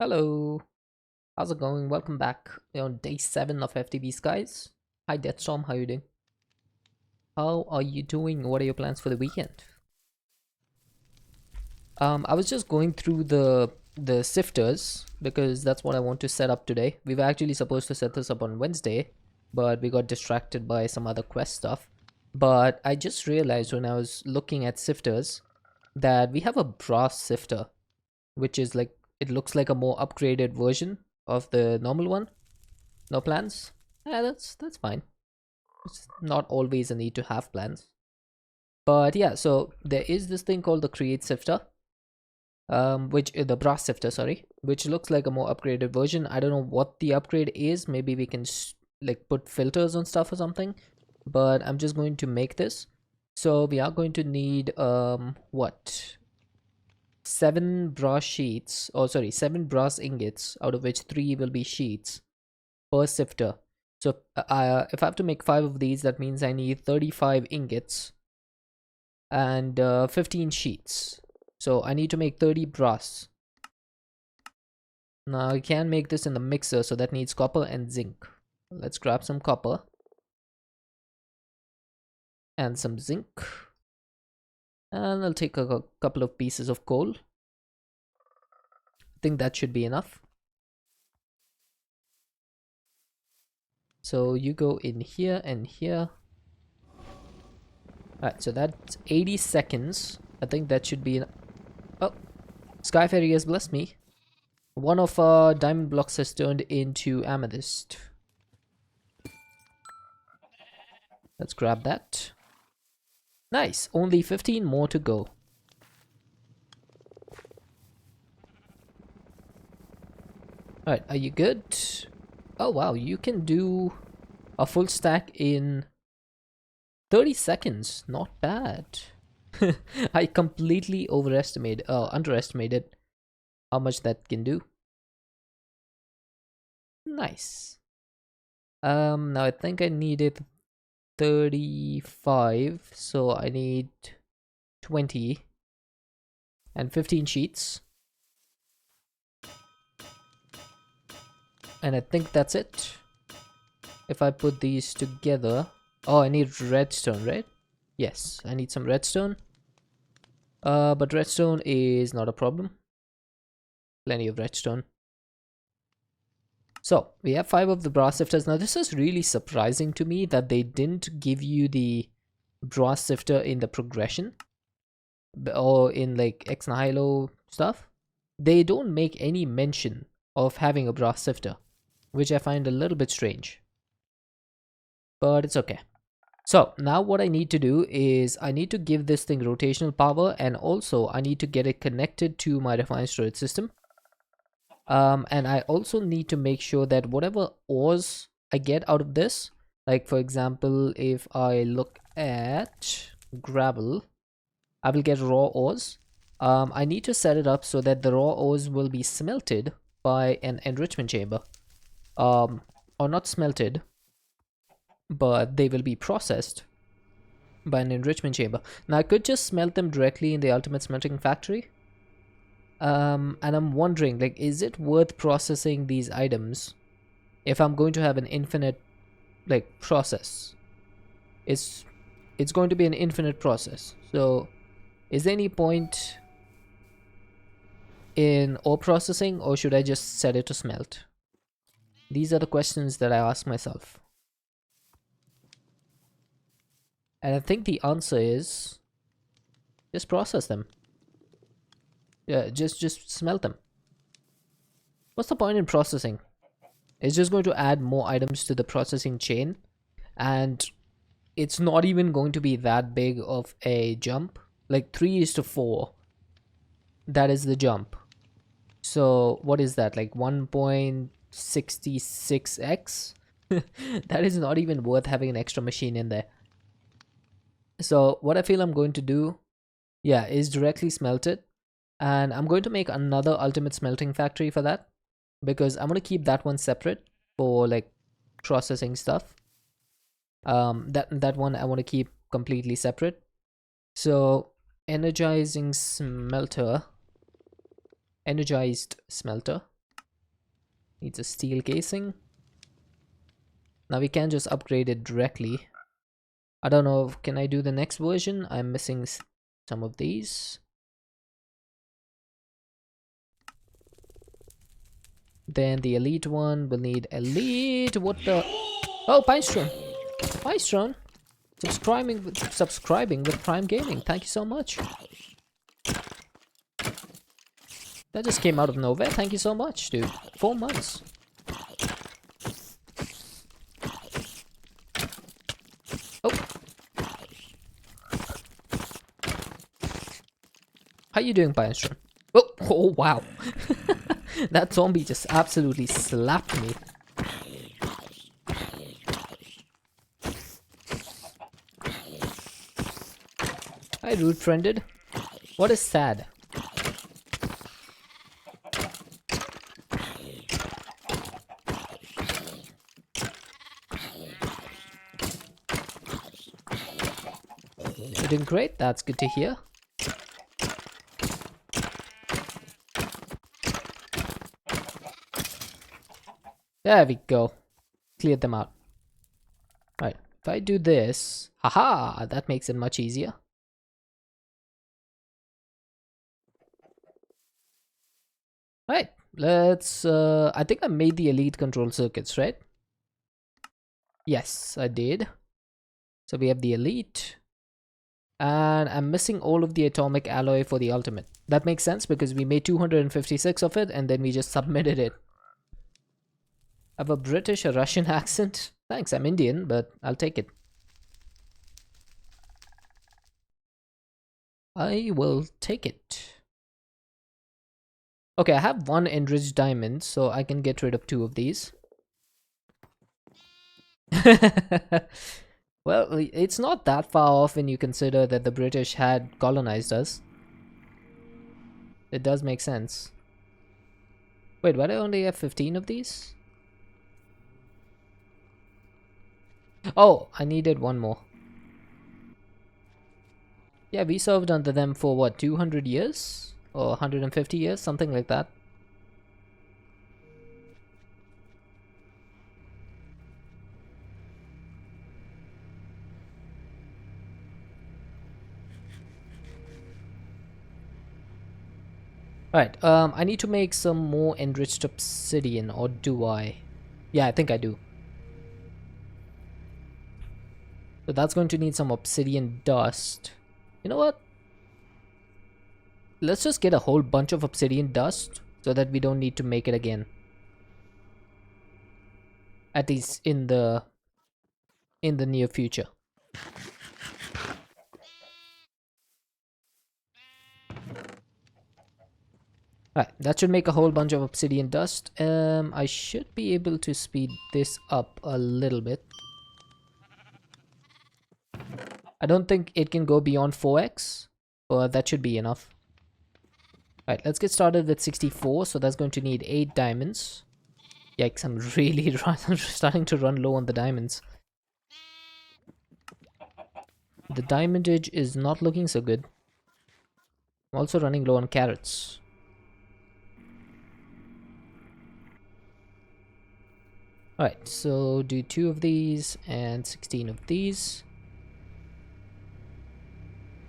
Hello, how's it going? Welcome back on day 7 of FTB Skies. Hi Deathstorm, how you doing? How are you doing? What are your plans for the weekend? I was just going through the sifters because that's what I want to set up today. We were actually supposed to set this up on Wednesday, but we got distracted by some other quest stuff. But I just realized when I was looking at sifters that we have a brass sifter, which is like it looks like a more upgraded version of the normal one. No plans? Yeah, that's fine. It's not always a need to have plans. But yeah, so there is this thing called the create sifter, which the brass sifter, sorry, which looks like a more upgraded version. I don't know what the upgrade is. Maybe we can like put filters on stuff or something. But I'm just going to make this. So we are going to need what? 7 brass ingots, out of which 3 will be sheets per sifter. So if I have to make 5 of these, that means I need 35 ingots and 15 sheets. So I need to make 30 brass. Now I can make this in the mixer, so that needs copper and zinc. Let's grab some copper and some zinc. And I'll take a couple of pieces of coal. I think that should be enough. So you go in here and here. Alright, so that's 80 seconds. I think that should be Oh, Sky Fairy has blessed me. One of our diamond blocks has turned into amethyst. Let's grab that. Nice, only 15 more to go. Alright, are you good? Oh wow, you can do a full stack in 30 seconds. Not bad. I completely underestimated how much that can do. Nice. Now I think I needed 35, so I need 20 and 15 sheets. And I think that's it. If I put these together. Oh, I need redstone, right? Yes, I need some redstone. But redstone is not a problem. Plenty of redstone. So we have 5 of the brass sifters. Now this is really surprising to me that they didn't give you the brass sifter in the progression or in like ex nihilo stuff. They don't make any mention of having a brass sifter, which I find a little bit strange. But it's okay. So now what I need to do is I need to give this thing rotational power, and also I need to get it connected to my refined storage system. And I also need to make sure that whatever ores I get out of this, like for example, if I look at gravel, I will get raw ores. I need to set it up so that the raw ores will be smelted by an enrichment chamber. Or not smelted, but they will be processed by an enrichment chamber. Now I could just smelt them directly in the ultimate smelting factory. And I'm wondering, like, is it worth processing these items if I'm going to have an infinite, like, process? It's going to be an infinite process. So, is there any point in ore processing, or should I just set it to smelt? These are the questions that I ask myself. And I think the answer is just process them. Yeah, just smelt them. What's the point in processing? It's just going to add more items to the processing chain, and it's not even going to be that big of a jump. Like 3:4, that is the jump. So what is that, like 1.66x? That is not even worth having an extra machine in there. So what I feel I'm going to do, yeah, is directly smelt it. And I'm going to make another ultimate smelting factory for that, because I'm going to keep that one separate for like processing stuff. That one I want to keep completely separate. So energized smelter. Needs a steel casing. Now we can just upgrade it directly. I don't know, can I do the next version? I'm missing some of these. Then the elite one will need elite. What the? Oh, Pinestone. Pinestone. Subscribing with Prime Gaming. Thank you so much. That just came out of nowhere. Thank you so much, dude. 4 months. Oh. How you doing, Pinestone? Oh, wow. That zombie just absolutely slapped me. Hi, Root Friended. What is sad? You're doing great. That's good to hear. There we go. Cleared them out. Right. If I do this, haha, that makes it much easier. Right. Let's I think I made the elite control circuits, right? Yes, I did. So we have the elite. And I'm missing all of the atomic alloy for the ultimate. That makes sense because we made 256 of it and then we just submitted it. I have a British, a Russian accent. Thanks, I'm Indian, but I'll take it. I will take it. Okay, I have 1 enriched diamond, so I can get rid of 2 of these. Well, it's not that far off when you consider that the British had colonized us. It does make sense. Wait, why do I only have 15 of these? Oh, I needed 1 more. Yeah, we served under them for what, 200 years? Or 150 years? Something like that. Right, I need to make some more enriched obsidian, or do I? Yeah, I think I do. So that's going to need some obsidian dust. You know what? Let's just get a whole bunch of obsidian dust so that we don't need to make it again. At least in the near future. Alright, that should make a whole bunch of obsidian dust. I should be able to speed this up a little bit. I don't think it can go beyond 4x, but that should be enough. Alright, let's get started with 64, so that's going to need 8 diamonds. Yikes, I'm really starting to run low on the diamonds. The diamondage is not looking so good. I'm also running low on carrots. Alright, so do 2 of these and 16 of these.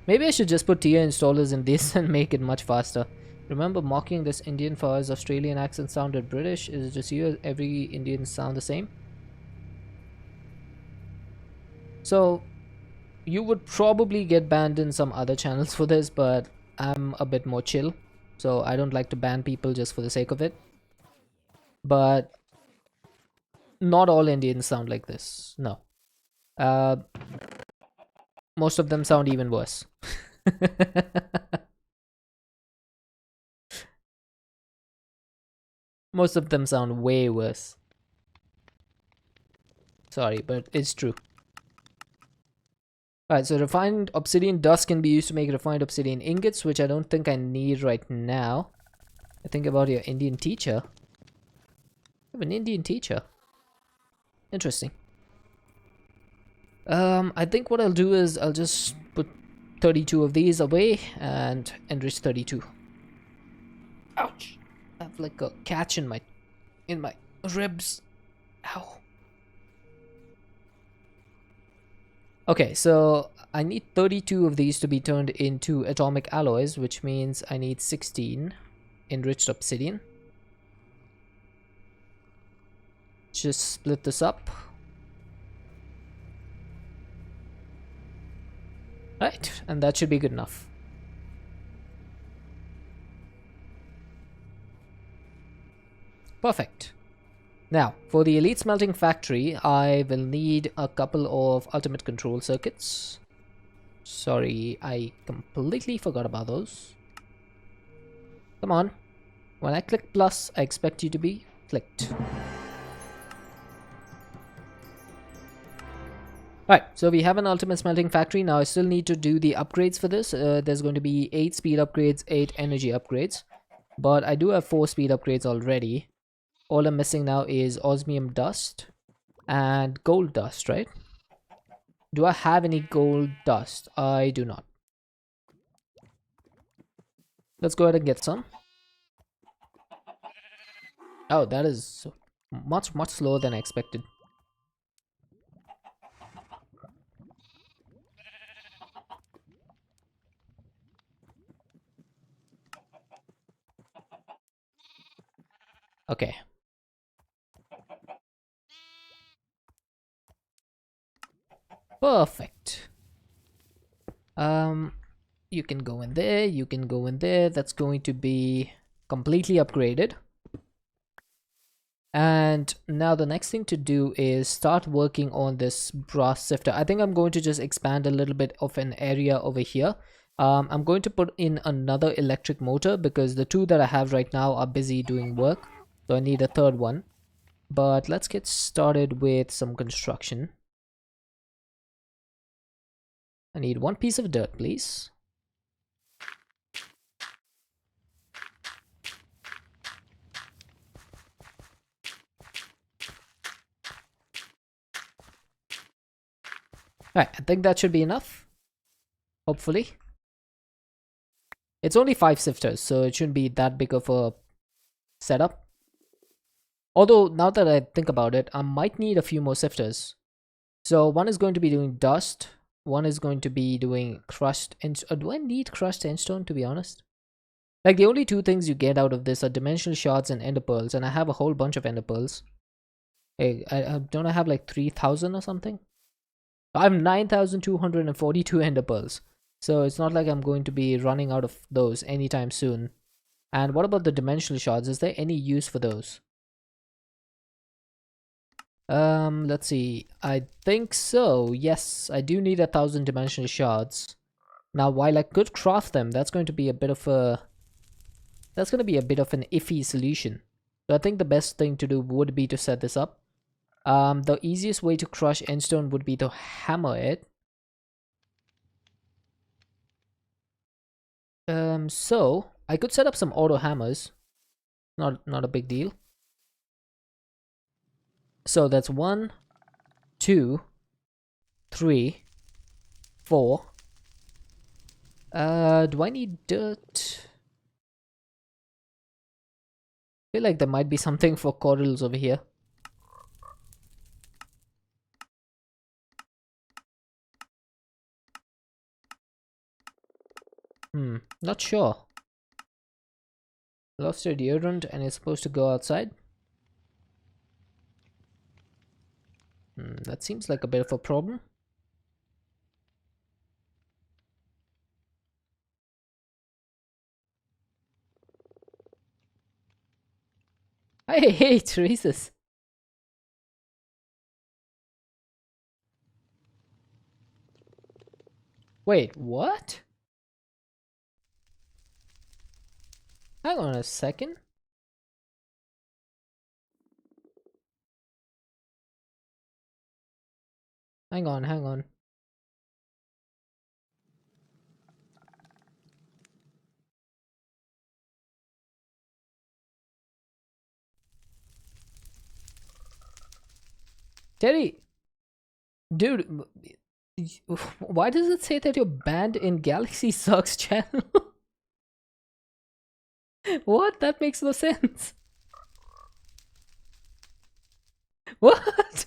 Maybe I should just put tier installers in this and make it much faster. Remember mocking this Indian for his Australian accent sounded British? Is it just you? Every Indian sound the same? So, you would probably get banned in some other channels for this, but I'm a bit more chill. So, I don't like to ban people just for the sake of it. But not all Indians sound like this. No. Most of them sound even worse. Most of them sound way worse. Sorry, but it's true. Alright, so refined obsidian dust can be used to make refined obsidian ingots, which I don't think I need right now. I think about your Indian teacher. I have an Indian teacher. Interesting. I think what I'll do is I'll just put 32 of these away and enrich 32. Ouch! I have like a catch in my in my ribs. Ow. Okay, so I need 32 of these to be turned into atomic alloys, which means I need 16 enriched obsidian. Just split this up. Right, and that should be good enough. Perfect. Now, for the elite smelting factory, I will need a couple of ultimate control circuits. Sorry, I completely forgot about those. Come on. When I click plus, I expect you to be clicked. Alright, so we have an ultimate smelting factory. Now I still need to do the upgrades for this. There's going to be 8 speed upgrades, 8 energy upgrades. But I do have 4 speed upgrades already. All I'm missing now is osmium dust and gold dust, right? Do I have any gold dust? I do not. Let's go ahead and get some. Oh, that is much slower than I expected. Okay. Perfect. You can go in there, you can go in there. That's going to be completely upgraded. And now the next thing to do is start working on this brass sifter. I think I'm going to just expand a little bit of an area over here. I'm going to put in another electric motor because the 2 that I have right now are busy doing work. So I need a 3rd one. But let's get started with some construction. I need 1 piece of dirt, please. Alright, I think that should be enough. Hopefully. It's only 5 sifters, so it shouldn't be that big of a setup. Although, now that I think about it, I might need a few more sifters. So, one is going to be doing dust. One is going to be doing crushed... do I need crushed endstone, to be honest? Like, the only 2 things you get out of this are dimensional shards and ender pearls. And I have a whole bunch of ender pearls. Hey, don't I have like 3,000 or something? I have 9,242 ender pearls. So it's not like I'm going to be running out of those anytime soon. And what about the dimensional shards? Is there any use for those? Let's see. I think so. Yes, I do need 1,000 dimensional shards. Now, while I could craft them, that's going to be a bit of an iffy solution. So I think the best thing to do would be to set this up. The easiest way to crush endstone would be to hammer it. So I could set up some auto hammers. Not a big deal. So that's 1, 2, 3, 4. Do I need dirt? I feel like there might be something for corals over here. Not sure. Lost your deodorant and it's supposed to go outside. That seems like a bit of a problem. Hey, Teresa's. Wait, what? Hang on a second. Hang on. Terry! Dude, why does it say that you're banned in Galaxy Sucks channel? What? That makes no sense. What?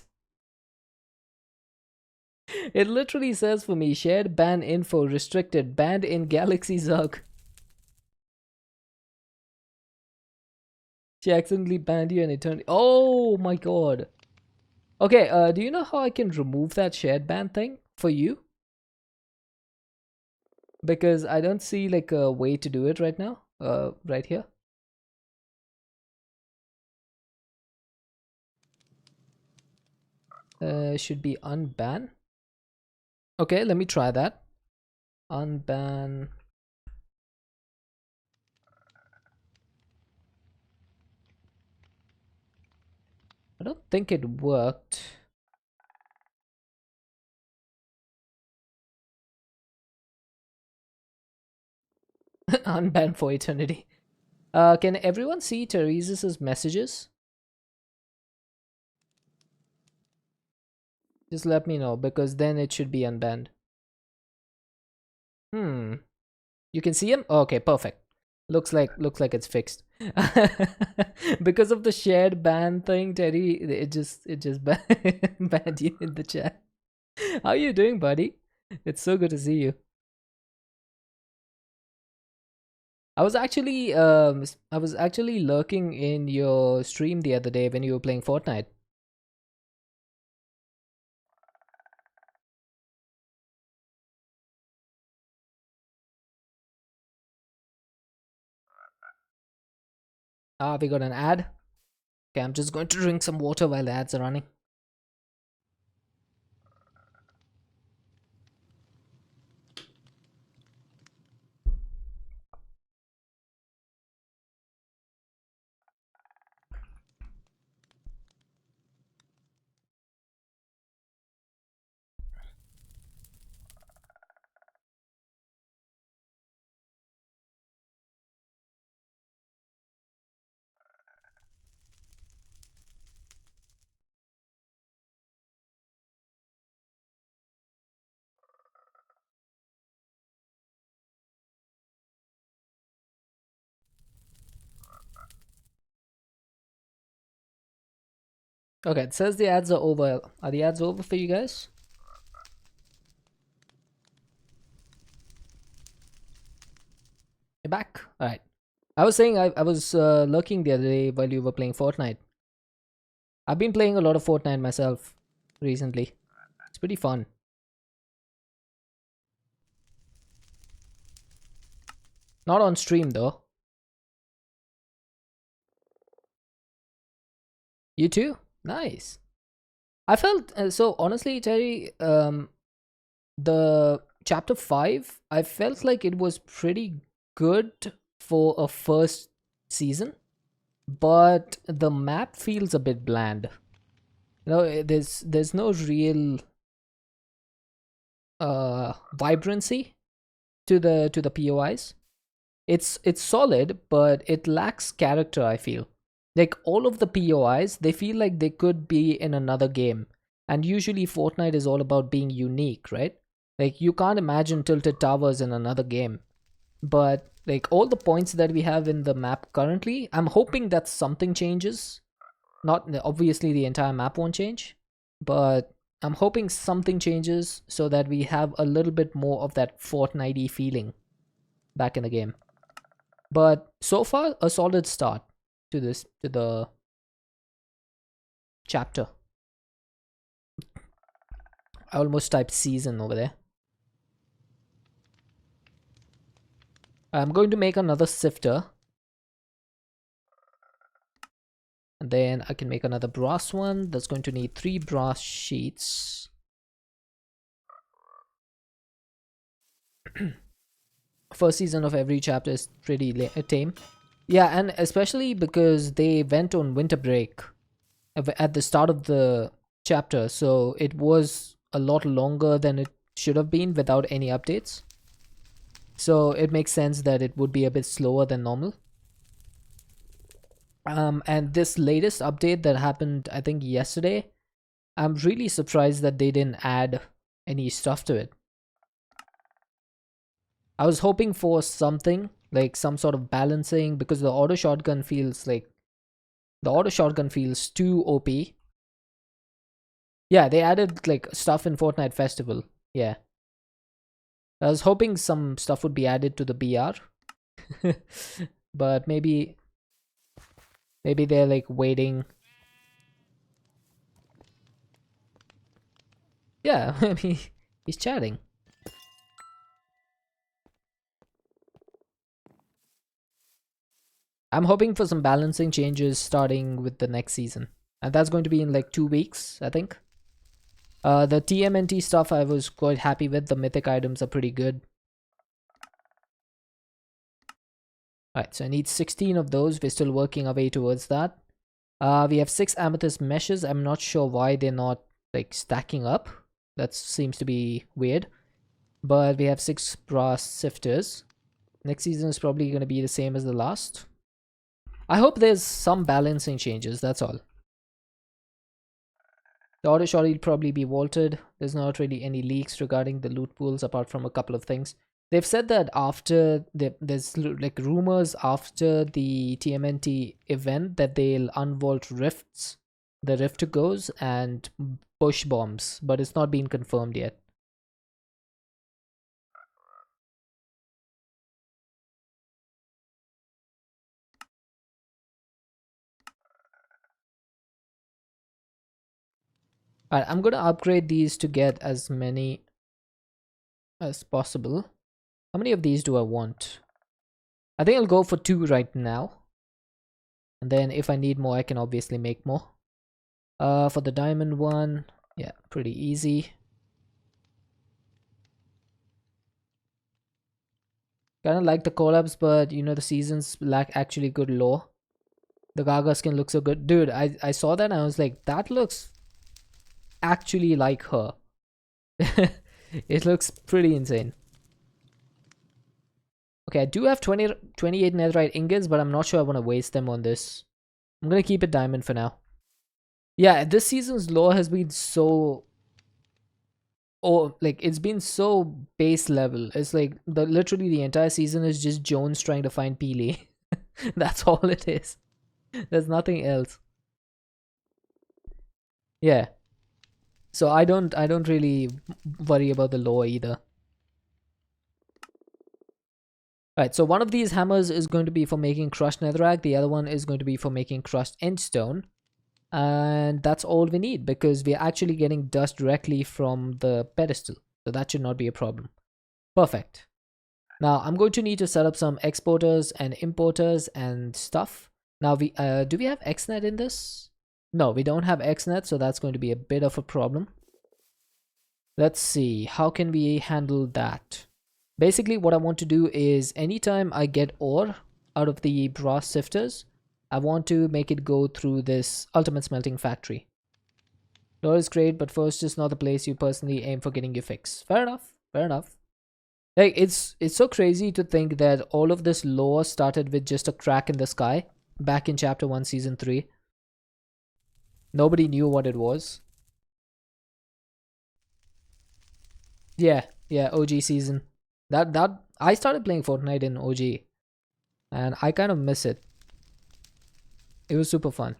It literally says for me, shared ban info restricted, banned in Galaxy Zug. She accidentally banned you and eternity. Oh my god. Okay, do you know how I can remove that shared ban thing for you? Because I don't see like a way to do it right now. Right here. Should be unban. Okay, let me try that. Unban. I don't think it worked. Unban for eternity. Can everyone see Teresa's messages? Just let me know because then it should be unbanned. Hmm. You can see him? Okay, perfect. Looks like it's fixed. Because of the shared ban thing, Teddy, it just banned you in the chat. How you doing, buddy? It's so good to see you. I was actually lurking in your stream the other day when you were playing Fortnite. Ah, we got an ad. Okay, I'm just going to drink some water while the ads are running. Okay, it says the ads are over. Are the ads over for you guys? You're back. All right. I was saying I was lurking the other day while you were playing Fortnite. I've been playing a lot of Fortnite myself recently. It's pretty fun. Not on stream though. You too? Nice. I felt so honestly, Terry. The chapter 5, I felt like it was pretty good for a first season, but the map feels a bit bland. You know, there's no real vibrancy to the POIs. It's solid, but it lacks character, I feel. Like all of the POIs, they feel like they could be in another game. And usually Fortnite is all about being unique, right? Like you can't imagine Tilted Towers in another game. But like all the points that we have in the map currently, I'm hoping that something changes. Not obviously the entire map won't change, but I'm hoping something changes so that we have a little bit more of that Fortnite-y feeling back in the game. But so far, a solid start to the chapter. I almost typed season over there. I'm going to make another sifter. And then I can make another brass one. That's going to need 3 brass sheets. First season of every chapter is pretty tame. Yeah, and especially because they went on winter break at the start of the chapter, so it was a lot longer than it should have been without any updates. So it makes sense that it would be a bit slower than normal. And this latest update that happened, I think yesterday, I'm really surprised that they didn't add any stuff to it. I was hoping for something like some sort of balancing, because the auto shotgun feels too OP. Yeah, they added like stuff in Fortnite Festival. Yeah. I was hoping some stuff would be added to the BR. But maybe they're like waiting. Yeah, I mean, he's chatting. I'm hoping for some balancing changes starting with the next season. And that's going to be in like 2 weeks, I think. The TMNT stuff I was quite happy with. The mythic items are pretty good. Alright, so I need 16 of those. We're still working our way towards that. We have 6 amethyst meshes. I'm not sure why they're not like stacking up. That seems to be weird. But we have 6 brass sifters. Next season is probably going to be the same as the last. I hope there's some balancing changes, that's all. The auto shot will probably be vaulted. There's not really any leaks regarding the loot pools apart from a couple of things. They've said that after there's like rumors after the TMNT event that they'll unvault rifts, the rift goes, and push bombs, but it's not been confirmed yet. Alright, I'm gonna upgrade these to get as many as possible. How many of these do I want? I think I'll go for 2 right now. And then if I need more, I can obviously make more. For the diamond one, yeah, pretty easy. Kind of like the collabs, but you know, the seasons lack actually good lore. The Gaga skin looks so good. Dude, I saw that and I was like, that looks actually like her. It looks pretty insane. Okay, I do have 28 netherite ingots, but I'm not sure I want to waste them on this. I'm gonna keep it diamond for now. Yeah, this season's lore has been so... Oh, like, it's been so base level. It's like, literally the entire season is just Jones trying to find Peely. That's all it is. There's nothing else. Yeah. So I don't really worry about the lore either. Right, so one of these hammers is going to be for making crushed netherrack, the other one is going to be for making crushed endstone. And that's all we need because we're actually getting dust directly from the pedestal. So that should not be a problem. Perfect. Now I'm going to need to set up some exporters and importers and stuff. Now do we have XNet in this? No, we don't have XNet, so that's going to be a bit of a problem. Let's see, how can we handle that? Basically what I want to do is anytime I get ore out of the brass sifters, I want to make it go through this ultimate smelting factory. Lore is great, but first is not the place you personally aim for getting your fix. Fair enough, fair enough. Like, it's so crazy to think that all of this lore started with just a crack in the sky back in chapter 1 season 3. Nobody knew what it was. Yeah, OG season. That I started playing Fortnite in OG and I kind of miss it. It was super fun.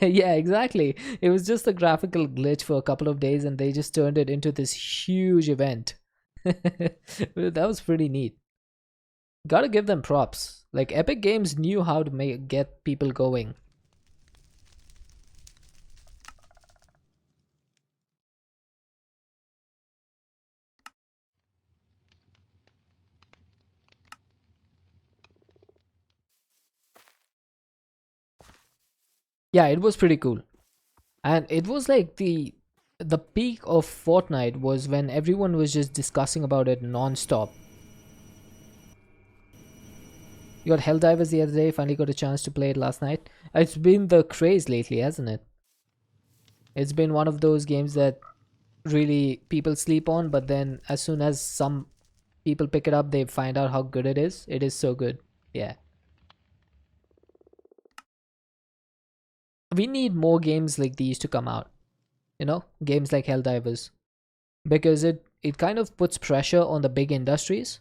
Yeah, exactly. It was just a graphical glitch for a couple of days and they just turned it into this huge event. That was pretty neat. Gotta give them props. Like, Epic Games knew how to get people going. Yeah, it was pretty cool. And it was like the peak of Fortnite was when everyone was just discussing about it non-stop. You got Helldivers the other day, finally got a chance to play it last night. It's been the craze lately, hasn't it? It's been one of those games that really people sleep on, but then as soon as some people pick it up, they find out how good it is. It is so good. Yeah. We need more games like these to come out. You know, games like Helldivers. Because it kind of puts pressure on the big industries.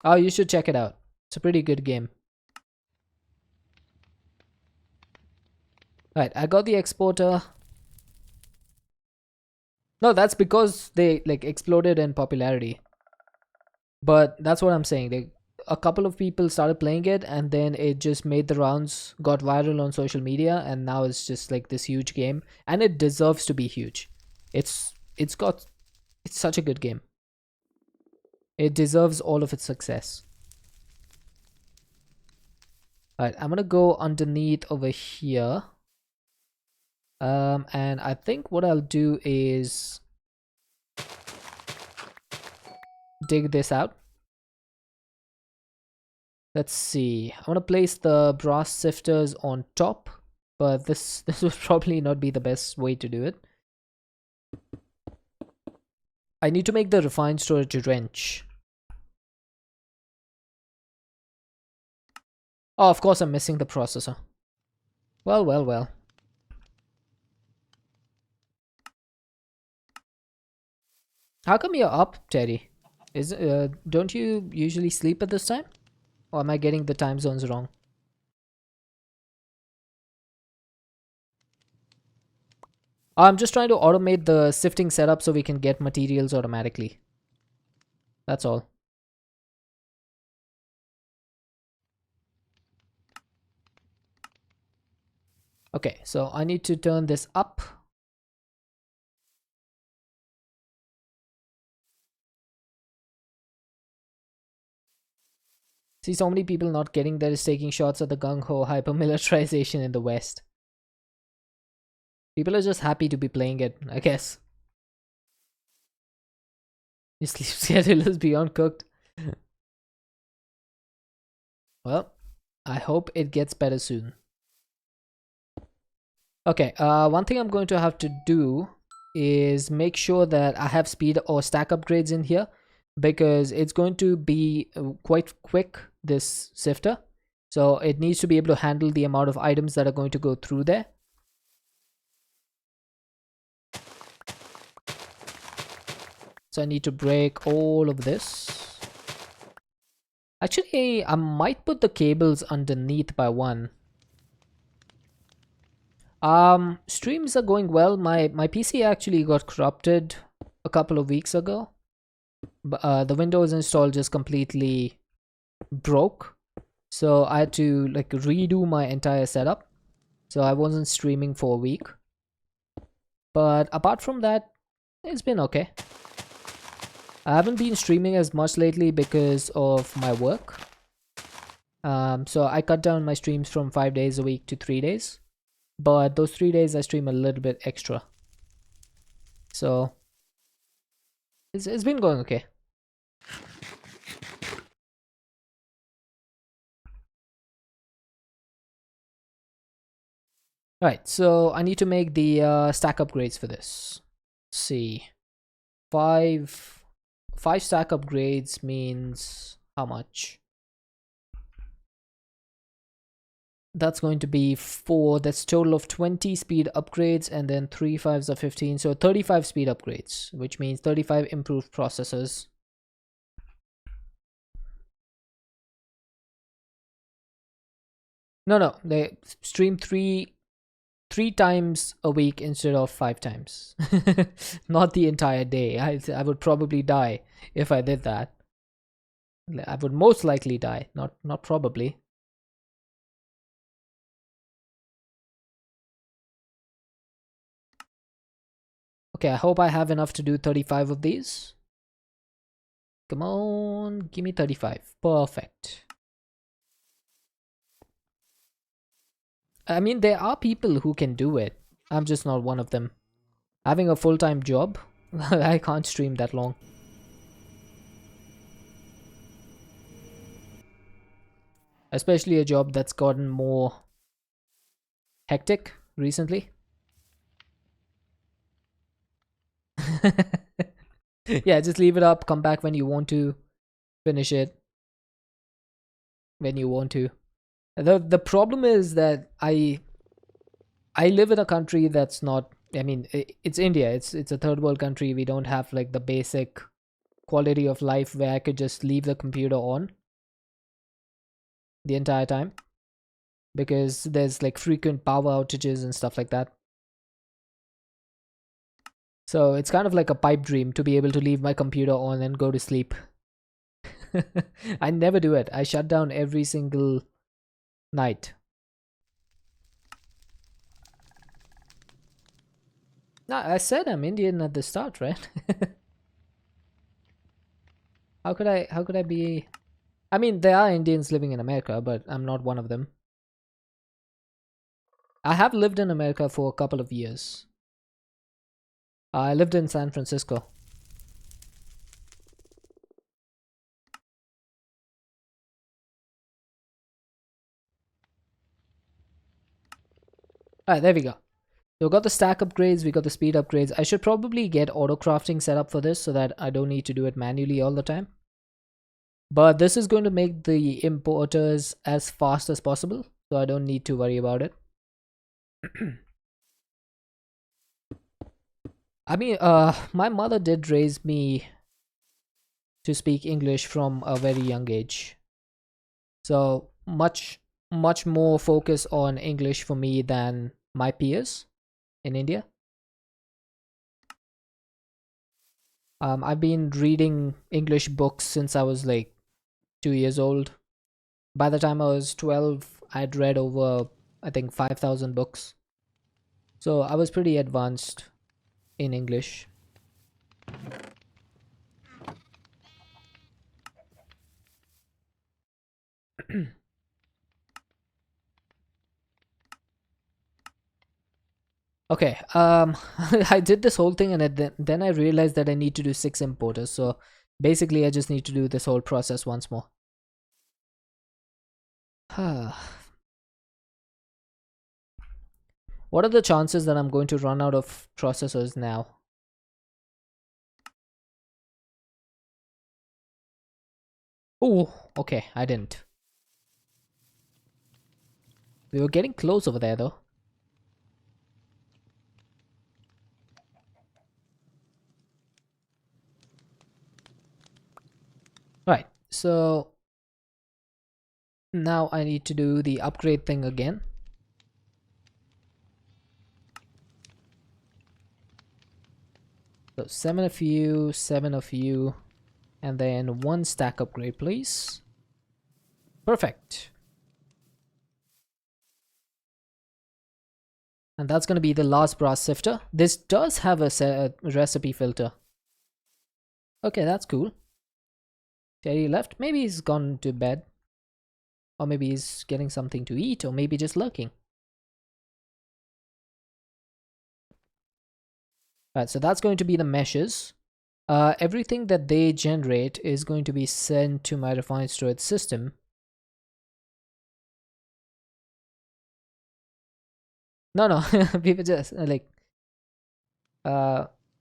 Oh, you should check it out. It's a pretty good game. Right, I got the exporter. No, that's because they like exploded in popularity. But that's what I'm saying. A couple of people started playing it, and then it just made the rounds, got viral on social media, and now it's just like this huge game, and it deserves to be huge. It's got it's such a good game. It deserves all of its success. Alright, I'm gonna go underneath over here. And I think what I'll do is dig this out. Let's see. I want to place the brass sifters on top, but this would probably not be the best way to do it. I need to make the refined storage wrench. Oh, of course I'm missing the processor. Well, well, well. How come you're up, Teddy? Don't you usually sleep at this time? Or am I getting the time zones wrong? I'm just trying to automate the sifting setup so we can get materials automatically. That's all. Okay, so I need to turn this up. See, so many people not getting there is taking shots at the gung-ho hyper-militarization in the West. People are just happy to be playing it, I guess. Your sleep schedule is beyond cooked. Well, I hope it gets better soon. Okay, one thing I'm going to have to do is make sure that I have speed or stack upgrades in here, because it's going to be quite quick, this sifter. So it needs to be able to handle the amount of items that are going to go through there. So I need to break all of this. Actually, I might put the cables underneath by one. Streams are going well. My PC actually got corrupted a couple of weeks ago. The Windows install just completely broke. So I had to like redo my entire setup. So I wasn't streaming for a week. But apart from that, it's been okay. I haven't been streaming as much lately because of my work. So I cut down my streams from 5 days a week to 3 days. But those 3 days I stream a little bit extra. So it's been going okay. Alright, so I need to make the stack upgrades for this. Let's see. Five stack upgrades means how much? That's going to be 4. That's total of 20 speed upgrades, and then 3 5s are 15. So 35 speed upgrades, which means 35 improved processors. No, they stream three times a week instead of 5 times. Not the entire day. I would probably die if I did that. I would most likely die, not probably. Okay, I hope I have enough to do 35 of these. Come on, give me 35. Perfect. I mean, there are people who can do it. I'm just not one of them. Having a full-time job, I can't stream that long. Especially a job that's gotten more hectic recently. Yeah, just leave it up, come back when you want to, finish it when you want to. The problem is that I live in a country that's not, I mean, it's India. It's a third world country. We don't have like the basic quality of life where I could just leave the computer on the entire time. because there's like frequent power outages and stuff like that. So it's kind of like a pipe dream to be able to leave my computer on and go to sleep. I never do it. I shut down every single night. No, I said I'm Indian at the start, right? How could I be? I mean, there are Indians living in America, but I'm not one of them. I have lived in America for a couple of years. I lived in San Francisco. Alright, there we go. So we got the stack upgrades, we got the speed upgrades. I should probably get auto crafting set up for this so that I don't need to do it manually all the time. But this is going to make the importers as fast as possible, so I don't need to worry about it. I mean, my mother did raise me to speak English from a very young age. So much more focus on English for me than my peers in India. I've been reading English books since I was like 2 years old. By the time I was 12, I'd read over, I think, 5,000 books. So I was pretty advanced in English. Okay, I did this whole thing and then I realized that I need to do 6 importers. So basically I just need to do this whole process once more. What are the chances that I'm going to run out of processors now? Oh, okay, I didn't. We were getting close over there though. Right, so now I need to do the upgrade thing again. So 7 of you, 7 of you, and then 1 stack upgrade, please. Perfect. And that's going to be the last brass sifter. This does have a recipe filter. Okay, that's cool. Terry left. Maybe he's gone to bed. Or maybe he's getting something to eat, or maybe just lurking. Alright, so that's going to be the meshes. Everything that they generate is going to be sent to my refined storage system. No, people just like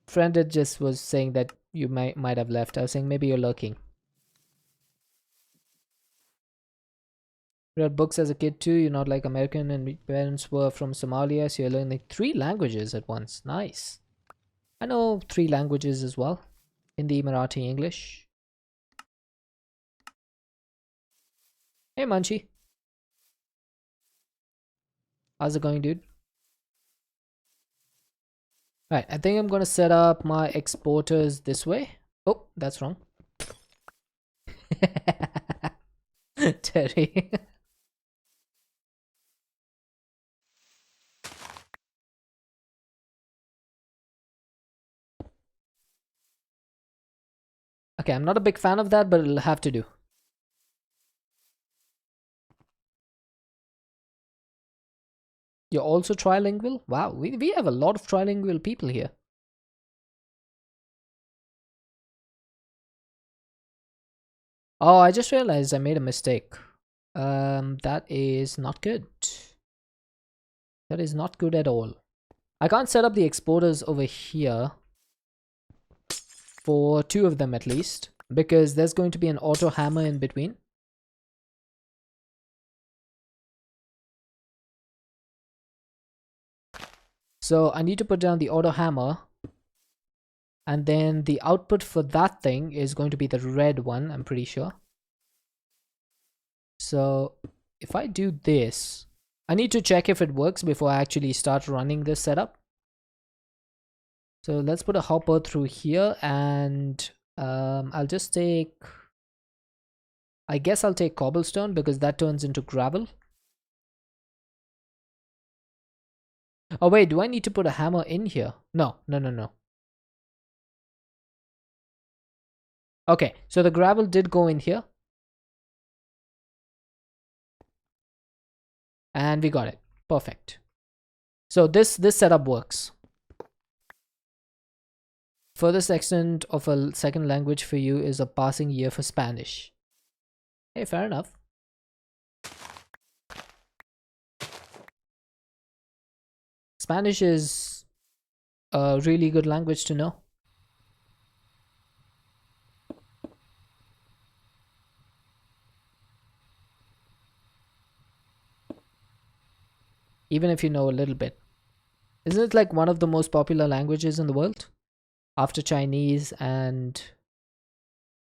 friended just was saying that you might have left. I was saying maybe you're lurking. Read books as a kid too. You're not like American, and my parents were from Somalia, so you're learning 3 languages at once. Nice. I know 3 languages as well. Hindi, Marathi, English. Hey Munchie. How's it going, dude? Right, I think I'm gonna set up my exporters this way. Oh, that's wrong. Terry. Okay, I'm not a big fan of that, but it'll have to do. You're also trilingual? Wow, we have a lot of trilingual people here. Oh, I just realized I made a mistake. That is not good. That is not good at all. I can't set up the exporters over here for 2 of them at least, because there's going to be an auto hammer in between. So I need to put down the auto hammer, and then the output for that thing is going to be the red one, I'm pretty sure. So if I do this, I need to check if it works before I actually start running this setup. So let's put a hopper through here, and I'll just take, I guess I'll take cobblestone because that turns into gravel. Oh wait, do I need to put a hammer in here? No. Okay, so the gravel did go in here. And we got it. Perfect. So this setup works. Furthest extent of a second language for you is a passing year for Spanish. Hey, fair enough. Spanish is a really good language to know. Even if you know a little bit. Isn't it like one of the most popular languages in the world? After Chinese and,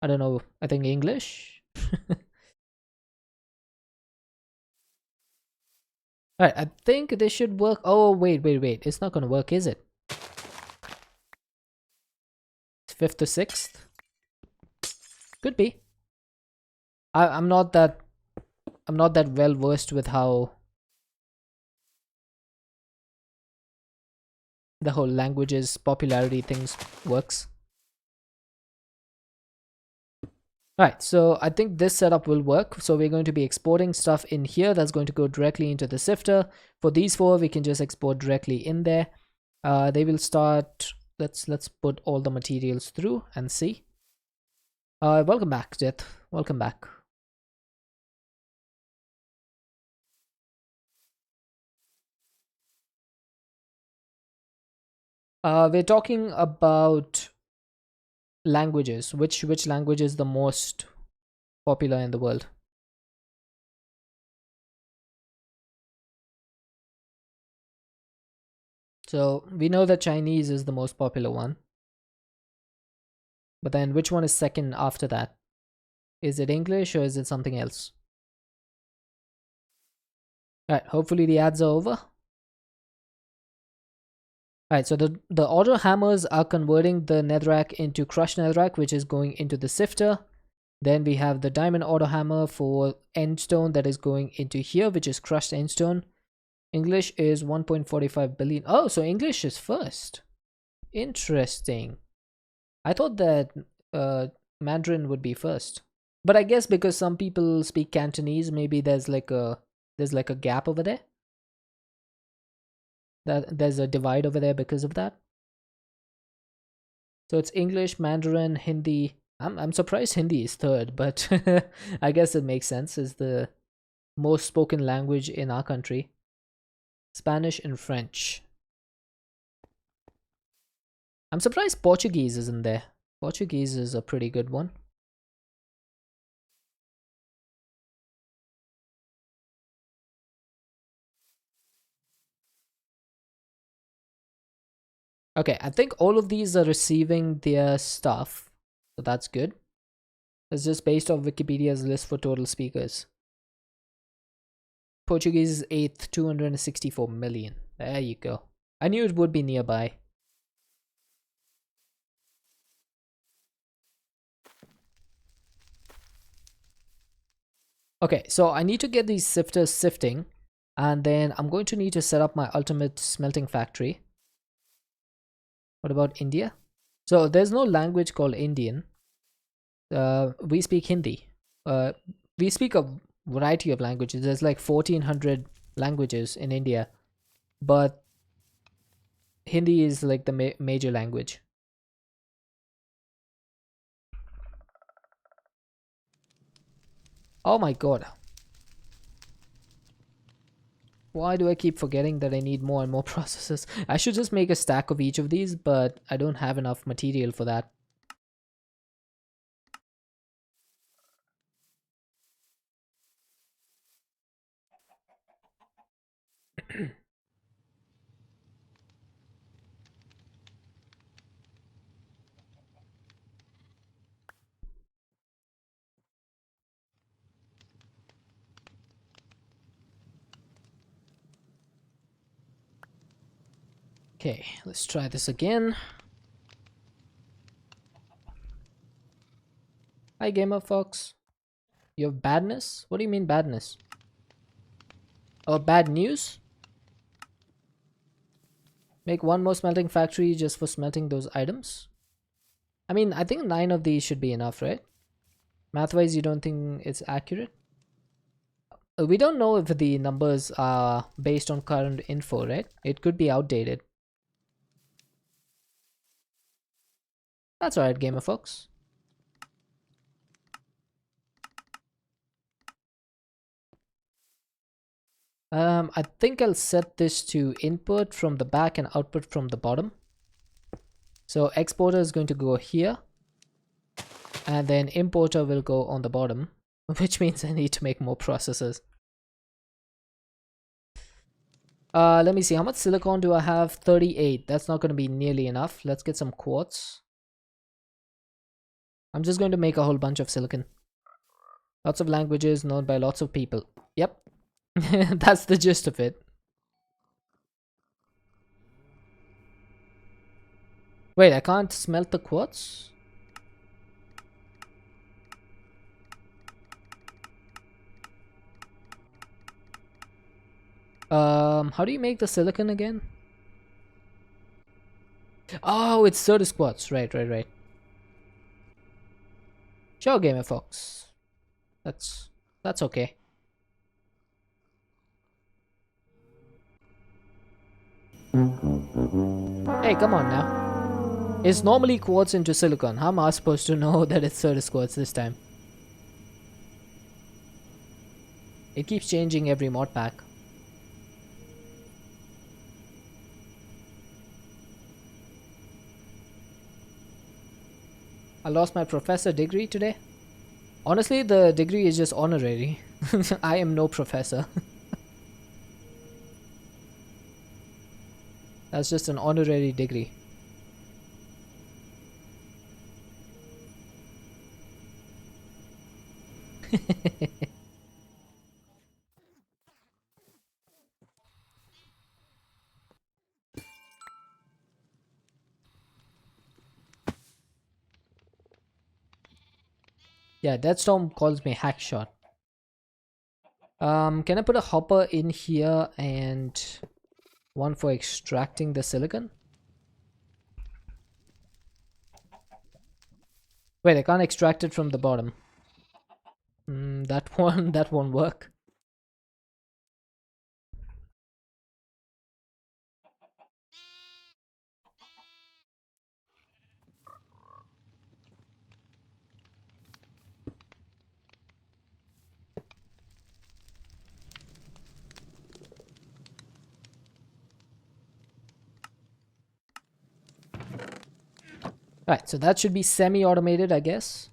I don't know, I think English? Alright, I think this should work. Oh, wait. It's not gonna work, is it? 5th to 6th? Could be. I'm not that well versed with how the whole languages popularity things works. Alright, so I think this setup will work. So we're going to be exporting stuff in here that's going to go directly into the sifter. For these four, we can just export directly in there. They will start, let's put all the materials through and see. Welcome back, Death. Welcome back. We're talking about languages. Which language is the most popular in the world? So we know that Chinese is the most popular one. But then which one is second after that? Is it English or is it something else? Alright, hopefully the ads are over. Alright, so the auto hammers are converting the netherrack into crushed netherrack, which is going into the sifter. Then we have the diamond auto hammer for endstone that is going into here, which is crushed endstone. English is 1.45 billion. Oh, so English is first. Interesting. I thought that Mandarin would be first. But I guess because some people speak Cantonese, maybe there's like a gap over there. That there's a divide over there because of that. So it's English, Mandarin, Hindi. I'm surprised Hindi is third, but I guess it makes sense. It's the most spoken language in our country. Spanish and French. I'm surprised Portuguese isn't there. Portuguese is a pretty good one. Okay, I think all of these are receiving their stuff, so that's good. It's just based off Wikipedia's list for total speakers. Portuguese is 8th, 264 million. There you go. I knew it would be nearby. Okay, so I need to get these sifters sifting, and then I'm going to need to set up my ultimate smelting factory. What about India? So there's no language called Indian. We speak Hindi. We speak a variety of languages. There's like 1400 languages in India, but Hindi is like the major language. Oh my god. Why do I keep forgetting that I need more and more processors? I should just make a stack of each of these, but I don't have enough material for that. Okay, let's try this again. Hi, Gamer Fox. You have badness? What do you mean badness? Oh, bad news? Make one more smelting factory just for smelting those items? I mean, I think 9 of these should be enough, right? Math-wise, you don't think it's accurate? We don't know if the numbers are based on current info, right? It could be outdated. That's alright, Gamer Fox. I think I'll set this to input from the back and output from the bottom. So exporter is going to go here, and then importer will go on the bottom, which means I need to make more processors. Let me see, how much silicon do I have? 38. That's not going to be nearly enough. Let's get some quartz. I'm just going to make a whole bunch of silicon. Lots of languages known by lots of people. Yep. That's the gist of it. Wait, I can't smelt the quartz? How do you make the silicon again? Oh, it's Certus quartz. Right. Sure, Gamer Fox. That's okay. Hey, come on now. It's normally quartz into silicon. How am I supposed to know that it's Certus quartz this time? It keeps changing every mod pack. I lost my professor degree today. Honestly, the degree is just honorary. I am no professor. That's just an honorary degree. Yeah, Deathstorm calls me Hackshot. Can I put a hopper in here and one for extracting the silicon? Wait, I can't extract it from the bottom. That won't work. Right, so that should be semi-automated, I guess.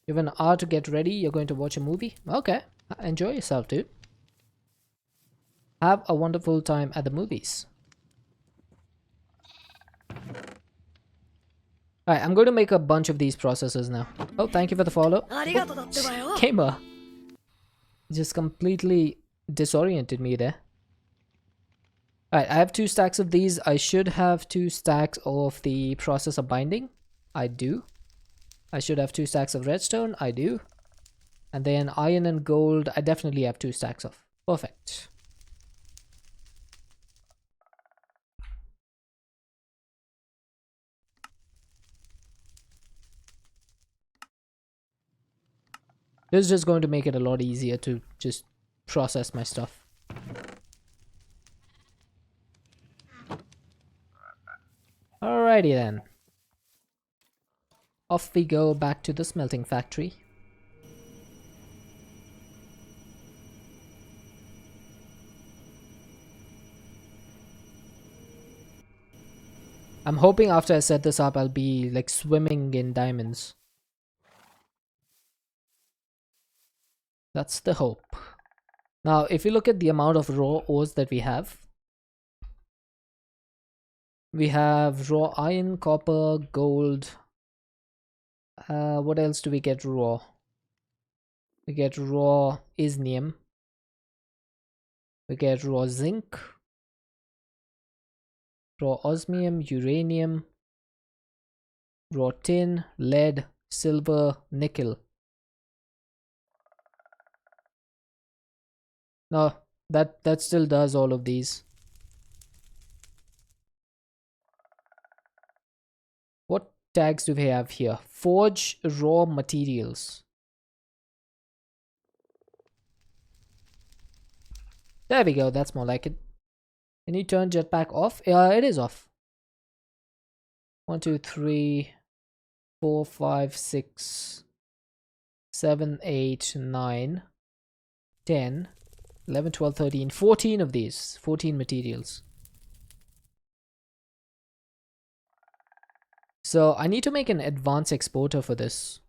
You have an hour to get ready. You're going to watch a movie? Okay, enjoy yourself, dude. Have a wonderful time at the movies. Alright, I'm going to make a bunch of these processors now. Oh, thank you for the follow. Gamer just completely disoriented me there. Alright, I have 2 stacks of these. I should have 2 stacks of the processor binding. I do. I should have 2 stacks of redstone. I do. And then iron and gold, I definitely have 2 stacks of. Perfect. This is just going to make it a lot easier to just process my stuff. Alrighty then. Off we go back to the smelting factory. I'm hoping after I set this up, I'll be like swimming in diamonds. That's the hope. Now, if you look at the amount of raw ores that we have raw iron, copper, gold. What else do we get raw? We get raw isnium. We get raw zinc, raw osmium, uranium, raw tin, lead, silver, nickel. No, that still does all of these. What tags do we have here? Forge raw materials. There we go, that's more like it. Can you turn jetpack off? It is off. 1, 2, 3, 4, 5, 6, 7, 8, 9, 10, 11, 12, 13, 14 of these. 14 materials. So I need to make an advanced exporter for this.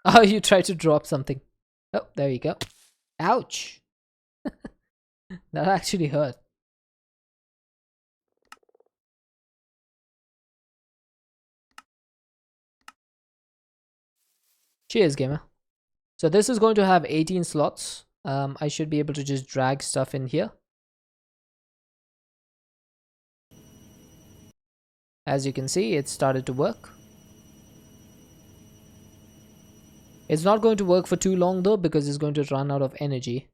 Oh, you tried to drop something. Oh, there you go. Ouch. That actually hurt. Cheers, gamer. So this is going to have 18 slots. I should be able to just drag stuff in here. As you can see, it started to work. It's not going to work for too long though, because it's going to run out of energy.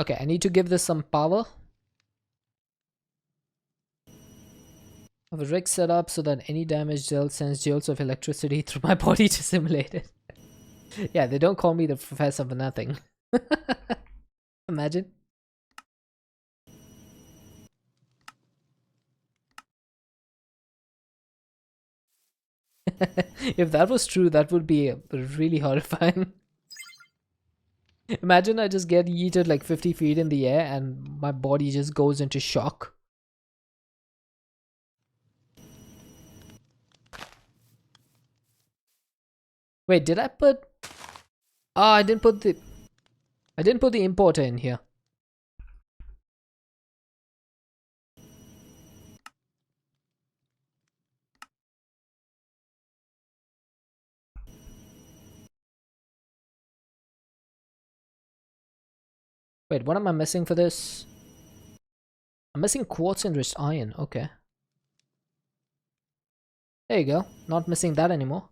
Okay, I need to give this some power. I have a rig set up so that any damaged gel sends jolts of electricity through my body to simulate it. Yeah, they don't call me the professor for nothing. Imagine. If that was true, that would be really horrifying. Imagine I just get yeeted like 50 feet in the air and my body just goes into shock. Wait, did I put... Oh, I didn't put the importer in here. Wait, what am I missing for this? I'm missing quartz enriched iron. Okay. There you go. Not missing that anymore.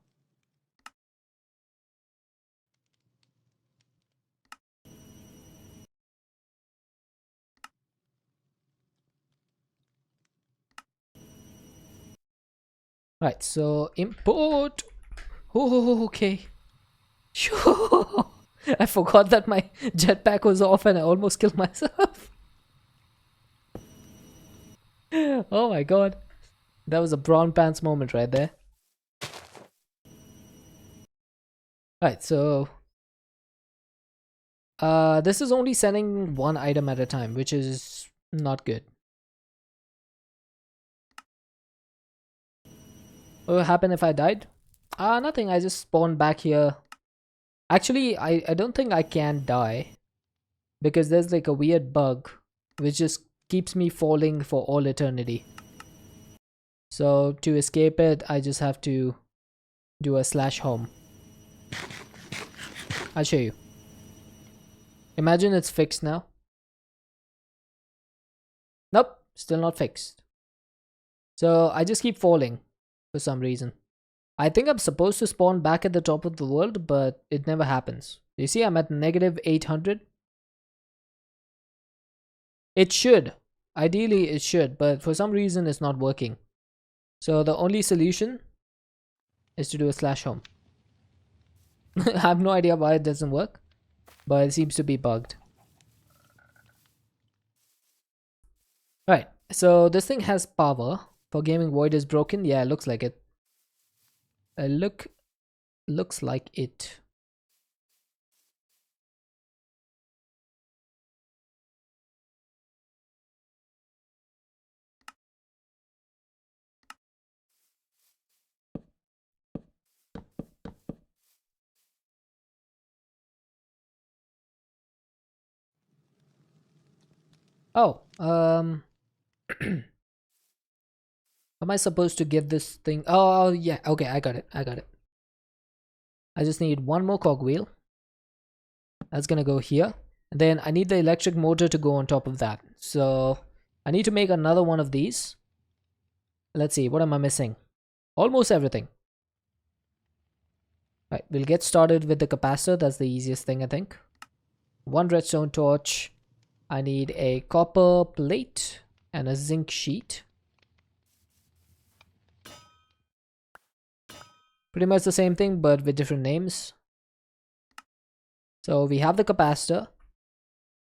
Right, so import. Oh, okay. Sure. I forgot that my jetpack was off and I almost killed myself. Oh my god. That was a brown pants moment right there. Right, so this is only sending one item at a time, which is not good. What would happen if I died? Nothing. I just spawned back here. Actually, I don't think I can die because there's like a weird bug which just keeps me falling for all eternity. So to escape it, I just have to do a slash home. I'll show you. Imagine it's fixed now. Nope, still not fixed. So I just keep falling for some reason. I think I'm supposed to spawn back at the top of the world, but it never happens. You see, I'm at negative 800. It should. Ideally, it should, but for some reason, it's not working. So the only solution is to do a slash home. I have no idea why it doesn't work, but it seems to be bugged. Right, so this thing has power. For gaming, void is broken. Yeah, it looks like it. Looks like it. Oh, am I supposed to give this thing? Oh, yeah. Okay, I got it. I got it. I just need one more cogwheel. That's gonna go here. And then I need the electric motor to go on top of that. So I need to make another one of these. Let's see, what am I missing? Almost everything. Right, we'll get started with the capacitor. That's the easiest thing, I think. One redstone torch. I need a copper plate and a zinc sheet. Pretty much the same thing, but with different names. So we have the capacitor.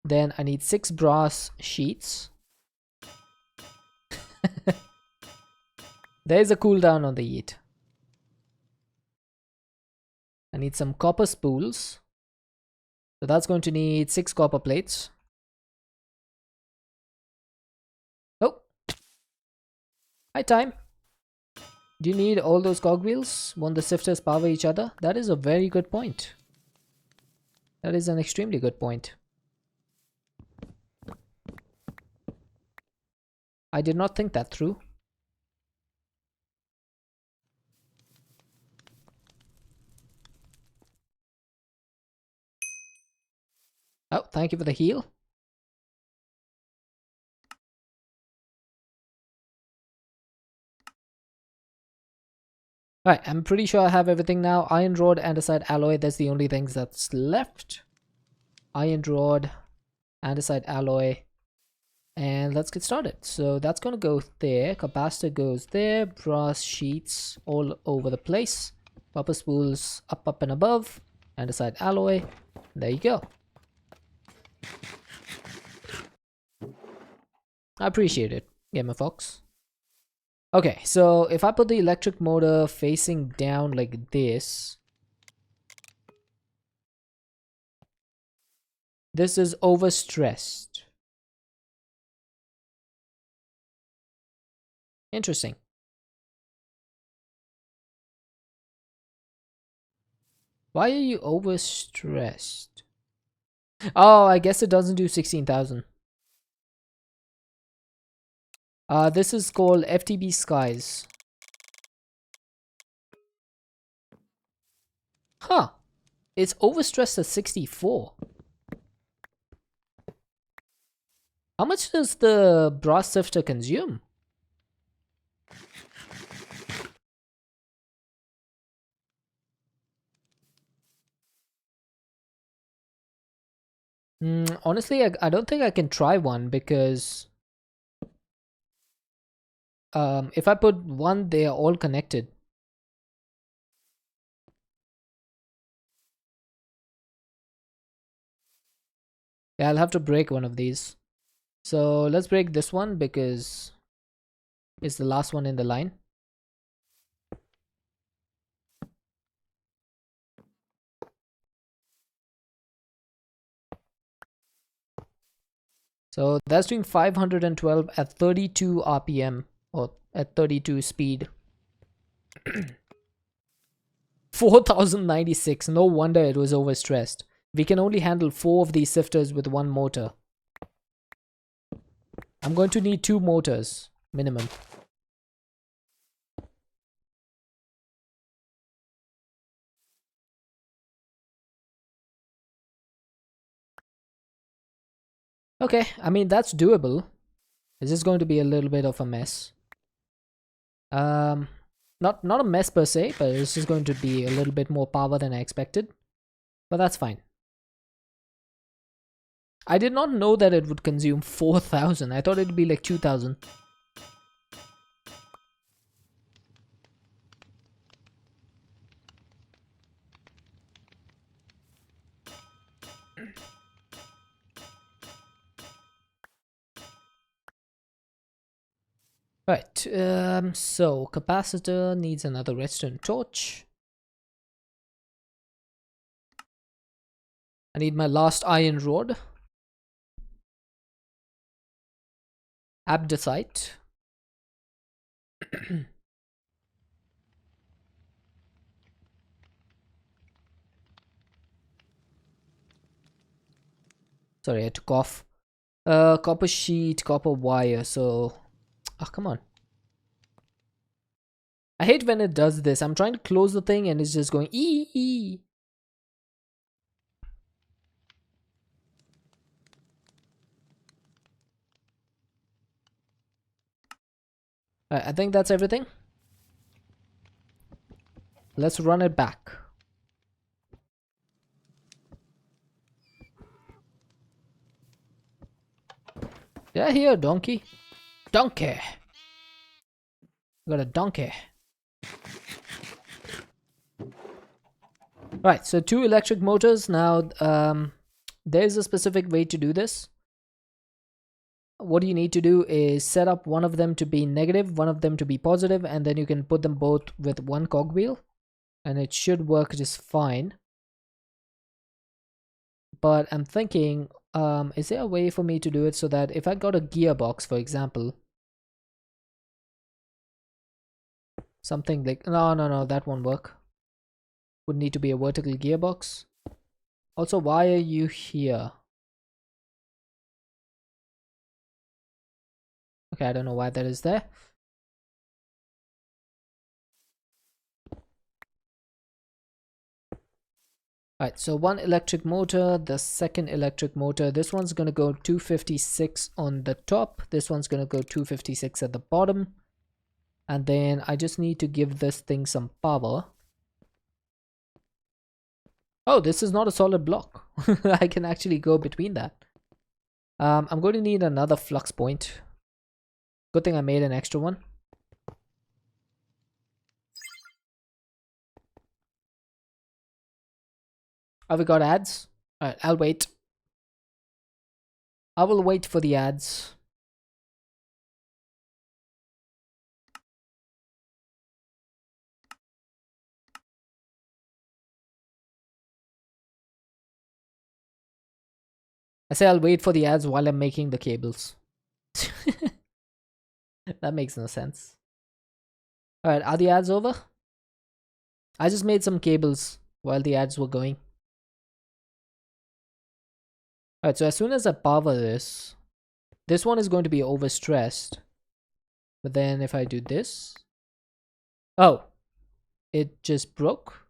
Then I need 6 brass sheets. There is a cooldown on the heat. I need some copper spools. So that's going to need 6 copper plates. Oh. Hi, time. Do you need all those cogwheels? Won't the sifters power each other? That is a very good point. That is an extremely good point. I did not think that through. Oh, thank you for the heal. Alright, I'm pretty sure I have everything now. Iron rod, andesite alloy, that's the only things that's left. Iron rod, andesite alloy, and let's get started. So that's gonna go there, capacitor goes there, brass sheets all over the place, copper spools up and above, andesite alloy, there you go. I appreciate it, Gamer Fox. Okay, so if I put the electric motor facing down like this, this is overstressed. Interesting. Why are you overstressed? Oh, I guess it doesn't do 16,000. This is called FTB Skies. Huh. It's overstressed at 64. How much does the brass sifter consume? Honestly, I don't think I can try one because if I put one, they are all connected. Yeah, I'll have to break one of these. So let's break this one because it's the last one in the line. So that's doing 512 at 32 RPM or at 32 speed. 4096. No wonder it was overstressed. We can only handle 4 of these sifters with one motor. I'm going to need 2 motors minimum. Okay, I mean that's doable. It's just going to be a little bit of a mess. Not a mess per se, but it's just going to be a little bit more power than I expected. But that's fine. I did not know that it would consume 4,000. I thought it'd be like 2,000. Right, so capacitor needs another redstone torch. I need my last iron rod. Abdesite. Sorry, I had to cough. Copper sheet, copper wire. So, oh, come on. I hate when it does this. I'm trying to close the thing and it's just going ee. I think that's everything. Let's run it back. Yeah, here, donkey. Donkey. Got a donkey. Right, so 2 electric motors. Now, there's a specific way to do this. What you need to do is set up one of them to be negative, one of them to be positive, and then you can put them both with one cogwheel, and it should work just fine. But I'm thinking, is there a way for me to do it so that if I got a gearbox, for example, something like, no, that won't work. Would need to be a vertical gearbox. Also, why are you here? Okay, I don't know why that is there. Alright, so 1 electric motor, the second electric motor, this one's gonna go 256 on the top, this one's gonna go 256 at the bottom, and then I just need to give this thing some power. Oh, this is not a solid block. I can actually go between that. I'm going to need another flux point. Good thing I made an extra one. Oh, we got ads? Alright, I'll wait. I will wait for the ads. I say I'll wait for the ads while I'm making the cables. That makes no sense. Alright, are the ads over? I just made some cables while the ads were going. Alright, so as soon as I power this one is going to be overstressed. But then if I do this... Oh, it just broke.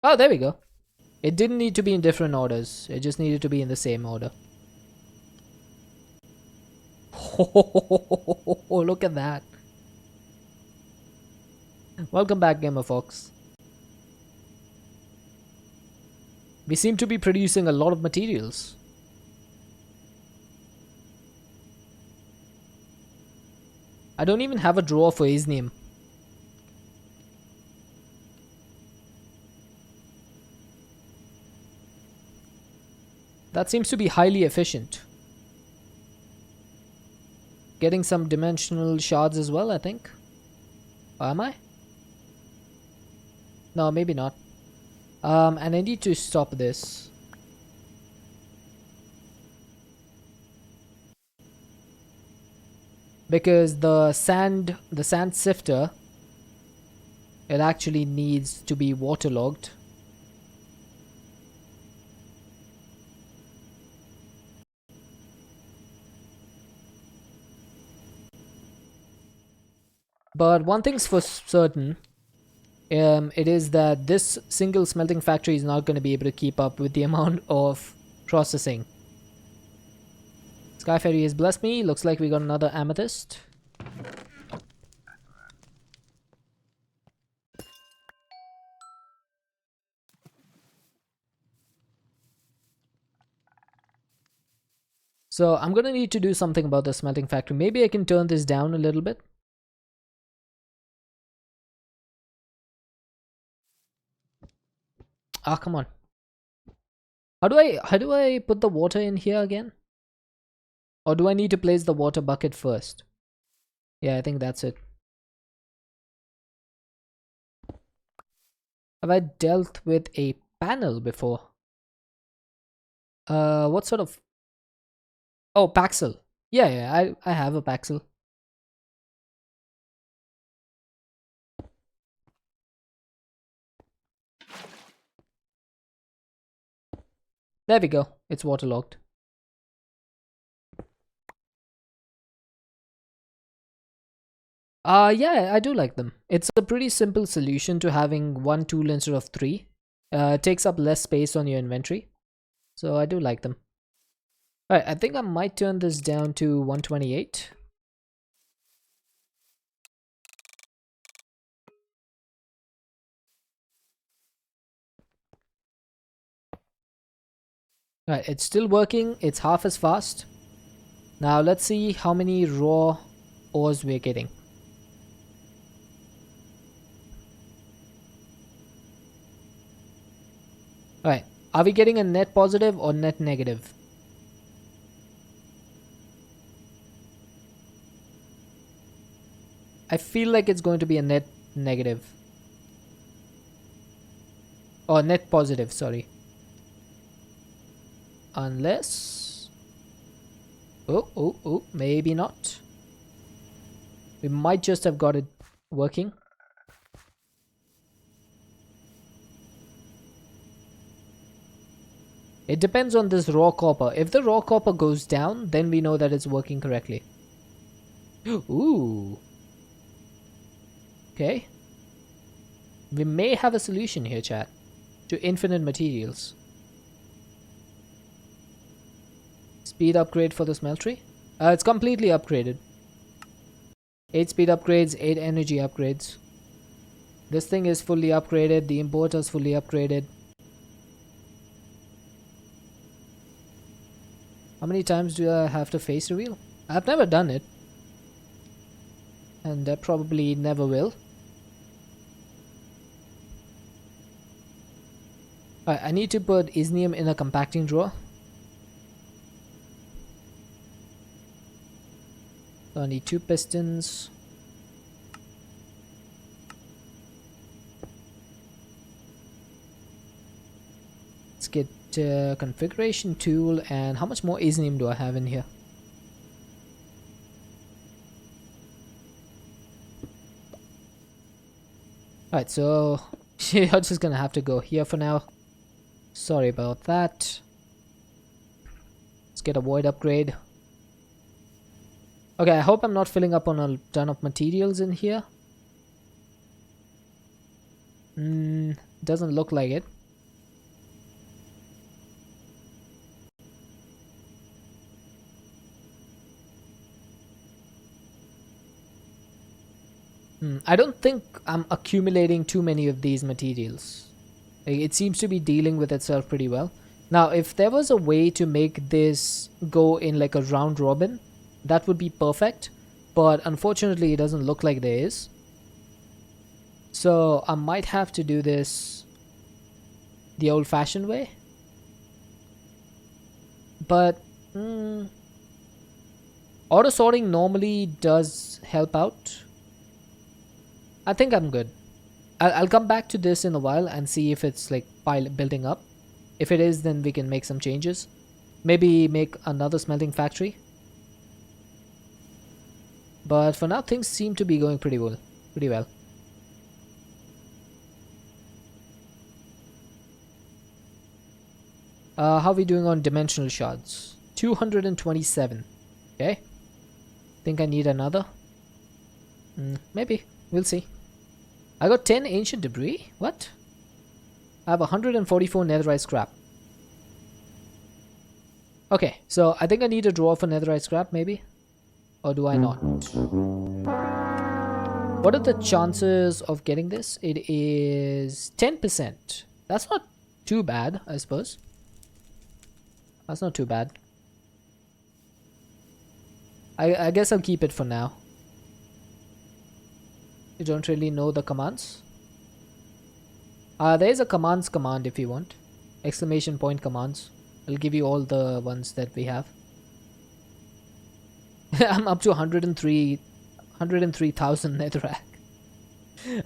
Oh, there we go. It didn't need to be in different orders. It just needed to be in the same order. Oh, look at that. Welcome back, Gamer Fox. We seem to be producing a lot of materials. I don't even have a drawer for his name. That seems to be highly efficient. Getting some dimensional shards as well, I think. Or am I? No, maybe not. And I need to stop this. Because the sand sifter, it actually needs to be waterlogged. But one thing's for certain, it is that this single smelting factory is not going to be able to keep up with the amount of processing. Sky Fairy has blessed me. Looks like we got another amethyst. So I'm going to need to do something about the smelting factory. Maybe I can turn this down a little bit. Ah, come on. How do I put the water in here again? Or do I need to place the water bucket first? Yeah, I think that's it. Have I dealt with a panel before? What sort of... Oh, Paxel. Yeah, I have a Paxel. There we go. It's waterlogged. Yeah, I do like them. It's a pretty simple solution to having one tool instead of three. It takes up less space on your inventory. So I do like them. Alright, I think I might turn this down to 128. Alright, it's still working. It's half as fast. Now let's see how many raw ores we're getting. Alright, are we getting a net positive or net negative? I feel like it's going to be a net negative. Or net positive, sorry. Unless... Oh, maybe not. We might just have got it working. It depends on this raw copper. If the raw copper goes down, then we know that it's working correctly. Ooh. Okay. We may have a solution here, chat. To infinite materials. Speed upgrade for the smeltery. It's completely upgraded. 8 speed upgrades, 8 energy upgrades. This thing is fully upgraded. The importer is fully upgraded. How many times do I have to face reveal? I've never done it. And I probably never will. Alright, I need to put isnium in a compacting drawer. So I need 2 pistons. Let's get configuration tool, and how much more isnium do I have in here? Alright, so you're just gonna have to go here for now. Sorry about that. Let's get a void upgrade. Okay, I hope I'm not filling up on a ton of materials in here. Doesn't look like it. I don't think I'm accumulating too many of these materials. It seems to be dealing with itself pretty well. Now, if there was a way to make this go in like a round robin, that would be perfect. But unfortunately, it doesn't look like there is. So I might have to do this the old-fashioned way. But auto sorting normally does help out. I think I'm good. I'll come back to this in a while and see if it's like building up. If it is, then we can make some changes. Maybe make another smelting factory. But for now, things seem to be going pretty well. How are we doing on dimensional shards? 227. Okay. Think I need another? Maybe. We'll see. I got 10 ancient debris? What? I have 144 netherite scrap. Okay, so I think I need a drawer for netherite scrap, maybe? Or do I not? What are the chances of getting this? It is 10%. That's not too bad, I suppose. That's not too bad. I guess I'll keep it for now. You don't really know the commands? There is a commands command if you want. Exclamation point commands. I'll give you all the ones that we have. I'm up to 103,000 netherrack.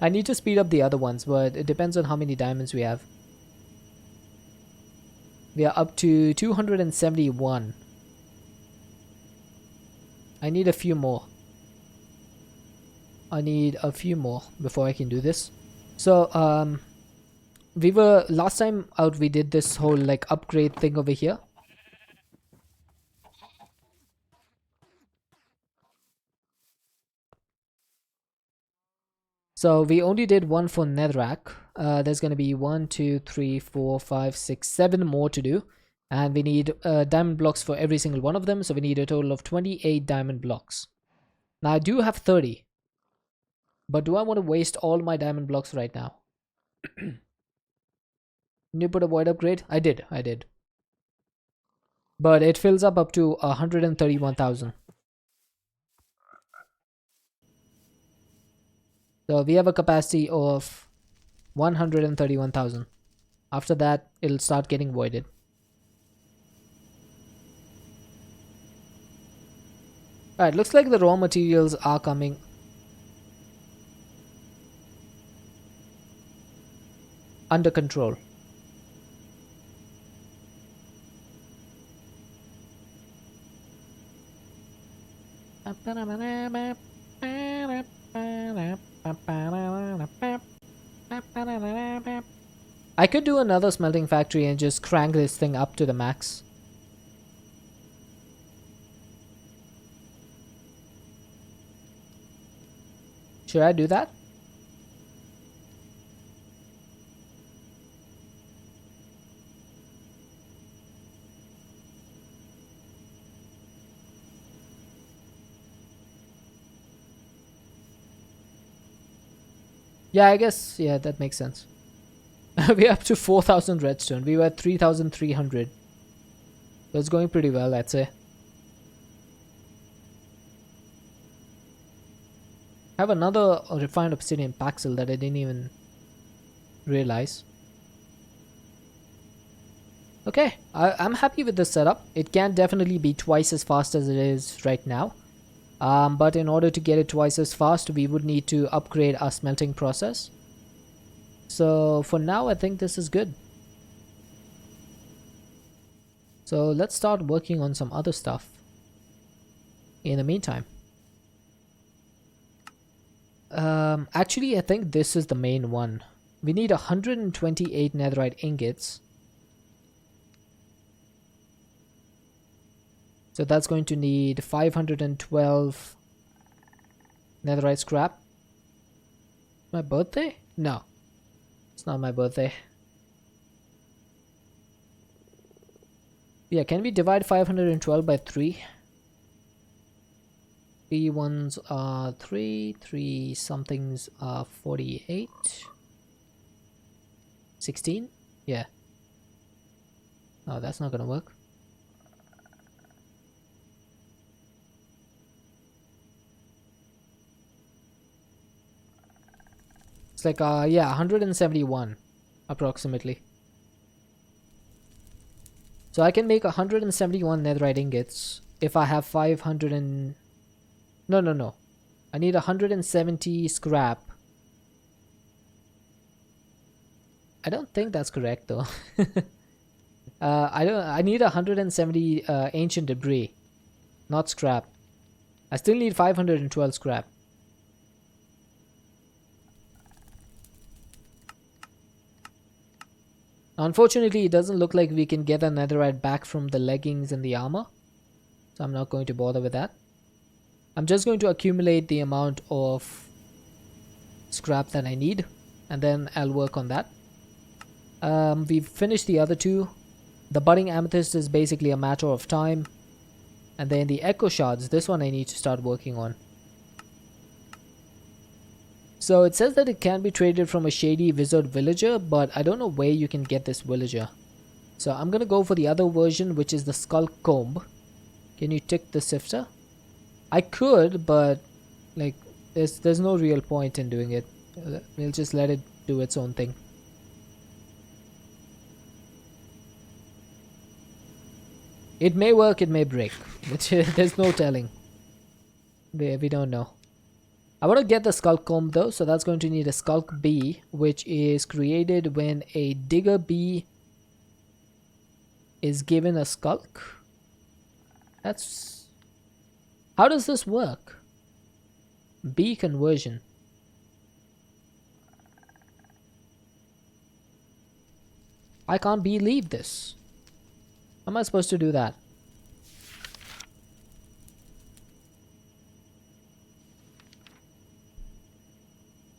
I need to speed up the other ones, but it depends on how many diamonds we have. We are up to 271. I need a few more. I need a few more before I can do this. So, we were last time out, we did this whole like upgrade thing over here. So we only did one for netherrack. There's going to be 1 2 3 4 5 6 7 more to do, and we need diamond blocks for every single one of them, so we need a total of 28 diamond blocks. Now I do have 30, but do I want to waste all my diamond blocks right now? Did you put a void upgrade? I did, but it fills up to 131,000. So we have a capacity of 131,000. After that, it'll start getting voided. Alright, looks like the raw materials are coming. Under control. I could do another smelting factory and just crank this thing up to the max. Should I do that? Yeah, I guess, yeah, that makes sense. We're up to 4,000 redstone. We were at 3,300. So it's going pretty well, I'd say. I have another refined obsidian paxel that I didn't even realize. Okay, I'm happy with this setup. It can definitely be twice as fast as it is right now. But in order to get it twice as fast, we would need to upgrade our smelting process. So for now, I think this is good. So let's start working on some other stuff in the meantime. Actually, I think this is the main one. We need 128 netherite ingots. So that's going to need 512 netherite scrap. My birthday? No, it's not my birthday. Yeah, can we divide 512 by 3? 3 ones are 3, 3 somethings are 48. 16? Yeah. Oh, that's not gonna work. It's like, yeah, 171 approximately. So I can make 171 netherite ingots if I have 500 and... No. I need 170 scrap. I don't think that's correct though. I need 170 ancient debris, not scrap. I still need 512 scrap. Unfortunately, it doesn't look like we can get a netherite back from the leggings and the armor. So I'm not going to bother with that. I'm just going to accumulate the amount of scrap that I need, and then I'll work on that. We've finished the other two. The budding amethyst is basically a matter of time. And then the echo shards, this one I need to start working on. So it says that it can be traded from a shady wizard villager, but I don't know where you can get this villager. So I'm gonna go for the other version, which is the skull comb. Can you tick the sifter? I could, but like there's no real point in doing it. We'll just let it do its own thing. It may work, it may break. There's no telling. We don't know. I want to get the skulk comb though, so that's going to need a skulk bee, which is created when a digger bee is given a skulk. That's... How does this work? Bee conversion. I can't believe this. How am I supposed to do that?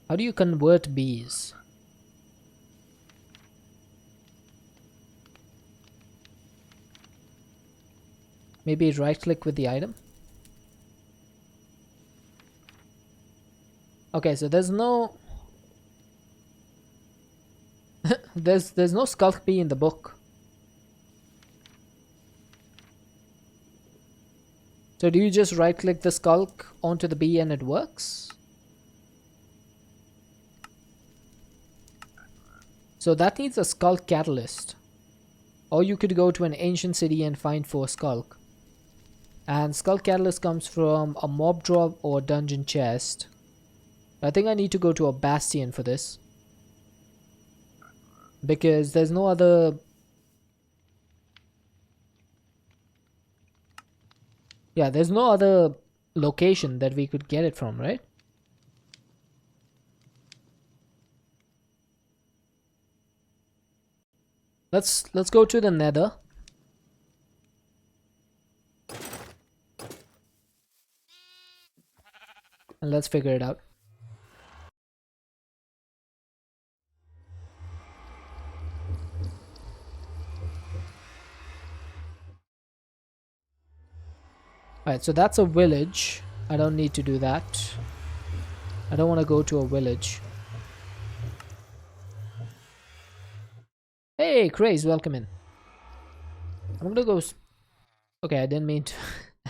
How do you convert bees? Maybe right click with the item. Okay, so there's no there's no skulk bee in the book. So do you just right click the skulk onto the bee and it works? So that needs a skulk catalyst. Or you could go to an ancient city and find 4 skulk. And skulk catalyst comes from a mob drop or dungeon chest. I think I need to go to a bastion for this. Because there's no other... Yeah, there's no other location that we could get it from, right? Let's go to the nether. And let's figure it out. Alright, so that's a village. I don't need to do that. I don't want to go to a village. Hey, Craze, welcome in. I'm gonna go... Okay, I didn't mean to...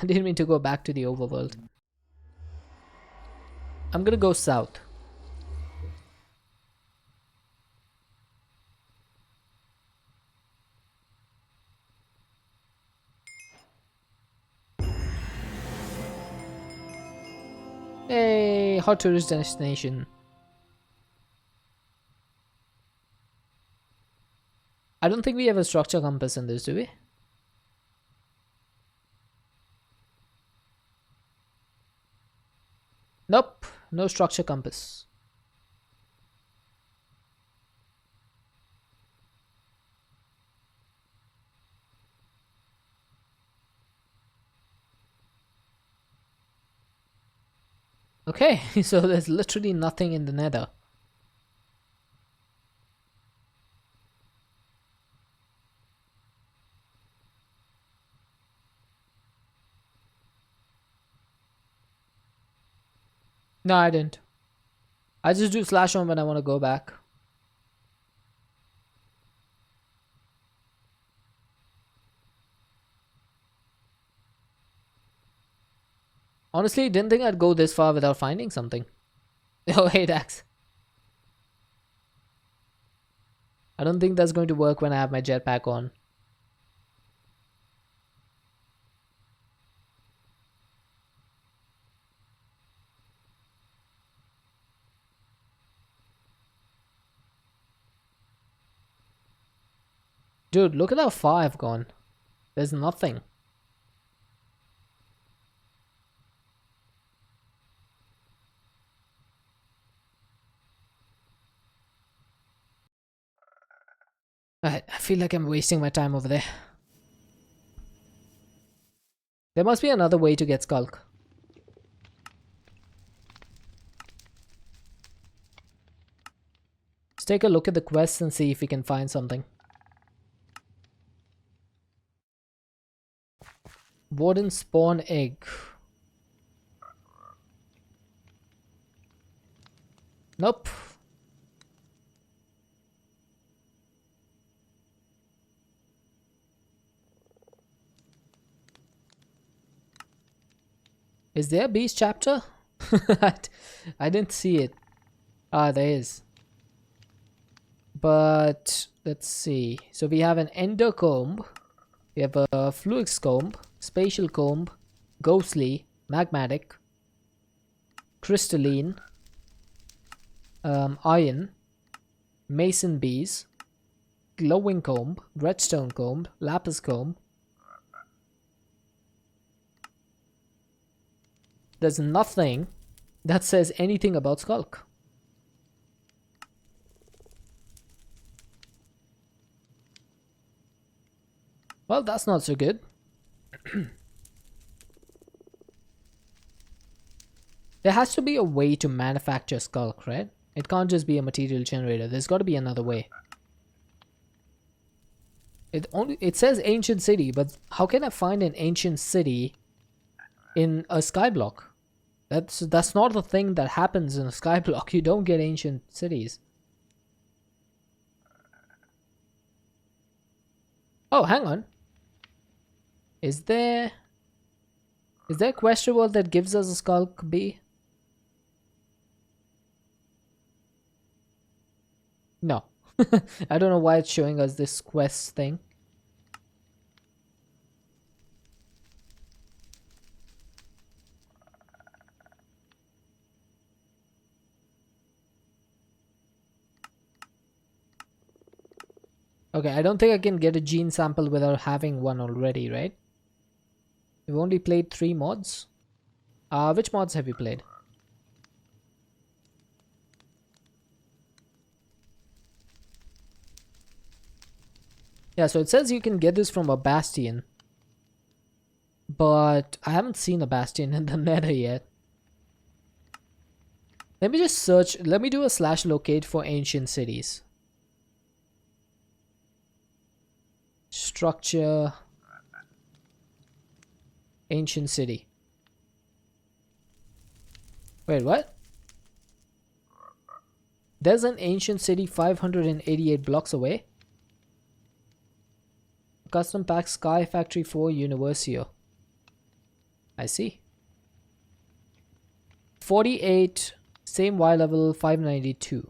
I didn't mean to go back to the overworld. I'm gonna go south. Hey, hot tourist destination. I don't think we have a structure compass in this, do we? Nope, no structure compass. Okay, so there's literally nothing in the nether. No, I didn't. I just do slash home when I want to go back. Honestly, didn't think I'd go this far without finding something. Oh, hey, Dax. I don't think that's going to work when I have my jetpack on. Dude, look at how far I've gone. There's nothing. I feel like I'm wasting my time over there. There must be another way to get Skulk. Let's take a look at the quests and see if we can find something. Warden spawn egg. Nope. Is there a beast chapter? I didn't see it. Ah, there is. But let's see. So we have an ender comb. We have a fluix comb, spatial comb, ghostly, magmatic, crystalline, iron, mason bees, glowing comb, redstone comb, lapis comb. There's nothing that says anything about Skulk. Well, that's not so good. There has to be a way to manufacture Skulk, right? It can't just be a material generator. There's got to be another way. It says ancient city, but how can I find an ancient city in a skyblock? That's not the thing that happens in a skyblock. You don't get ancient cities. Oh, hang on. Is there a quest reward that gives us a Skulk B? No. I don't know why it's showing us this quest thing. Okay, I don't think I can get a gene sample without having one already, right? We've only played 3 mods. Which mods have you played? Yeah, so it says you can get this from a bastion. But I haven't seen a bastion in the nether yet. Let me just search. Let me do a /locate for ancient cities. Structure. Ancient city. Wait, what? There's an ancient city 588 blocks away. Custom pack Sky Factory 4 Universio. I see. 48, same Y level, 592.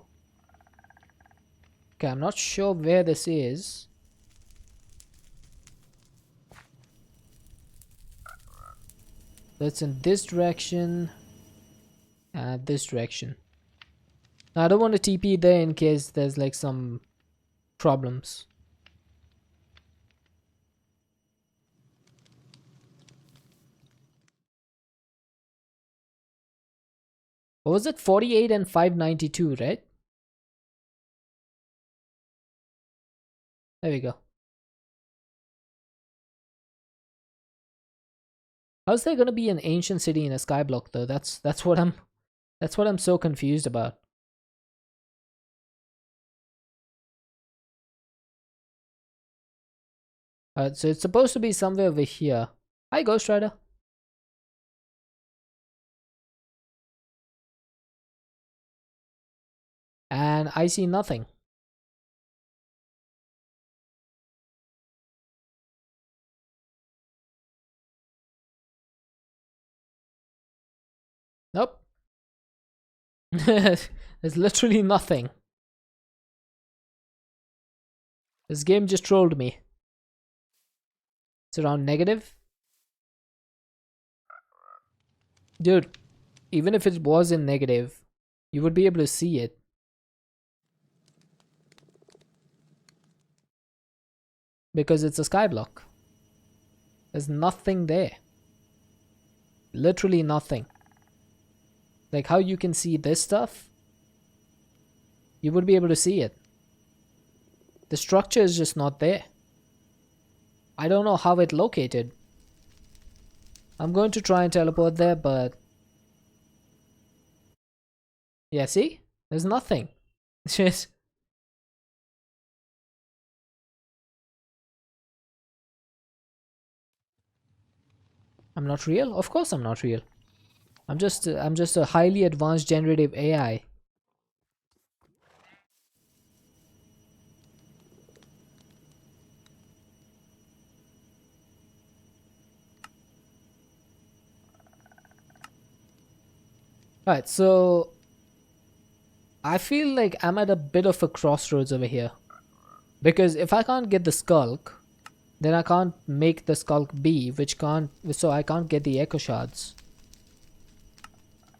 Okay, I'm not sure where this is. That's in this direction. And this direction. Now, I don't want to TP there in case there's like some problems. What was it? 48 and 592, right? There we go. How's there gonna be an ancient city in a skyblock though? That's what I'm so confused about. So it's supposed to be somewhere over here. Hi, Ghost Rider. And I see nothing. Nope. There's literally nothing. This game just trolled me. It's around negative. Dude, even if it was in negative, you would be able to see it. Because it's a skyblock. There's nothing there. Literally nothing. Like how you can see this stuff, you would be able to see it. The structure is just not there. I don't know how it located. I'm going to try and teleport there, but yeah, see? There's nothing. It's just I'm not real? Of course I'm not real. I'm just a highly advanced generative AI. Alright, so I feel like I'm at a bit of a crossroads over here. Because if I can't get the Skulk, then I can't make the Skulk B, so I can't get the Echo Shards.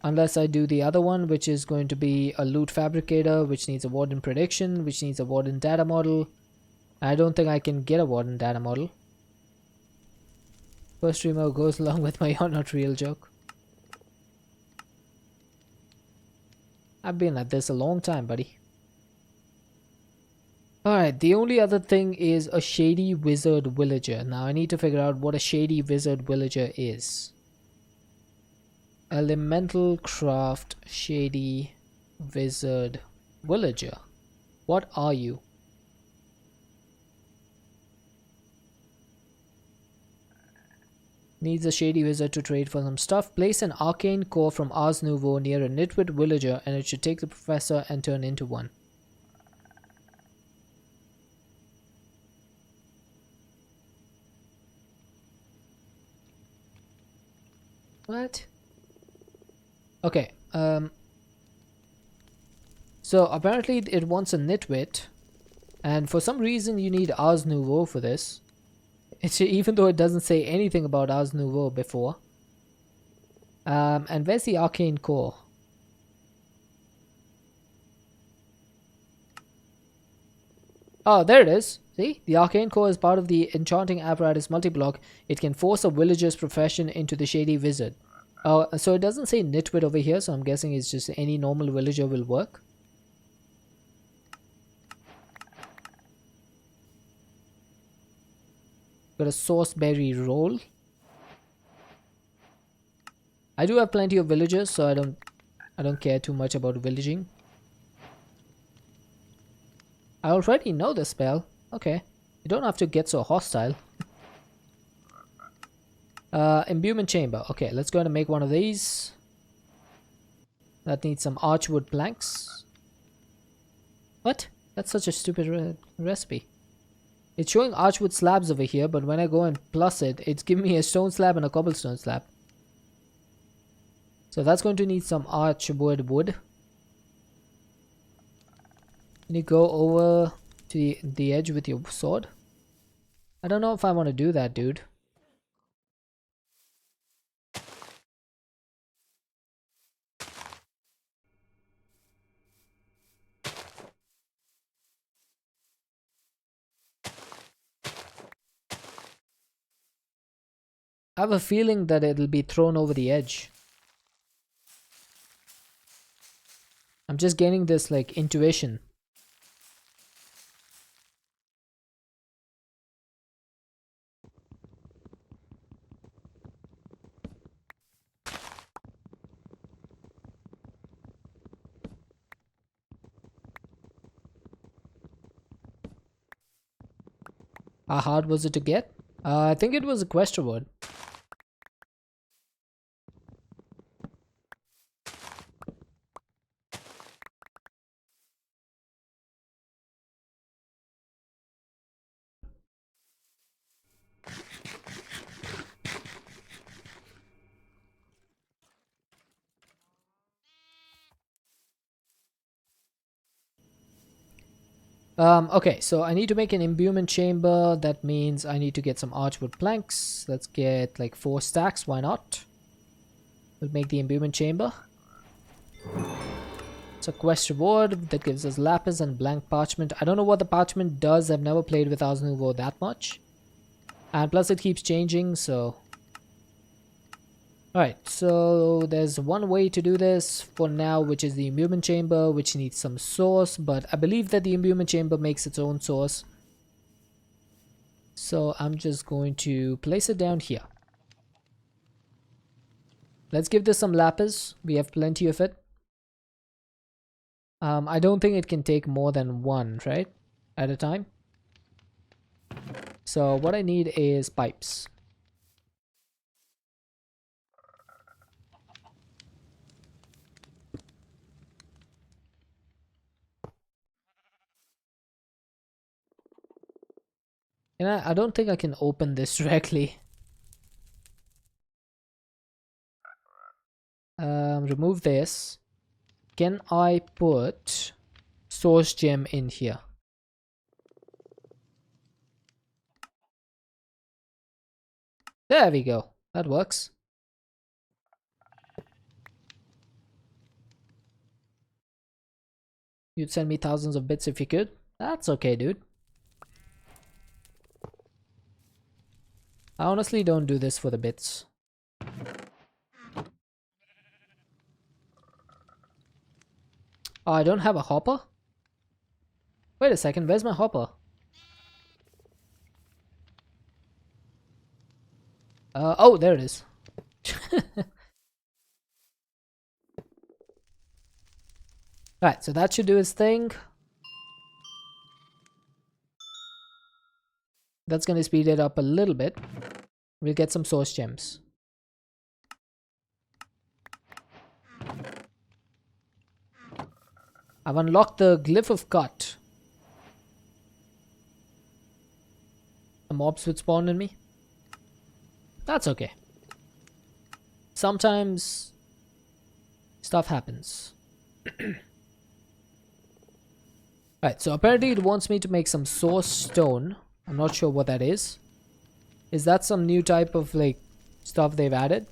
Unless I do the other one, which is going to be a loot fabricator, which needs a warden prediction, which needs a warden data model. I don't think I can get a warden data model. First streamer goes along with my you're not real joke. I've been at this a long time, buddy. Alright, the only other thing is a shady wizard villager. Now I need to figure out what a shady wizard villager is. ElementalCraft shady wizard villager. What are you? Needs a shady wizard to trade for some stuff. Place an arcane core from Ars Nouveau near a nitwit villager and it should take the professor and turn into one. What? Okay, so apparently it wants a nitwit, and for some reason you need Ars Nouveau for this. Even though it doesn't say anything about Ars Nouveau before. And where's the arcane core? Oh, there it is. See? The arcane core is part of the enchanting apparatus multi-block. It can force a villager's profession into the shady wizard. Oh, so it doesn't say nitwit over here, so I'm guessing it's just any normal villager will work. Got a sauceberry roll. I do have plenty of villagers, so I don't care too much about villaging. I already know the spell. Okay. You don't have to get so hostile. Imbuement chamber. Okay, let's go ahead and make one of these. That needs some archwood planks. What? That's such a stupid recipe. It's showing archwood slabs over here, but when I go and plus it, it's giving me a stone slab and a cobblestone slab. So that's going to need some archwood wood. Can you go over to the edge with your sword? I don't know if I want to do that, dude. I have a feeling that it'll be thrown over the edge. I'm just getting this like intuition. How hard was it to get? I think it was a quest reward. Okay, so I need to make an imbuement chamber. That means I need to get some archwood planks. Let's get like 4 stacks, why not? We'll make the imbuement chamber. It's a quest reward that gives us lapis and blank parchment. I don't know what the parchment does. I've never played with Ars Nouveau that much. And plus it keeps changing, so... Alright, so there's one way to do this for now, which is the imbuement chamber, which needs some sauce, but I believe that the imbuement chamber makes its own sauce. So I'm just going to place it down here. Let's give this some lapis. We have plenty of it. I don't think it can take more than 1, right? At a time. So what I need is pipes. And I don't think I can open this directly. Remove this. Can I put source gem in here? There we go. That works. You'd send me thousands of bits if you could. That's okay, dude. I honestly don't do this for the bits. Oh, I don't have a hopper? Wait a second, where's my hopper? Oh, there it is. Alright, so that should do its thing. That's gonna speed it up a little bit. We'll get some source gems. I've unlocked the glyph of cut. The mobs would spawn in me. That's okay. Sometimes stuff happens. Right, so apparently it wants me to make some source stone. I'm not sure what that is. Is that some new type of like stuff they've added?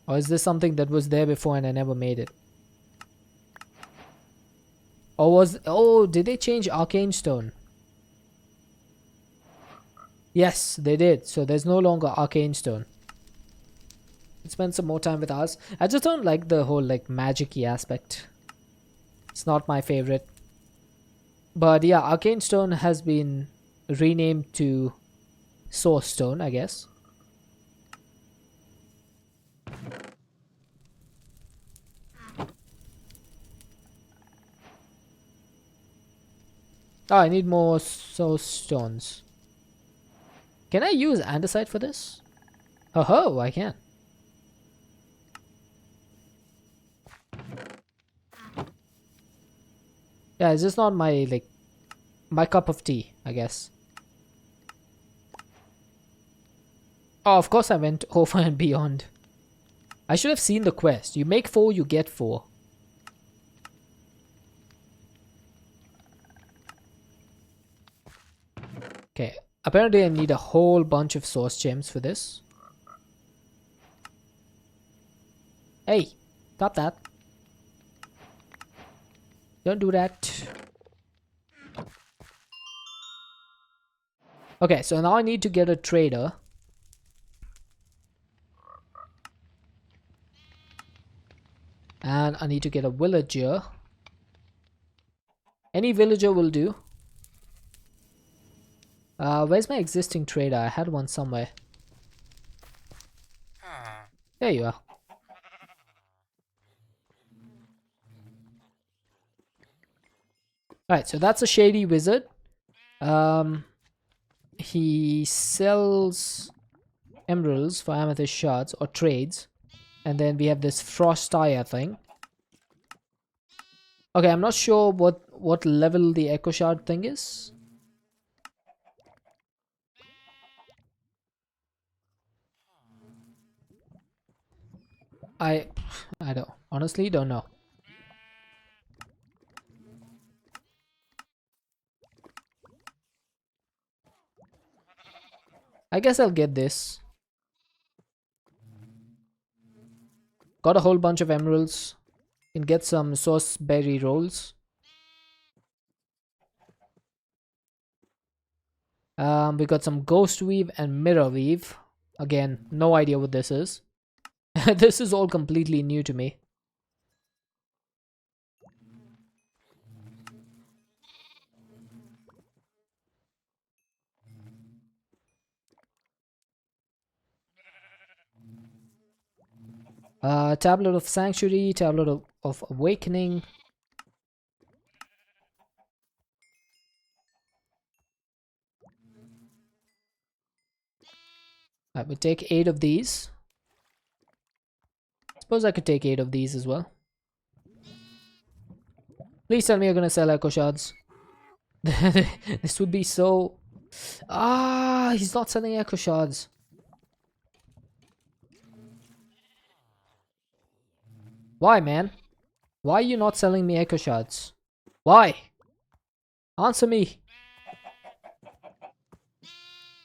Or is this something that was there before and I never made it? Oh, did they change arcane stone? Yes, they did. So there's no longer arcane stone. Let's spend some more time with ours. I just don't like the whole like magic-y aspect. It's not my favorite. But yeah, arcane stone has been renamed to source stone, I guess. Oh, I need more source stones. Can I use andesite for this? Oh, I can. Yeah, it's just not my like my cup of tea, I guess. Oh, of course I went over and beyond. I should have seen the quest. You make 4, you get 4. Okay, apparently I need a whole bunch of source gems for this. Hey, stop that. Don't do that. Okay, so now I need to get a trader. And I need to get a villager. Any villager will do. Where's my existing trader? I had one somewhere. There you are. Alright, so that's a shady wizard. He sells emeralds for amethyst shards or trades. And then we have this frost tire thing. Okay, I'm not sure what level the echo shard thing is. I don't honestly don't know. I guess I'll get this. Got a whole bunch of emeralds. Can get some sauce berry rolls. We got some ghost weave and mirror weave. Again, no idea what this is. This is all completely new to me. Tablet of Sanctuary, Tablet of Awakening. I would take 8 of these. Suppose I could take 8 of these as well. Please tell me you're gonna sell echo shards. This would be so... Ah, he's not selling echo shards. Why, man? Why are you not selling me echo shards? Why? Answer me.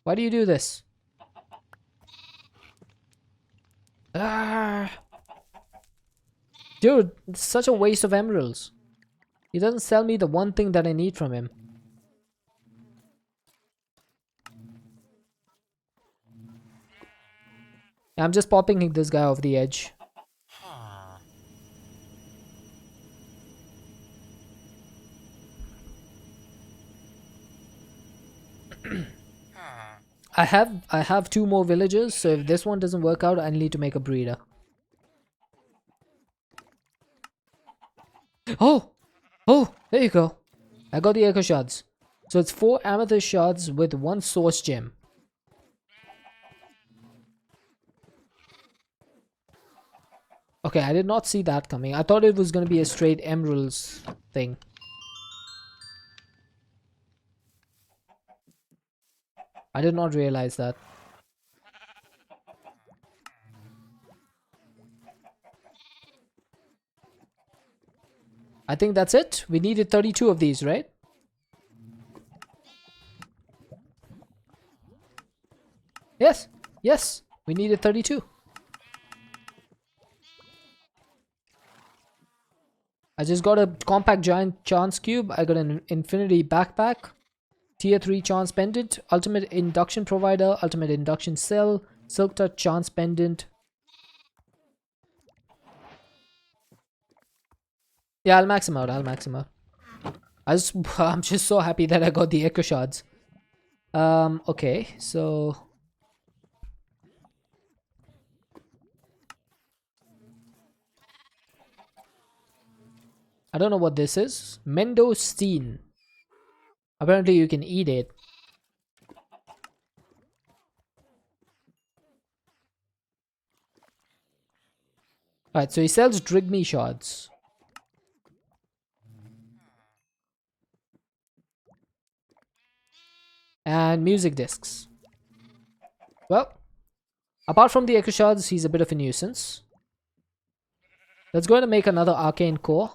Why do you do this? Ah. Dude, it's such a waste of emeralds. He doesn't sell me the one thing that I need from him. I'm just popping this guy off the edge. I have 2 more villagers, so if this one doesn't work out, I need to make a breeder. Oh! Oh! There you go. I got the echo shards. So it's 4 amethyst shards with 1 source gem. Okay, I did not see that coming. I thought it was going to be a straight emeralds thing. I did not realize that. I think that's it. We needed 32 of these, right? Yes. Yes. We needed 32. I just got a compact giant chance cube. I got an infinity backpack. Tier 3 chance pendant. Ultimate induction provider. Ultimate induction cell. Silk touch chance pendant. Yeah, I'll max him out. I'll max him out. I'm just so happy that I got the echo shards. Okay, so I don't know what this is. Mendocine. Apparently you can eat it. Alright, so he sells Drigme shards. And music discs. Well, apart from the echo shards, he's a bit of a nuisance. Let's go ahead and make another arcane core.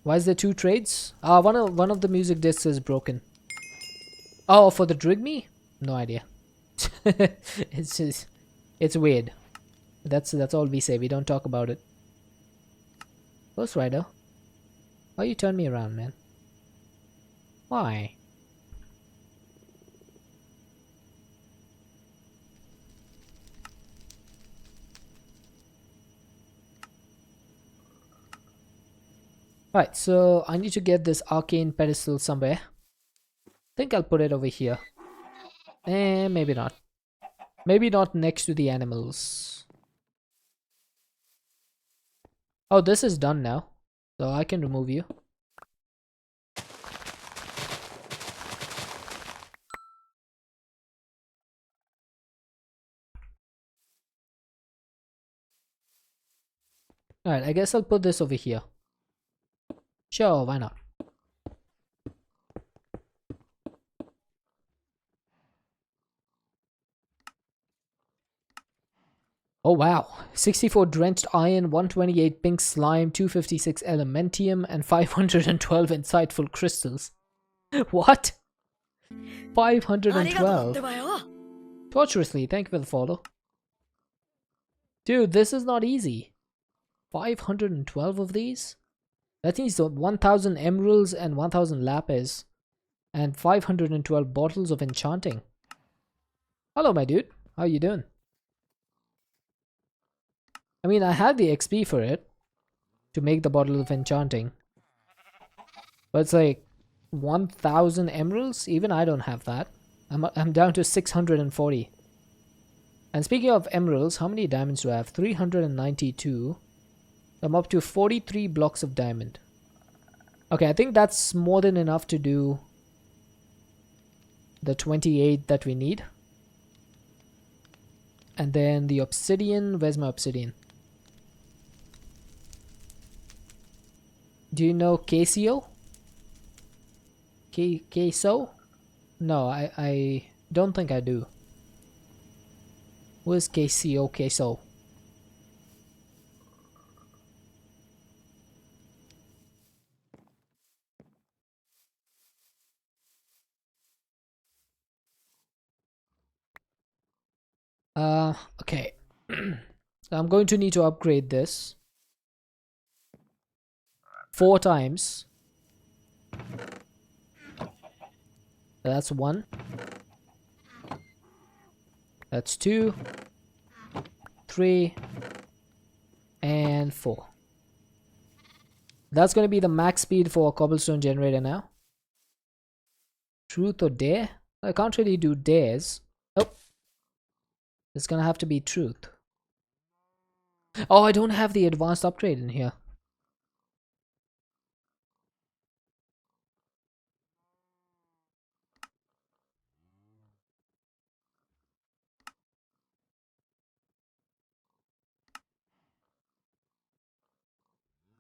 Why is there 2 trades? One of the music discs is broken. Oh, for the Drigme? No idea. It's weird. That's all we say. We don't talk about it. Ghost Rider, why you turn me around, man? Why? Alright, so I need to get this arcane pedestal somewhere. I think I'll put it over here. Maybe not. Maybe not next to the animals. Oh, this is done now. So I can remove you. Alright, I guess I'll put this over here. Sure, why not? Oh wow, 64 drenched iron, 128 pink slime, 256 elementium, and 512 insightful crystals. What? 512? Torturously, thank you for the follow. Dude, this is not easy. 512 of these? That means 1000 emeralds and 1000 lapis. And 512 bottles of enchanting. Hello my dude, how you doing? I mean, I had the XP for it. To make the bottle of enchanting. But it's like 1000 emeralds? Even I don't have that. I'm down to 640. And speaking of emeralds, how many diamonds do I have? 392. I'm up to 43 blocks of diamond. Okay, I think that's more than enough to do the 28 that we need. And then the obsidian. Where's my obsidian? Do you know Casio? Queso? No, I don't think I do. Who is Casio Queso? Okay. So I'm going to need to upgrade this 4 times. That's 1. That's 2, 3, and 4. That's going to be the max speed for a cobblestone generator now. Truth or dare? I can't really do dares. Oh, it's gonna have to be truth. Oh, I don't have the advanced upgrade in here.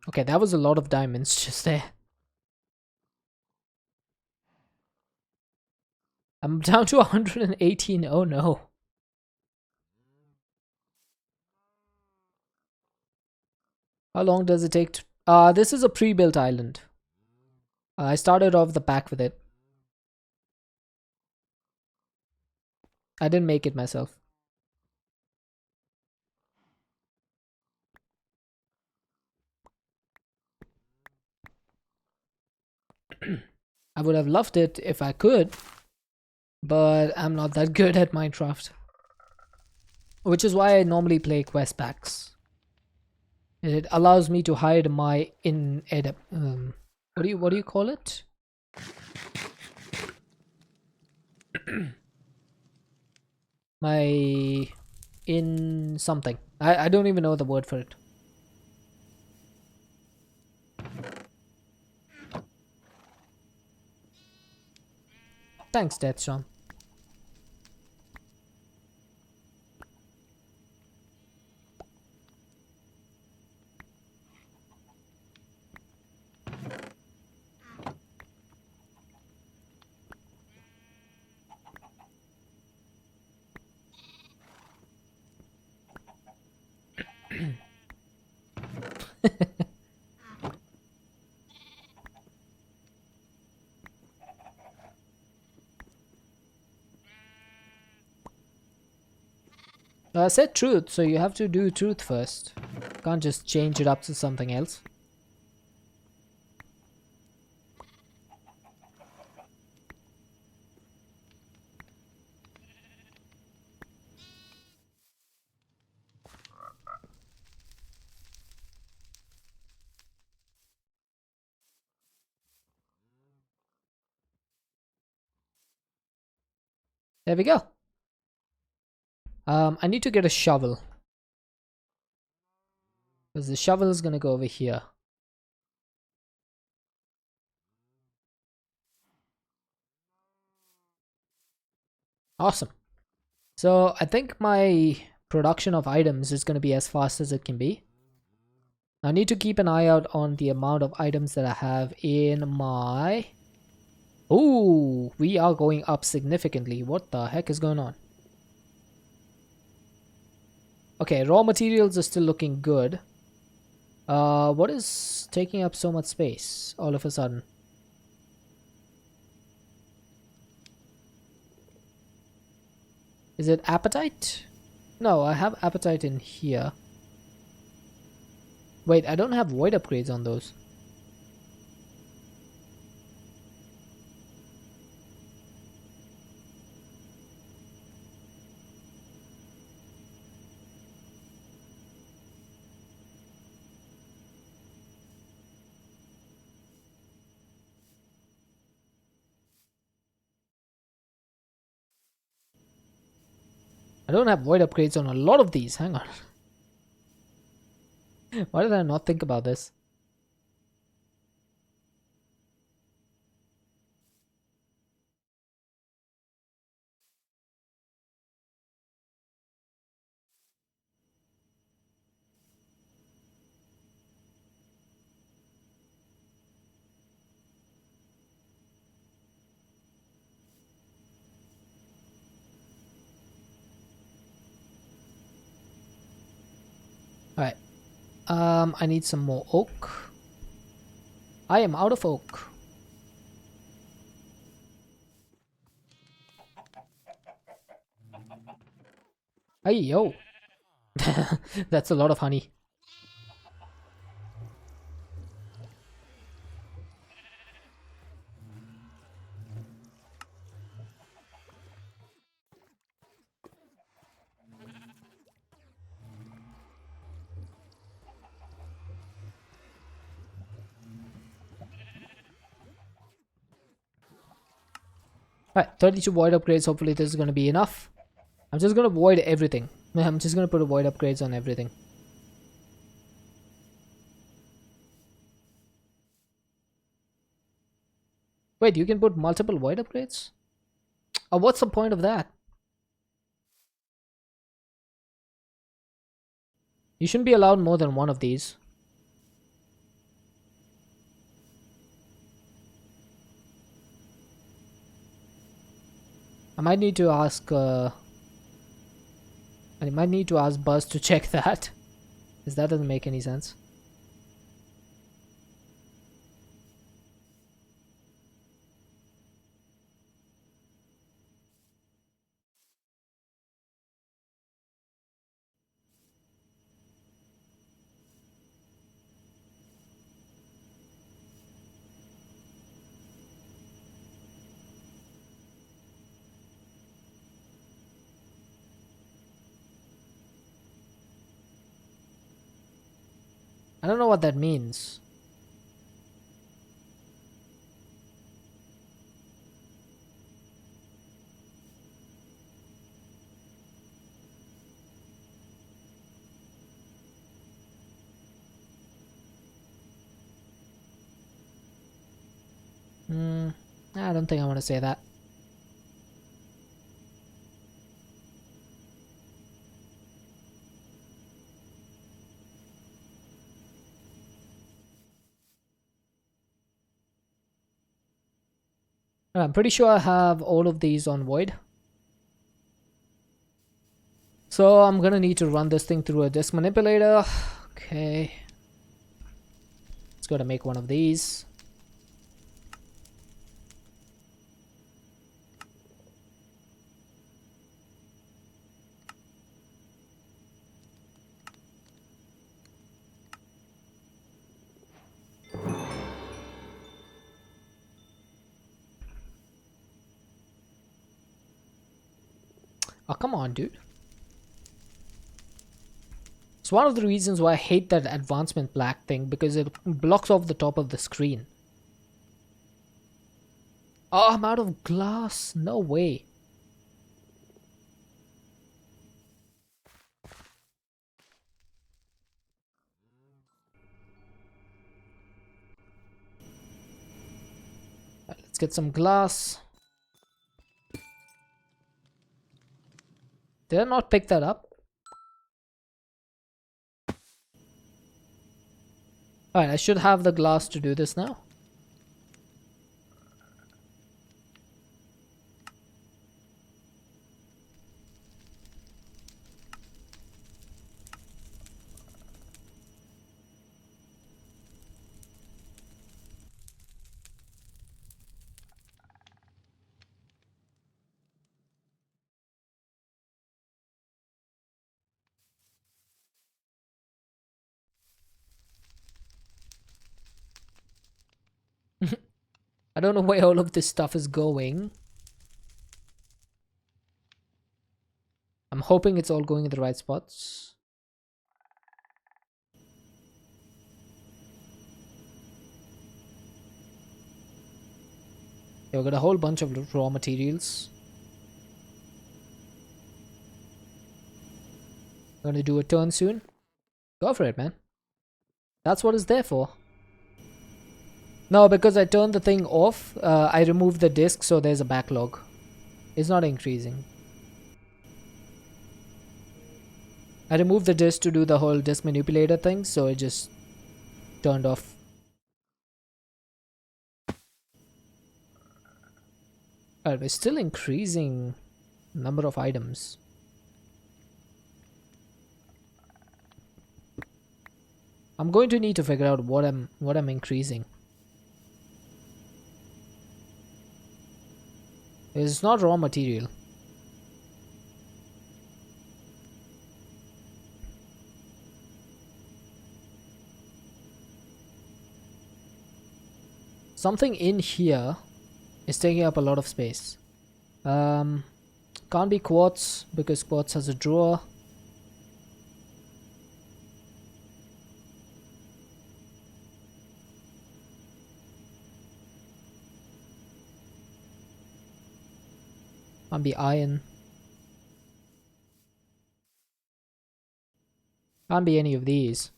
Okay, that was a lot of diamonds just there. I'm down to 118. Oh no. How long does it take to... this is a pre-built island. I started off the back with it. I didn't make it myself. I would have loved it if I could, but I'm not that good at Minecraft. Which is why I normally play quest packs. It allows me to hide my what do you call it? My in something. I don't even know the word for it. Thanks, Deathstorm. I said truth, so you have to do truth first. Can't just change it up to something else. There we go. I need to get a shovel. Because the shovel is gonna go over here. Awesome. So I think my production of items is gonna be as fast as it can be. I need to keep an eye out on the amount of items that I have in my... Ooh, we are going up significantly. What the heck is going on? Okay, raw materials are still looking good. What is taking up so much space all of a sudden? Is it appetite? No, I have appetite in here. Wait, I don't have void upgrades on those. I don't have void upgrades on a lot of these. Hang on. Why did I not think about this? Alright. I need some more oak. I am out of oak. Hey, yo. That's a lot of honey. Alright, 32 void upgrades. Hopefully this is going to be enough. I'm just going to void everything. I'm just going to put a void upgrades on everything. Wait, you can put multiple void upgrades? Oh, what's the point of that? You shouldn't be allowed more than one of these. I might need to ask Buzz to check that, because that doesn't make any sense. I don't know what that means. I don't think I want to say that. I'm pretty sure I have all of these on void. So I'm gonna need to run this thing through a disk manipulator. Okay. Let's go to make one of these. Oh, come on, dude. It's one of the reasons why I hate that advancement black thing, because it blocks off the top of the screen. Oh, I'm out of glass. No way. Right, let's get some glass. Did I not pick that up? Alright, I should have the glass to do this now. I don't know where all of this stuff is going. I'm hoping it's all going in the right spots. Yeah, we got a whole bunch of raw materials. Gonna do a turn soon. Go for it, man. That's what it's there for. No, because I turned the thing off, I removed the disk, so there's a backlog. It's not increasing. I removed the disk to do the whole disk manipulator thing, so it just turned off. Alright, we're still increasing number of items. I'm going to need to figure out what I'm increasing. It's not raw material. Something in here is taking up a lot of space. Can't be quartz because quartz has a drawer. Can't be iron. Can't be any of these.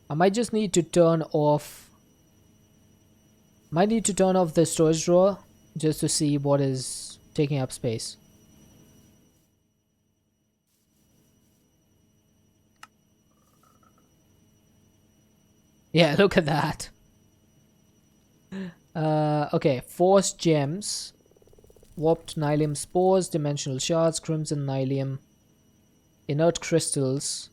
I might just need to turn off. Might need to turn off the storage drawer just to see what is taking up space. Yeah, look at that. Okay, force gems, warped nylium spores, dimensional shards, crimson nylium, inert crystals,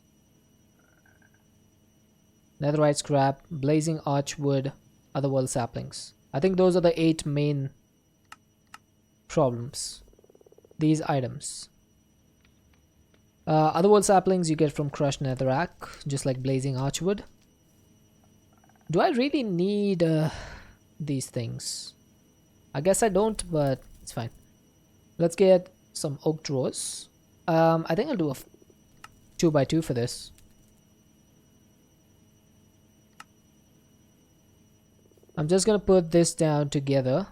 netherite scrap, blazing archwood, otherworld saplings. I think those are the 8 main problems. These items. Otherworld saplings you get from crushed netherrack, just like blazing archwood. Do I really need these things? I guess I don't, but it's fine. Let's get some oak drawers. I think I'll do a 2x2 for this. I'm just gonna put this down together.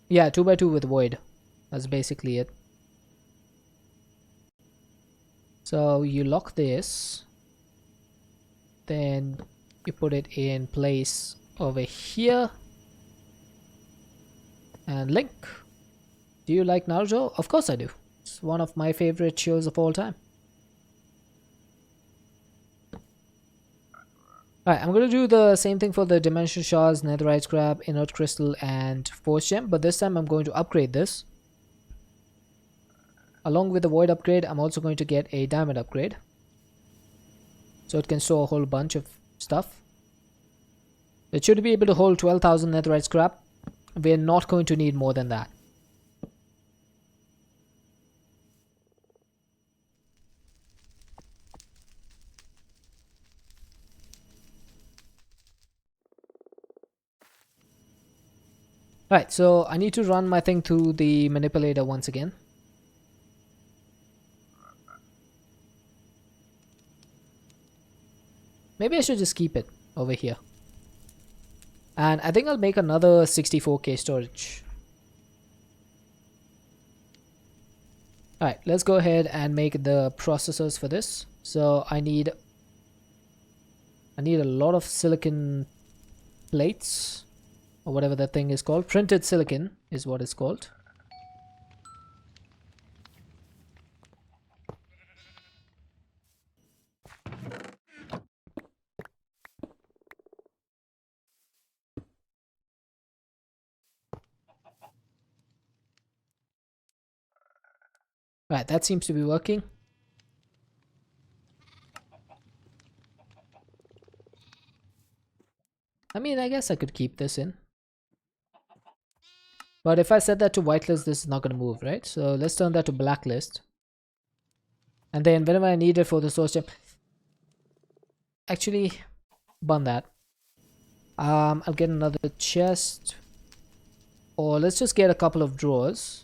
Yeah, 2x2 with void. That's basically it. So you lock this, then you put it in place over here, and link. Do you like Naruto? Of course I do. It's one of my favorite shows of all time. Alright, I'm going to do the same thing for the dimensional shards, netherite scrap, inert crystal, and force gem, but this time I'm going to upgrade this. Along with the void upgrade, I'm also going to get a diamond upgrade, so it can store a whole bunch of stuff. It should be able to hold 12,000 netherite scrap. We're not going to need more than that. Right, so I need to run my thing through the manipulator once again. Maybe I should just keep it over here. And I think I'll make another 64K storage. Alright, let's go ahead and make the processors for this. So I need a lot of silicon plates, or whatever that thing is called. Printed silicon is what it's called. Right, that seems to be working. I mean, I guess I could keep this in. But if I set that to whitelist, this is not going to move, right? So let's turn that to blacklist. And then whenever I need it for the source gem, actually, burn that. I'll get another chest, or let's just get a couple of drawers.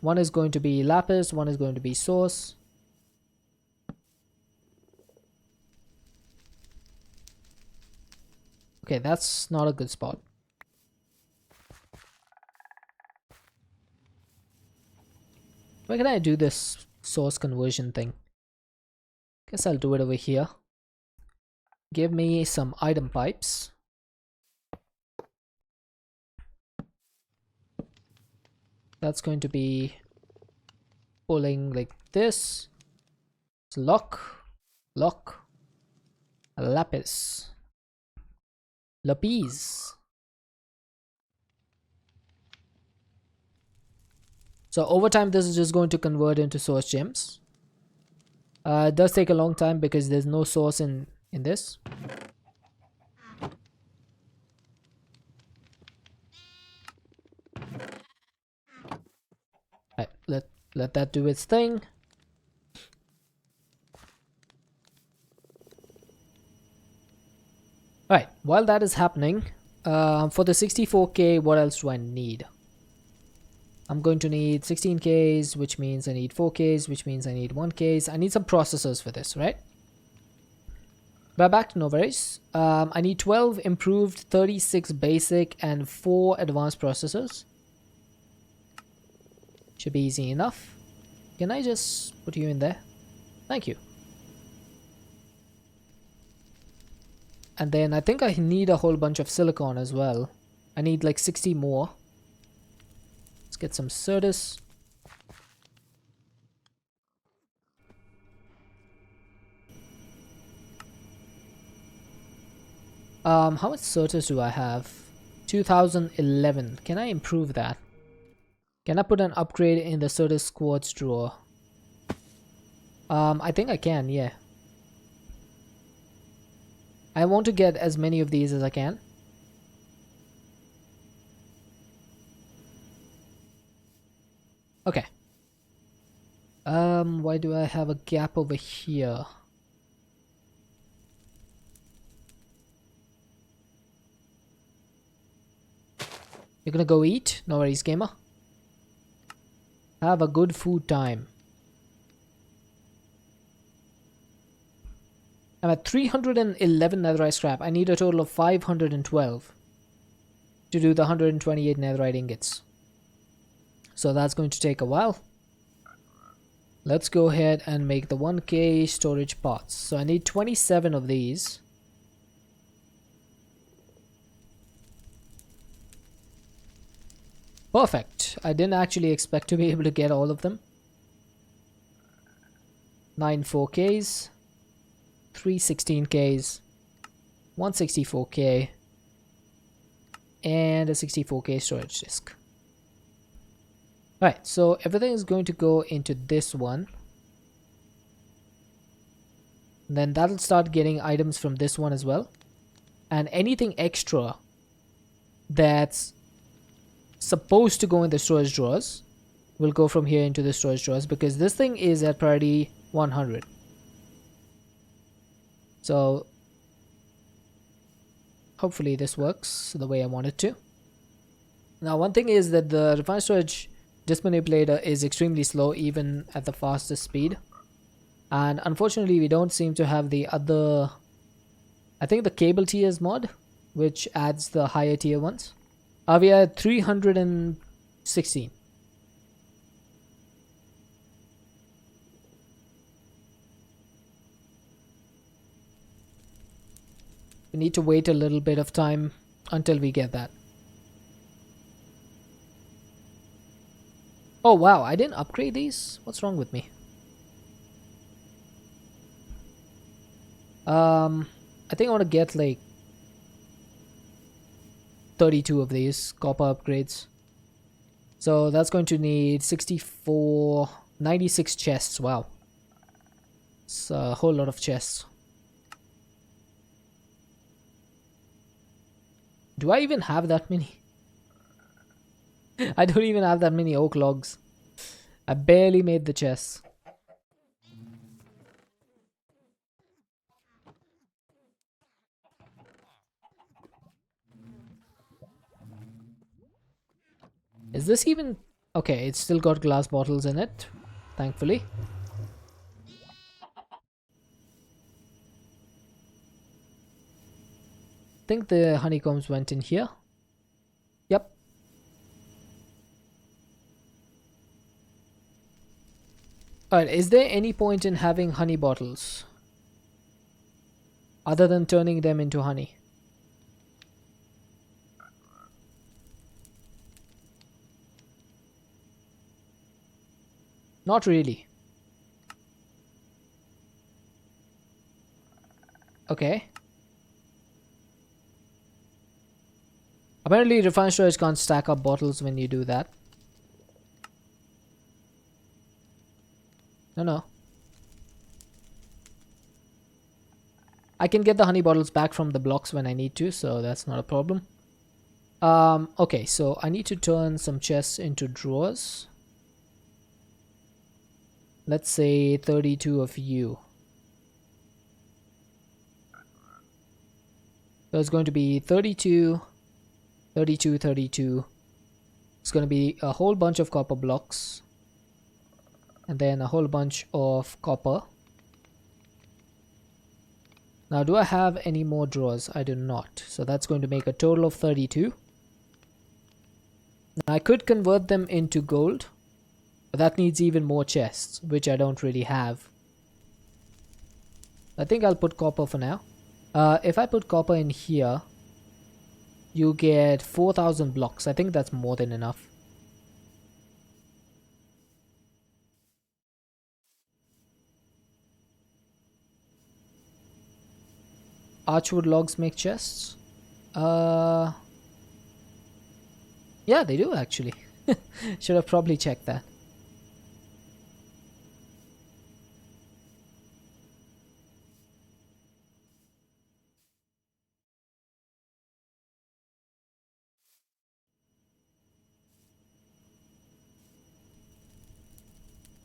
One is going to be lapis, one is going to be source. Okay, that's not a good spot. Where can I do this source conversion thing? Guess I'll do it over here. Give me some item pipes. That's going to be pulling like this. It's lock, lapis, lapis. So over time, this is just going to convert into source gems. It does take a long time because there's no source in this. Right, let that do its thing. Alright, while that is happening, for the 64K, what else do I need? I'm going to need 16Ks, which means I need 4Ks, which means I need 1Ks. I need some processors for this, right? But back to no worries. I need 12 improved, 36 basic, and 4 advanced processors. Should be easy enough. Can I just put you in there? Thank you. And then I think I need a whole bunch of silicon as well. I need like 60 more. Let's get some Certus. How much Certus do I have? 2011. Can I improve that? Can I put an upgrade in the Certus quartz drawer? I think I can, yeah. I want to get as many of these as I can. Okay. Why do I have a gap over here? You're gonna go eat? No worries, gamer. Have a good food time. I'm at 311 netherite scrap. I need a total of 512 to do the 128 netherite ingots. So that's going to take a while. Let's go ahead and make the 1k storage pots. So I need 27 of these. Perfect. I didn't actually expect to be able to get all of them. 9 4Ks, 3 16Ks, 1 64K, and a 64K storage disk. Alright, so everything is going to go into this one. Then that'll start getting items from this one as well. And anything extra that's supposed to go in the storage drawers will go from here into the storage drawers, because this thing is at priority 100. So hopefully this works the way I want it to. Now one thing is that the refined storage disk manipulator is extremely slow even at the fastest speed, and unfortunately we don't seem to have the other, I think the cable tiers mod, which adds the higher tier ones. We are at 316. We need to wait a little bit of time until we get that. Oh wow, I didn't upgrade these? What's wrong with me? I think I want to get like 32 of these copper upgrades. So that's going to need 64, 96 chests. Wow. It's a whole lot of chests. Do I even have that many? I don't even have that many oak logs. I barely made the chests. Is this even... Okay, it's still got glass bottles in it, thankfully. I think the honeycombs went in here. Yep. Alright, is there any point in having honey bottles other than turning them into honey? Not really. Okay. Apparently refined storage can't stack up bottles when you do that. No. I can get the honey bottles back from the blocks when I need to, so that's not a problem. Okay, so I need to turn some chests into drawers. Let's say 32 of you. So it's going to be 32, 32, 32. It's going to be a whole bunch of copper blocks. And then a whole bunch of copper. Now, do I have any more drawers? I do not. So that's going to make a total of 32. Now, I could convert them into gold, but that needs even more chests, which I don't really have. I think I'll put copper for now. If I put copper in here, you get 4,000 blocks. I think that's more than enough. Archwood logs make chests. Yeah, they do actually. Should have probably checked that.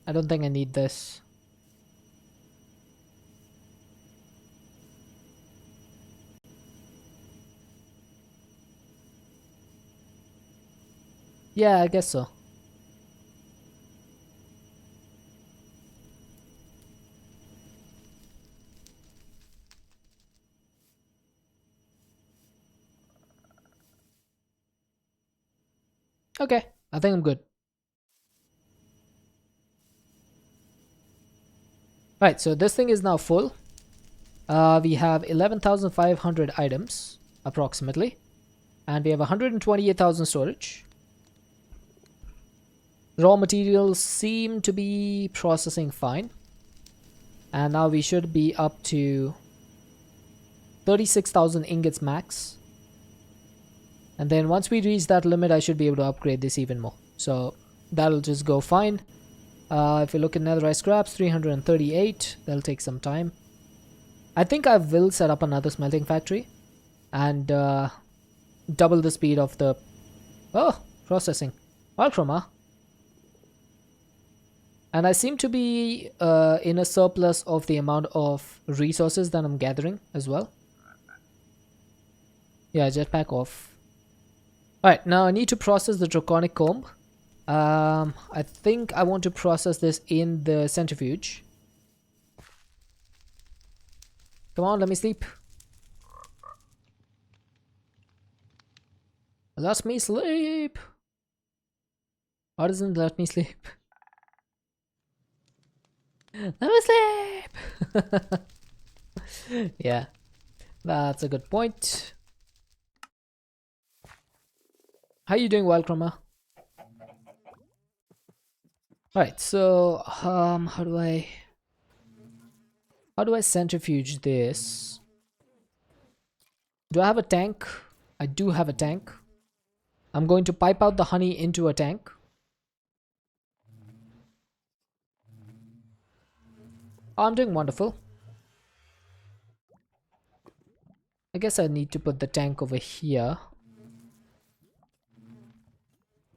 I don't think I need this. Yeah, I guess so. Okay, I think I'm good. Right, so this thing is now full. We have 11,500 items, approximately. And we have 128,000 storage. Raw materials seem to be processing fine. And now we should be up to 36,000 ingots max. And then once we reach that limit, I should be able to upgrade this even more. So that'll just go fine. If you look at netherite scraps, 338. That'll take some time. I think I will set up another smelting factory. And double the speed of the... Oh, processing. Alchroma. And I seem to be in a surplus of the amount of resources that I'm gathering as well. Yeah, jetpack off. Alright, now I need to process the draconic comb. I think I want to process this in the centrifuge. Come on, let me sleep. Let me sleep. Why doesn't it let me sleep? Let me sleep. Yeah, that's a good point. How you doing, Wildchroma? Alright, so how do I centrifuge this? Do I have a tank? I do have a tank. I'm going to pipe out the honey into a tank. Oh, I'm doing wonderful. I guess I need to put the tank over here.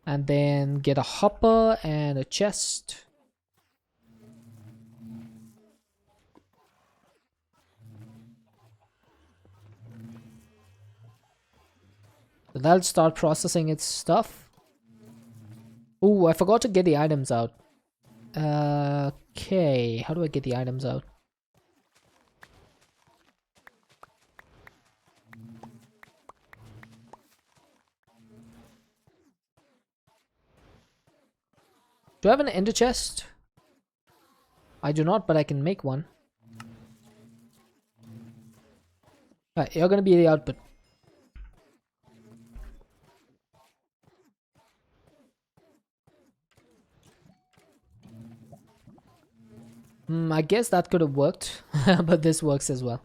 And then get a hopper and a chest. So that'll start processing its stuff. Ooh, I forgot to get the items out. Okay, how do I get the items out? Do I have an ender chest? I do not, but I can make one. Alright, you're gonna be the output. I guess that could have worked, but this works as well.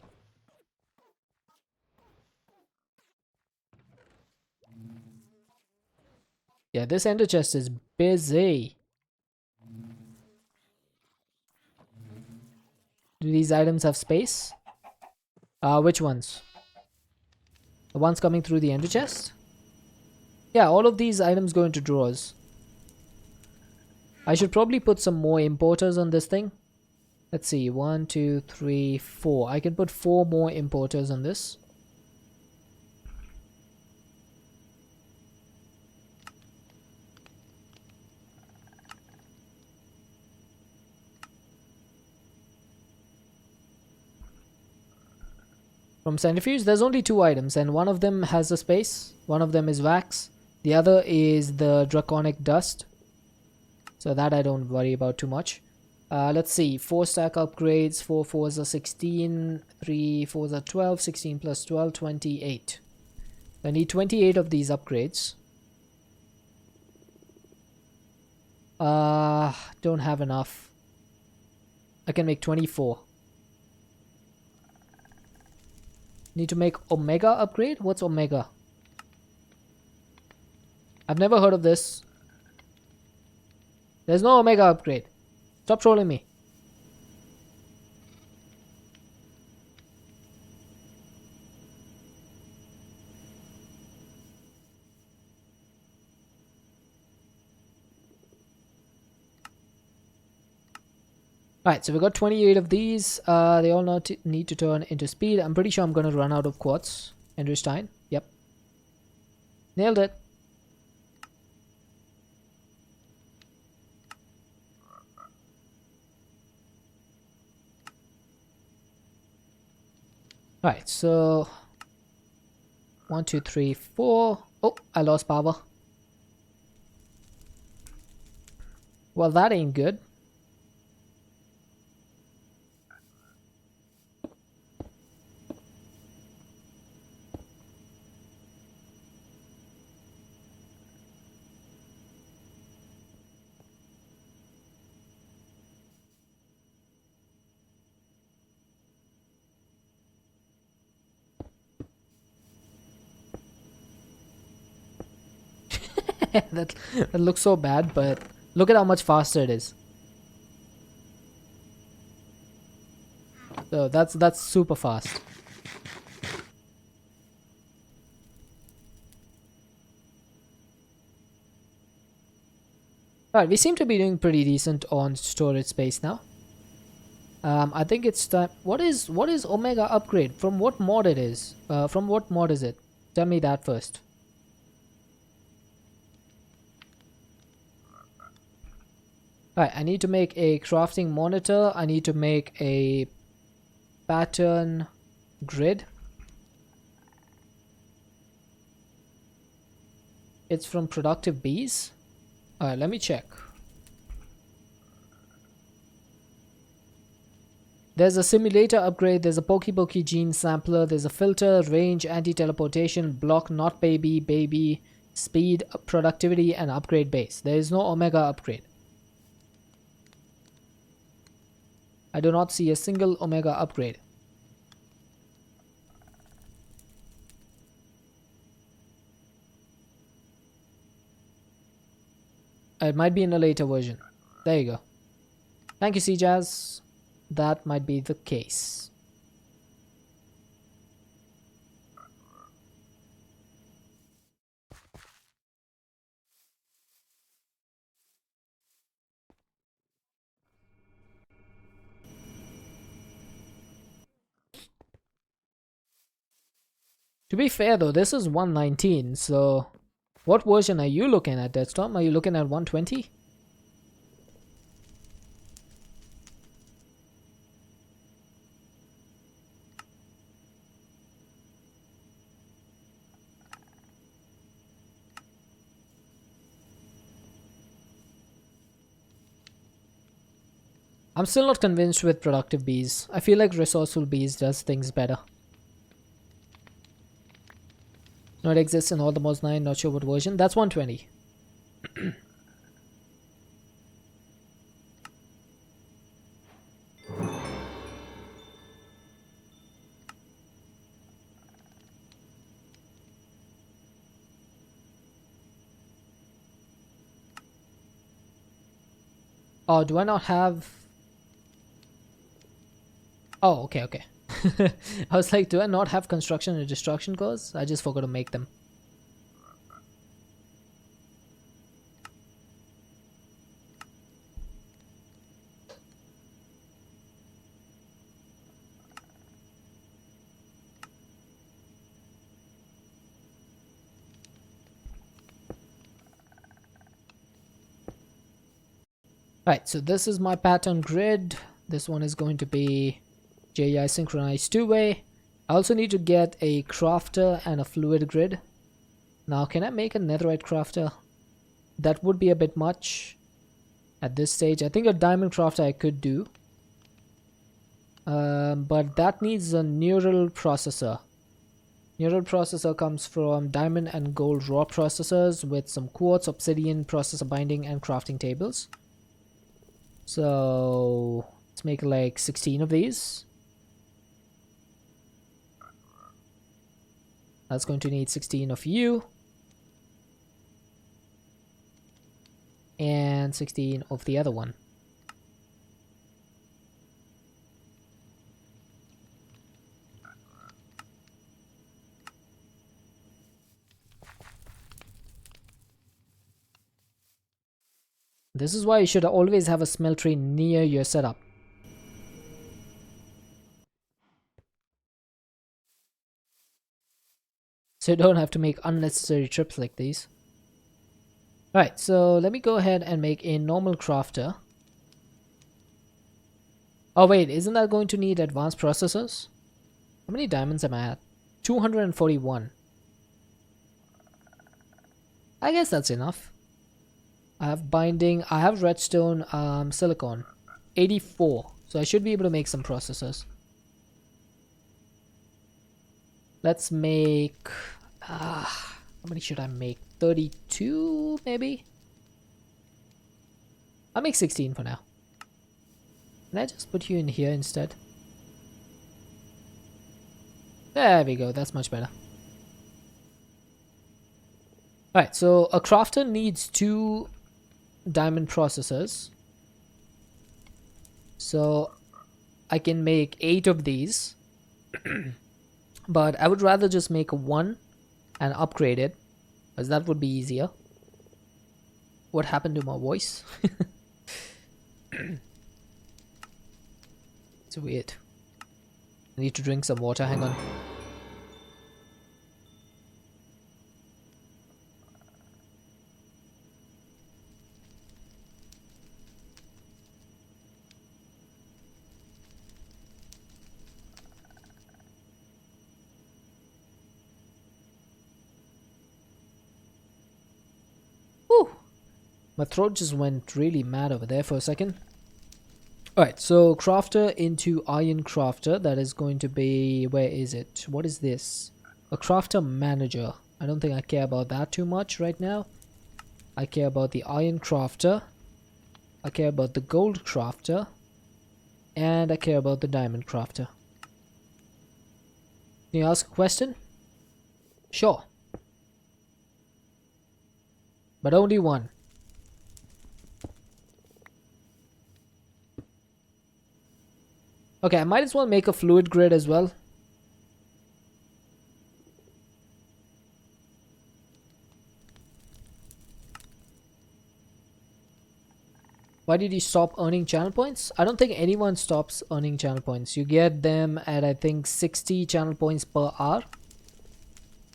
Yeah, this ender chest is busy. Do these items have space? Which ones? The ones coming through the ender chest? Yeah, all of these items go into drawers. I should probably put some more importers on this thing. Let's see, 1, 2, 3, 4. I can put 4 more importers on this. From centrifuge, there's only 2 items, and one of them has a space. One of them is wax. The other is the draconic dust. So that I don't worry about too much. Let's see. 4 stack upgrades. 4 4s are 16. 3 4s are 12. 16 plus 12, 28. I need 28 of these upgrades. Don't have enough. I can make 24. Need to make Omega upgrade? What's Omega? I've never heard of this. There's no Omega upgrade. Stop trolling me. Alright, so we got 28 of these. They all need to turn into speed. I'm pretty sure I'm going to run out of quartz. Enderstein. Yep. Nailed it. Alright, so 1, 2, 3, 4. Oh, I lost power. Well, that ain't good. that looks so bad, but look at how much faster it is. So that's super fast. Alright, we seem to be doing pretty decent on storage space now. I think it's time. What is Omega upgrade? From what mod it is? From what mod is it? Tell me that first. Alright, I need to make a crafting monitor. I need to make a pattern grid. It's from productive bees. Alright, let me check. There's a simulator upgrade, there's a Pokey gene sampler, there's a filter, range, anti-teleportation, block, not baby, speed, productivity, and upgrade base. There is no Omega upgrade. I do not see a single Omega upgrade. It might be in a later version. There you go. Thank you, CJazz. That might be the case. To be fair though, this is 119, so what version are you looking at, Deathstorm? Are you looking at 120? I'm still not convinced with productive bees. I feel like resourceful bees does things better. No, it exists in all the mods 9, not sure what version. That's 120. Oh, do I not have... Oh, okay, okay. I was like, do I not have construction and destruction cores? I just forgot to make them. Right, so this is my pattern grid. This one is going to be JEI synchronized two-way. I also need to get a crafter and a fluid grid. Now, can I make a netherite crafter? That would be a bit much at this stage. I think a diamond crafter I could do. But that needs a neural processor. Neural processor comes from diamond and gold raw processors with some quartz, obsidian, processor binding, and crafting tables. So let's make like 16 of these. That's going to need 16 of you. And 16 of the other one. This is why you should always have a smeltery near your setup. So you don't have to make unnecessary trips like these. Alright, so let me go ahead and make a normal crafter. Oh wait, isn't that going to need advanced processors? How many diamonds am I at? 241. I guess that's enough. I have binding, I have redstone, silicon. 84. So I should be able to make some processors. Let's make... how many should I make? 32 maybe? I'll make 16 for now. Can I just put you in here instead? There we go, that's much better. Alright, so a crafter needs 2 diamond processors. So I can make 8 of these. But I would rather just make 1 and upgrade it, as that would be easier. What happened to my voice? It's weird. I need to drink some water, hang on. Whew. My throat just went really mad over there for a second. Alright, so crafter into iron crafter. That is going to be... where is it? What is this? A crafter manager. I don't think I care about that too much right now. I care about the iron crafter. I care about the gold crafter. And I care about the diamond crafter. Can you ask a question? Sure. But only one. Okay, I might as well make a fluid grid as well. Why did you stop earning channel points? I don't think anyone stops earning channel points. You get them at, I think, 60 channel points per hour.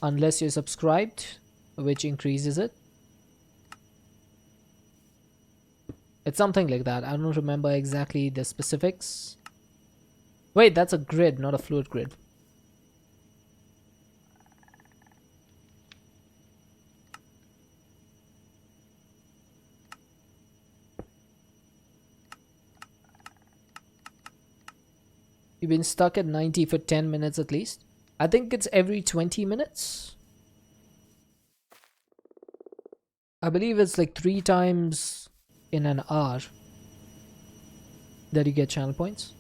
Unless you're subscribed, which increases it. It's something like that. I don't remember exactly the specifics. Wait, that's a grid, not a fluid grid. You've been stuck at 90 for 10 minutes at least. I think it's every 20 minutes. I believe it's like 3 times in an hour that you get channel points.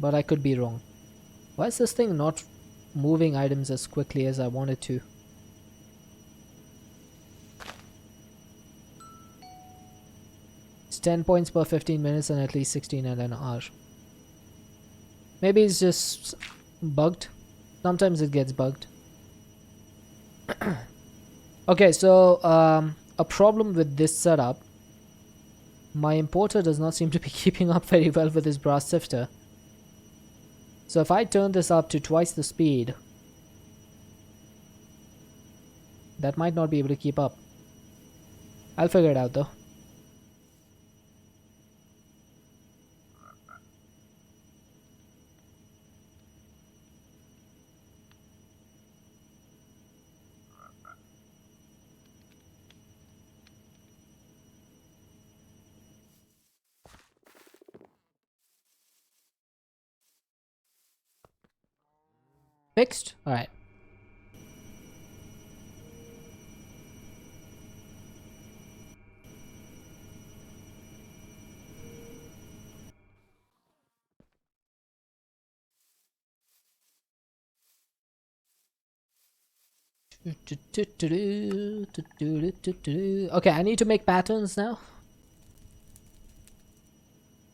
But I could be wrong. Why is this thing not moving items as quickly as I want it to? It's 10 points per 15 minutes and at least 16 in an hour. Maybe it's just bugged. Sometimes it gets bugged. Okay, so a problem with this setup. My importer does not seem to be keeping up very well with his brass sifter. So if I turn this up to twice the speed, that might not be able to keep up. I'll figure it out though. Fixed? Alright. Okay, I need to make patterns now.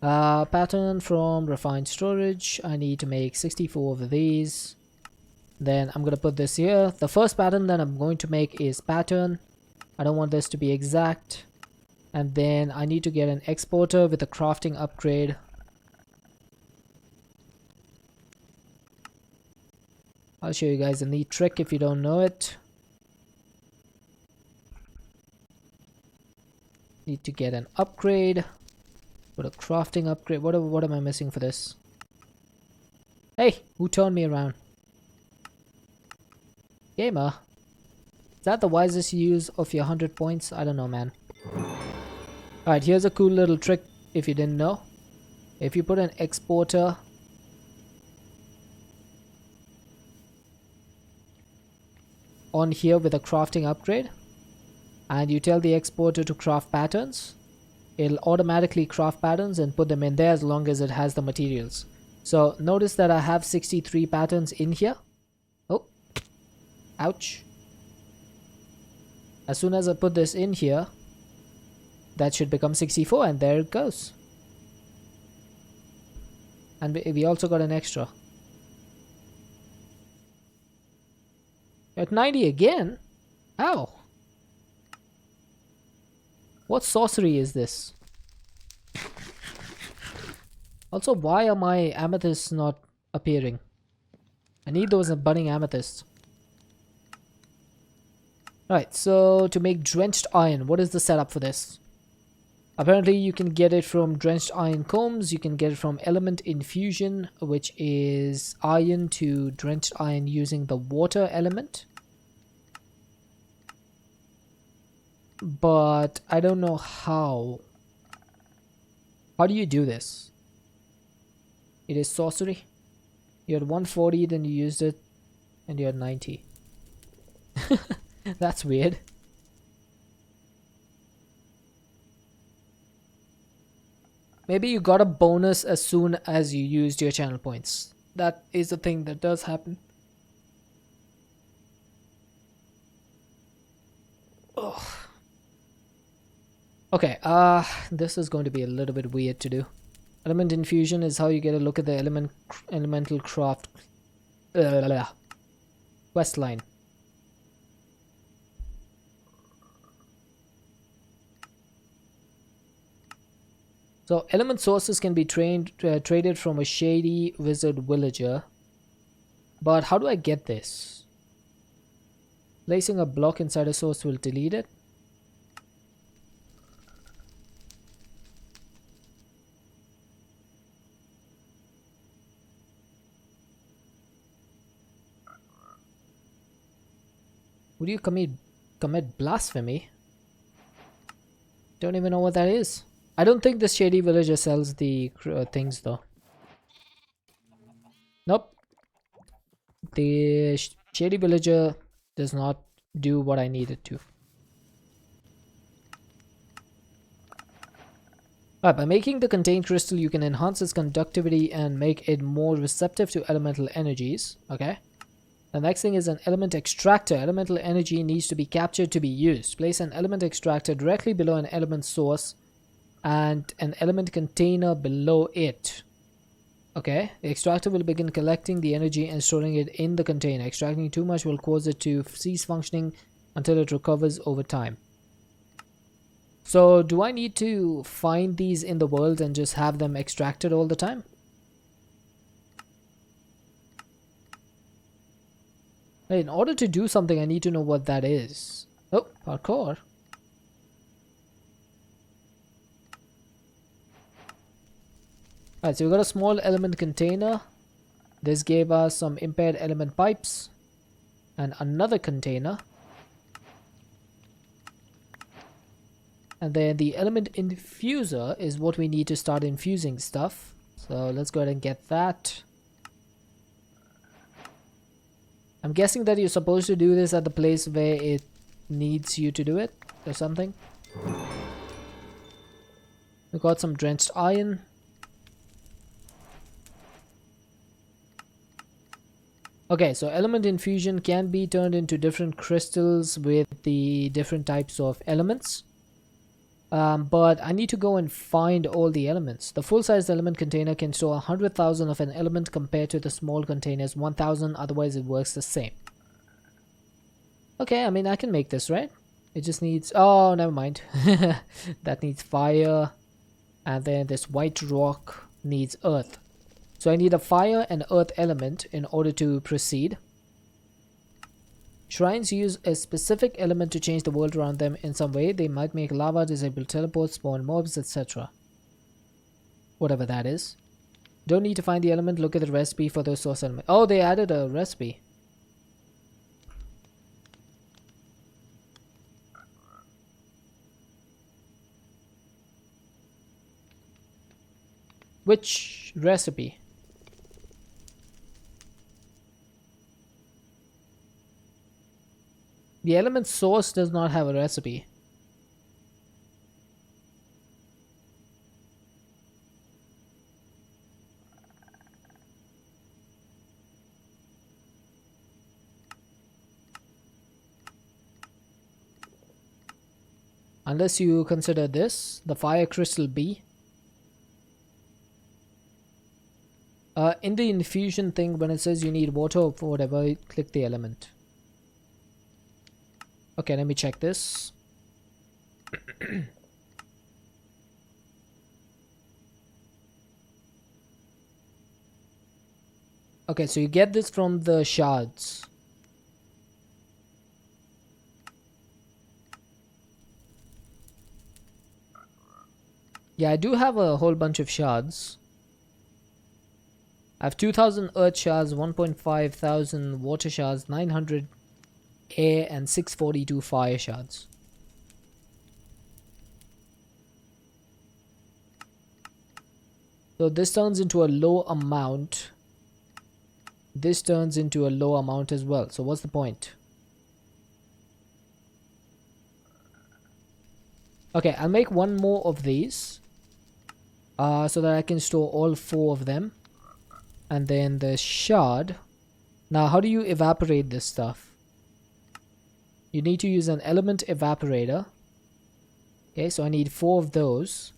Pattern from refined storage. I need to make 64 of these. Then I'm gonna put this here. The first pattern that I'm going to make is pattern. I don't want this to be exact. And then I need to get an exporter with a crafting upgrade. I'll show you guys a neat trick if you don't know it. Need to get an upgrade. Put a crafting upgrade. What am I missing for this? Hey, who turned me around? Gamer. Is that the wisest use of your 100 points? I don't know, man. Alright, here's a cool little trick if you didn't know. If you put an exporter on here with a crafting upgrade and you tell the exporter to craft patterns, it'll automatically craft patterns and put them in there as long as it has the materials. So notice that I have 63 patterns in here. Oh, ouch. As soon as I put this in here, that should become 64 and there it goes. And we also got an extra. At 90 again? Ow. What sorcery is this? Also, why are my amethysts not appearing? I need those budding amethysts. Right, so to make drenched iron, what is the setup for this? Apparently you can get it from drenched iron combs, you can get it from element infusion, which is iron to drenched iron using the water element. But I don't know how. How do you do this? It is sorcery. You had 140, then you used it, and you had 90. That's weird. Maybe you got a bonus as soon as you used your channel points. That is a thing that does happen. Ugh. Okay, this is going to be a little bit weird to do. Element infusion is how you get a look at the ElementalCraft quest line. So element sources can be traded from a shady wizard villager. But how do I get this? Placing a block inside a source will delete it. Would you commit blasphemy? Don't even know what that is. I don't think the shady villager sells the things though. Nope. The shady villager does not do what I need it to. Right, by making the contained crystal, you can enhance its conductivity and make it more receptive to elemental energies. Okay. The next thing is an element extractor. Elemental energy needs to be captured to be used. Place an element extractor directly below an element source and an element container below it. Okay, the extractor will begin collecting the energy and storing it in the container. Extracting too much will cause it to cease functioning until it recovers over time. So do I need to find these in the world and just have them extracted all the time? In order to do something, I need to know what that is. Oh, parkour. Alright, so we got a small element container. This gave us some impaired element pipes. And another container. And then the element infuser is what we need to start infusing stuff. So let's go ahead and get that. I'm guessing that you're supposed to do this at the place where it needs you to do it or something. We got some drenched iron. Okay, so element infusion can be turned into different crystals with the different types of elements. But I need to go and find all the elements. The full-sized element container can store 100,000 of an element compared to the small containers 1,000, otherwise it works the same. Okay, I mean, I can make this, right? It just needs... Oh, never mind. That needs fire. And then this white rock needs earth. So I need a fire and earth element in order to proceed. Shrines use a specific element to change the world around them in some way. They might make lava, disable teleports, spawn mobs, etc. Whatever that is. Don't need to find the element. Look at the recipe for the source element. Oh, they added a recipe. Which recipe? The element source does not have a recipe. Unless you consider this, the fire crystal B. In the infusion thing, when it says you need water or whatever, click the element. Okay, let me check this. Okay, so you get this from the shards. Yeah, I do have a whole bunch of shards. I have 2,000 earth shards, 1.5 thousand water shards, 900 air, and 642 fire shards. So this turns into a low amount. This turns into a low amount as well. So what's the point? Okay, I'll make one more of these. So that I can store all 4 of them. And then the shard. Now, how do you evaporate this stuff? You need to use an element evaporator. Okay, so I need 4 of those.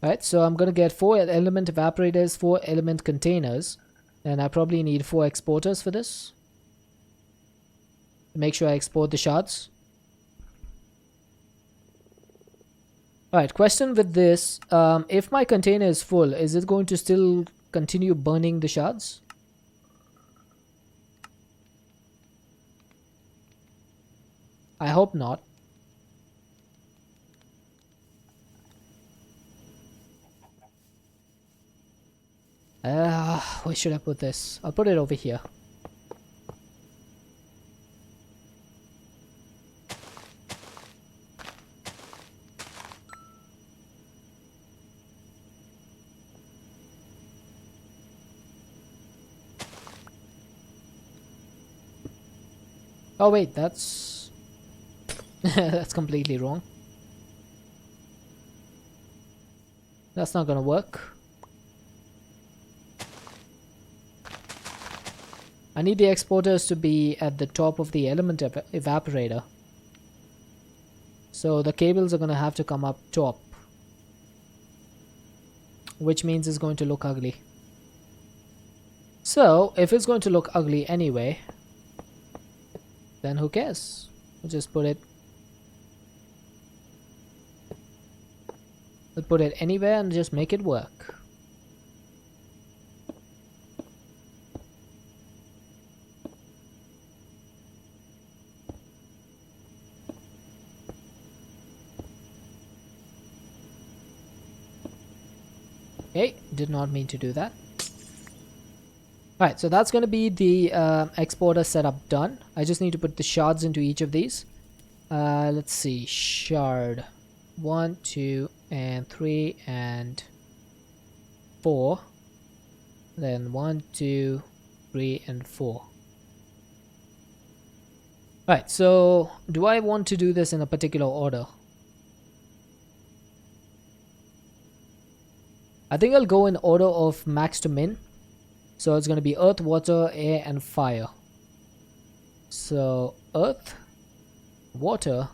Alright, so I'm gonna get 4 element evaporators, 4 element containers. And I probably need 4 exporters for this. Make sure I export the shards. Alright, question with this. If my container is full, is it going to still continue burning the shards? I hope not. Where should I put this? I'll put it over here. Oh wait, that's that's completely wrong. That's not gonna work. I need the exporters to be at the top of the element evaporator. So the cables are gonna have to come up top. Which means it's going to look ugly. So, if it's going to look ugly anyway, then who cares? We'll just put it... We'll put it anywhere and just make it work. Okay, did not mean to do that. Alright, so that's going to be the exporter setup done. I just need to put the shards into each of these. Let's see. Shard. 1, 2, and 3, and 4. Then 1, 2, 3, and 4. Right, so do I want to do this in a particular order? I think I'll go in order of max to min. So it's going to be earth, water, air, and fire. So earth, water,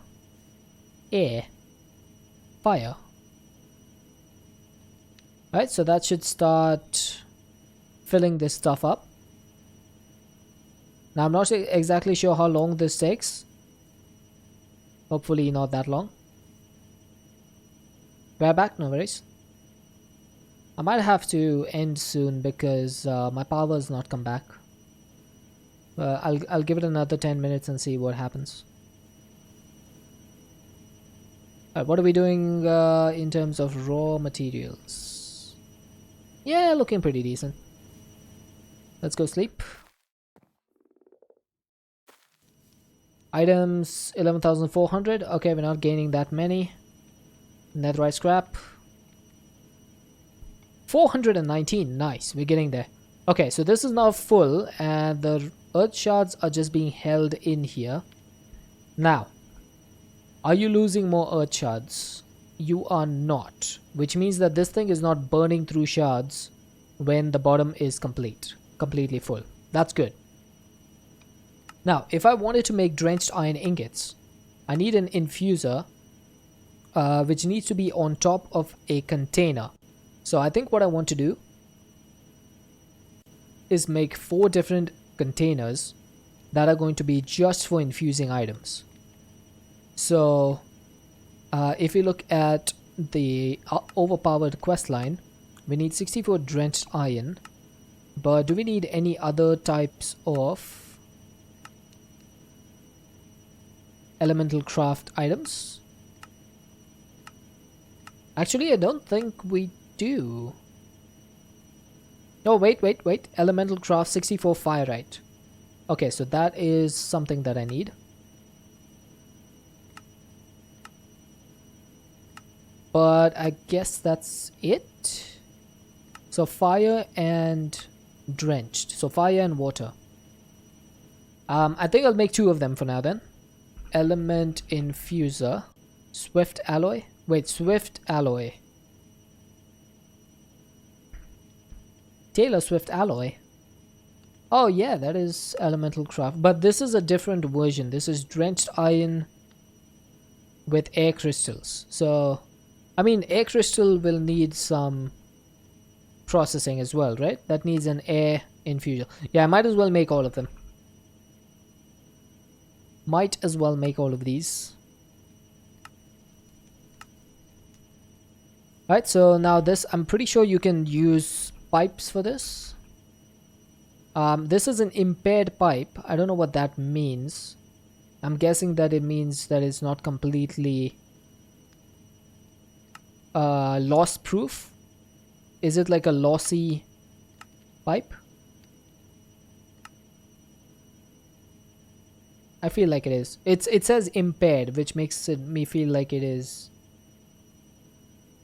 air, fire. Right, so that should start filling this stuff up. Now I'm not exactly sure how long this takes. Hopefully not that long. We're back, no worries. I might have to end soon because my power's not come back. I'll give it another 10 minutes and see what happens. Alright, what are we doing in terms of raw materials? Yeah, looking pretty decent. Let's go sleep. Items 11,400. Okay, we're not gaining that many. Netherite scrap. 419. Nice, we're getting there. Okay, so this is now full and the earth shards are just being held in here. Now, are you losing more earth shards? You are not, which means that this thing is not burning through shards when the bottom is completely full. That's good. Now, if I wanted to make drenched iron ingots, I need an infuser which needs to be on top of a container. So I think what I want to do is make 4 different containers that are going to be just for infusing items. So if you look at the overpowered quest line, we need 64 drenched iron, but do we need any other types of ElementalCraft items? Actually, I don't think we do. No, wait. ElementalCraft 64 Firite. Okay, so that is something that I need. But I guess that's it. So fire and drenched. So fire and water. I think I'll make 2 of them for now then. Element infuser. Swift alloy. Wait, swift alloy. Taylor Swift alloy. Oh yeah, that is ElementalCraft. But this is a different version. This is drenched iron with air crystals. So, I mean, air crystal will need some processing as well, right? That needs an air infusion. Yeah, I might as well make all of them. Might as well make all of these. Right, so now this, I'm pretty sure you can use pipes for this. This is an impaired pipe. I don't know what that means. I'm guessing that it means that it's not completely loss proof. Is it like a lossy pipe? I feel like it is. It says impaired, which makes me feel like it is.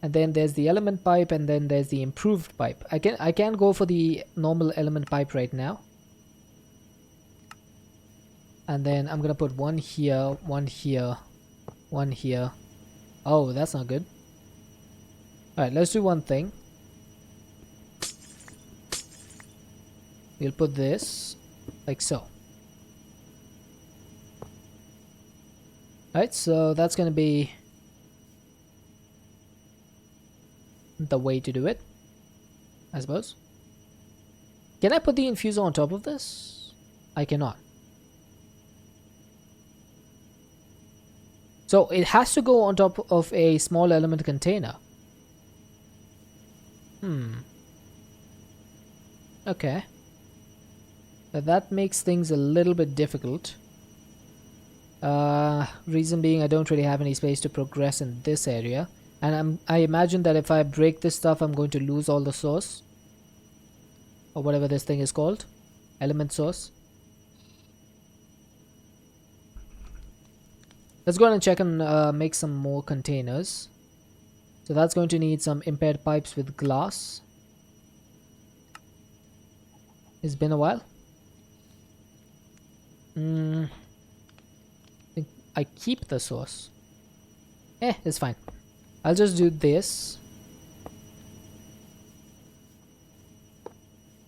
And then there's the element pipe, and then there's the improved pipe. I can go for the normal element pipe right now. And then I'm gonna put one here, one here, one here. Oh, that's not good. Alright, let's do one thing. We'll put this like so. Alright, so that's gonna be the way to do it, I suppose. Can I put the infuser on top of this? I cannot. So it has to go on top of a small element container. Okay. But that makes things a little bit difficult. Reason being, I don't really have any space to progress in this area. And I imagine that if I break this stuff, I'm going to lose all the source. Or whatever this thing is called. Element source. Let's go ahead and check and make some more containers. So that's going to need some impaired pipes with glass. It's been a while. I think I keep the source. It's fine. I'll just do this.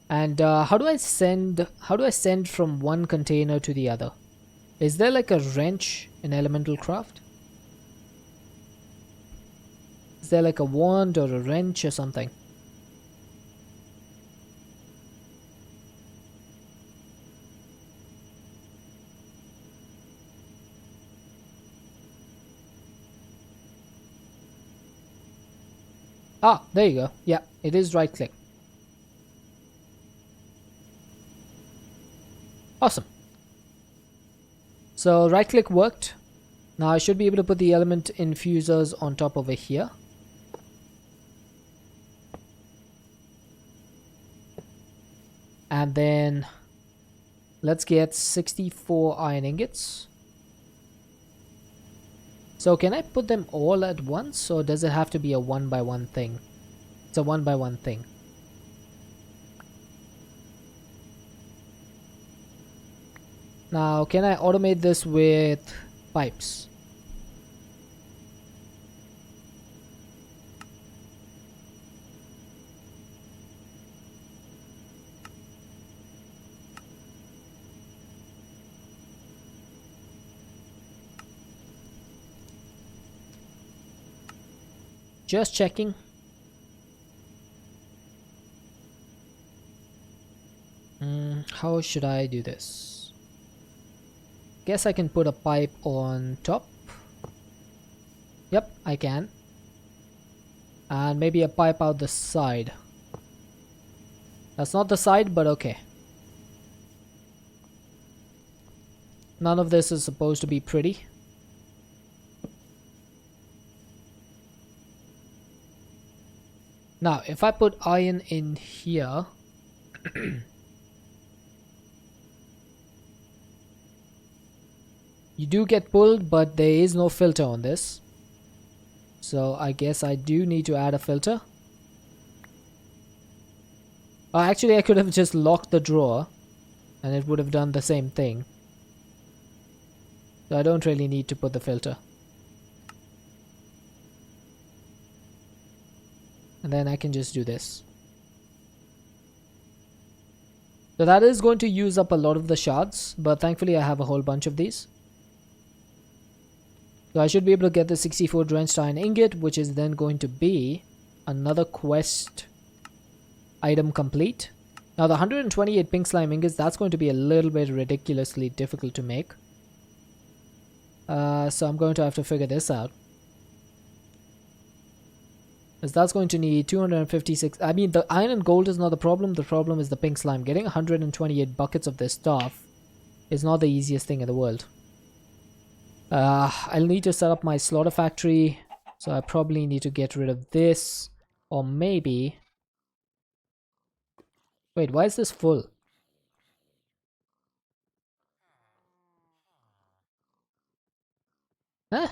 And how do I send from one container to the other? Is there like a wrench in ElementalCraft? Is there like a wand or a wrench or something? Ah, there you go. Yeah, it is right click. Awesome. So right click worked. Now I should be able to put the element infusers on top over here. And then let's get 64 iron ingots. So can I put them all at once, or does it have to be a one by one thing? It's a one by one thing. Now can I automate this with pipes? Just checking. How should I do this? Guess I can put a pipe on top. Yep, I can. And maybe a pipe out the side. That's not the side, but okay. None of this is supposed to be pretty. Now, if I put iron in here, you do get pulled, but there is no filter on this. So I guess I do need to add a filter. Actually, I could have just locked the drawer and it would have done the same thing. So I don't really need to put the filter. And then I can just do this. So that is going to use up a lot of the shards, but thankfully I have a whole bunch of these. So I should be able to get the 64 drenched iron ingot, which is then going to be another quest item complete. Now the 128 pink slime ingots, that's going to be a little bit ridiculously difficult to make. So I'm going to have to figure this out. Because that's going to need 256. I mean, the iron and gold is not the problem. The problem is the pink slime. Getting 128 buckets of this stuff is not the easiest thing in the world. I'll need to set up my slaughter factory. So I probably need to get rid of this. Or maybe... Wait, why is this full? Huh?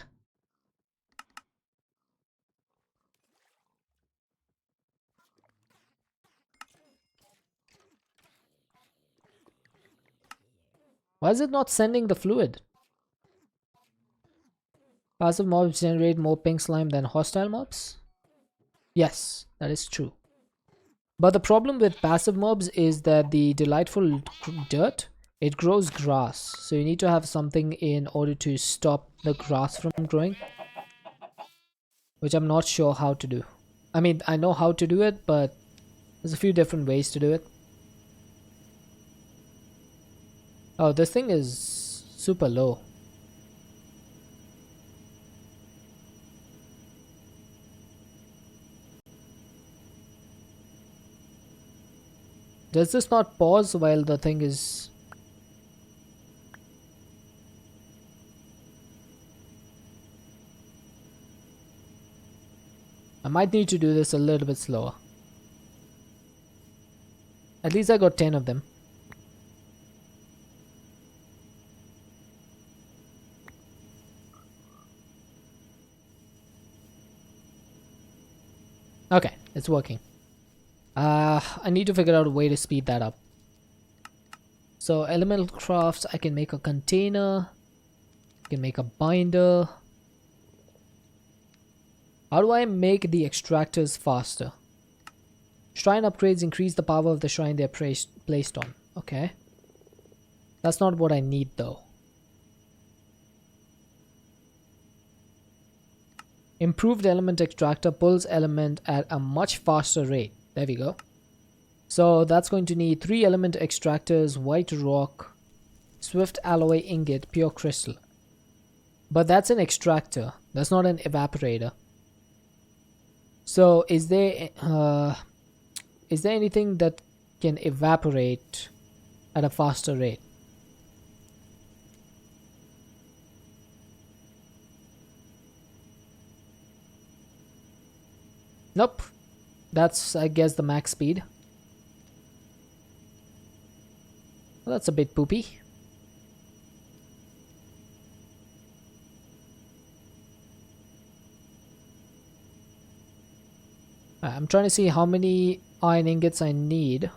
Why is it not sending the fluid? Passive mobs generate more pink slime than hostile mobs? Yes, that is true. But the problem with passive mobs is that the delightful dirt, it grows grass. So you need to have something in order to stop the grass from growing. Which I'm not sure how to do. I mean, I know how to do it, but there's a few different ways to do it. Oh, this thing is super low. Does this not pause while the thing is... I might need to do this a little bit slower. At least I got 10 of them. Okay, it's working. I need to figure out a way to speed that up. So elemental crafts, I can make a container, I can make a binder. How do I make the extractors faster? Shrine upgrades increase the power of the shrine they're placed on. Okay. That's not what I need though. Improved element extractor pulls element at a much faster rate. There we go. So that's going to need 3 element extractors, white rock, swift alloy ingot, pure crystal. But that's an extractor. That's not an evaporator. So is there anything that can evaporate at a faster rate? Nope. That's, I guess, the max speed. Well, that's a bit poopy. I'm trying to see how many iron ingots I need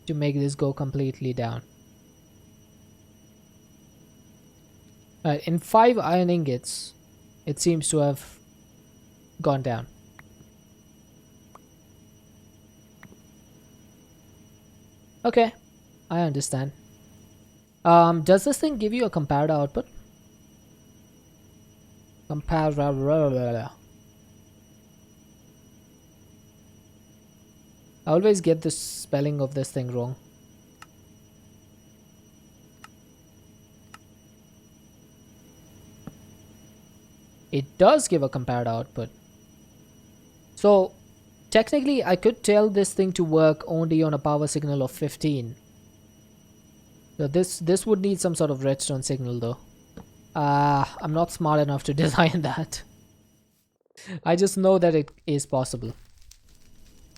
to make this go completely down. Alright, in 5 iron ingots, it seems to have gone down. Okay, I understand. Does this thing give you a comparator output? Comparator. I always get the spelling of this thing wrong. It does give a comparator output. So technically I could tell this thing to work only on a power signal of 15. So this would need some sort of redstone signal though. I'm not smart enough to design that. I just know that it is possible.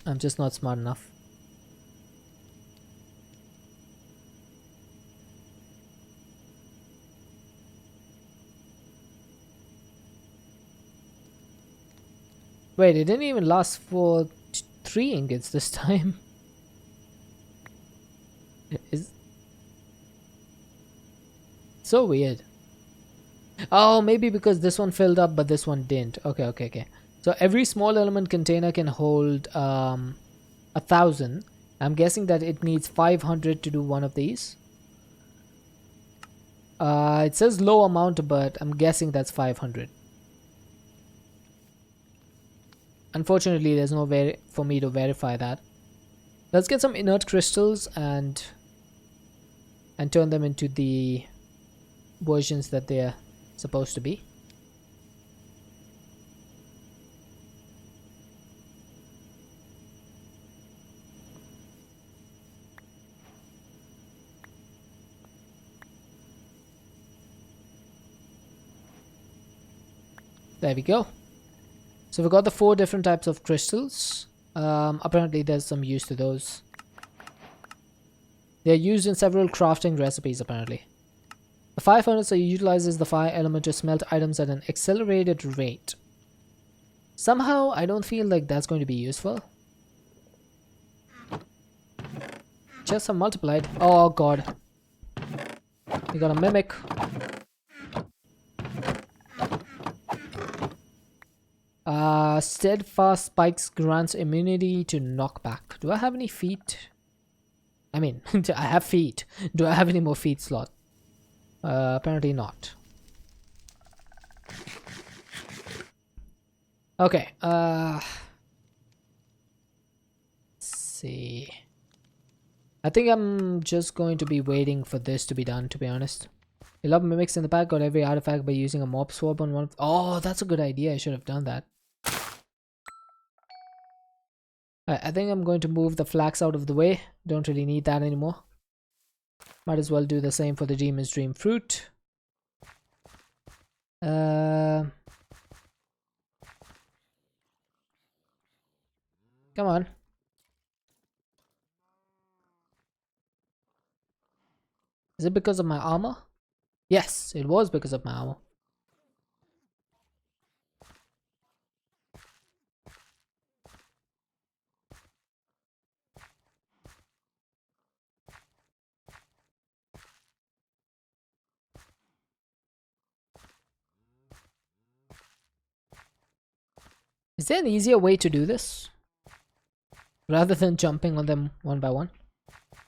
I'm just not smart enough. Wait, it didn't even last for 3 ingots this time. Is so weird. Oh, maybe because this one filled up but this one didn't. Okay. So every small element container can hold 1,000. I'm guessing that it needs 500 to do one of these. It says low amount, but I'm guessing that's 500. Unfortunately, there's no way for me to verify that. Let's get some inert crystals and turn them into the versions that they're supposed to be. There we go. So we got the 4 different types of crystals. Apparently there's some use to those. They're used in several crafting recipes apparently. The fire furnace utilizes the fire element to smelt items at an accelerated rate. Somehow I don't feel like that's going to be useful. Chests have multiplied. Oh god. We got a mimic. Steadfast spikes grants immunity to knockback. Do I have any feet? I mean, I have feet. Do I have any more feet slot? Apparently not. Okay, let's see. I think I'm just going to be waiting for this to be done, to be honest. 11 mimics in the pack, got every artifact by using a mob swap on one. Oh, that's a good idea. I should have done that. I think I'm going to move the flax out of the way. Don't really need that anymore. Might as well do the same for the Demon's Dream Fruit. Come on. Is it because of my armor? Yes, it was because of my armor. Is there an easier way to do this? Rather than jumping on them one by one?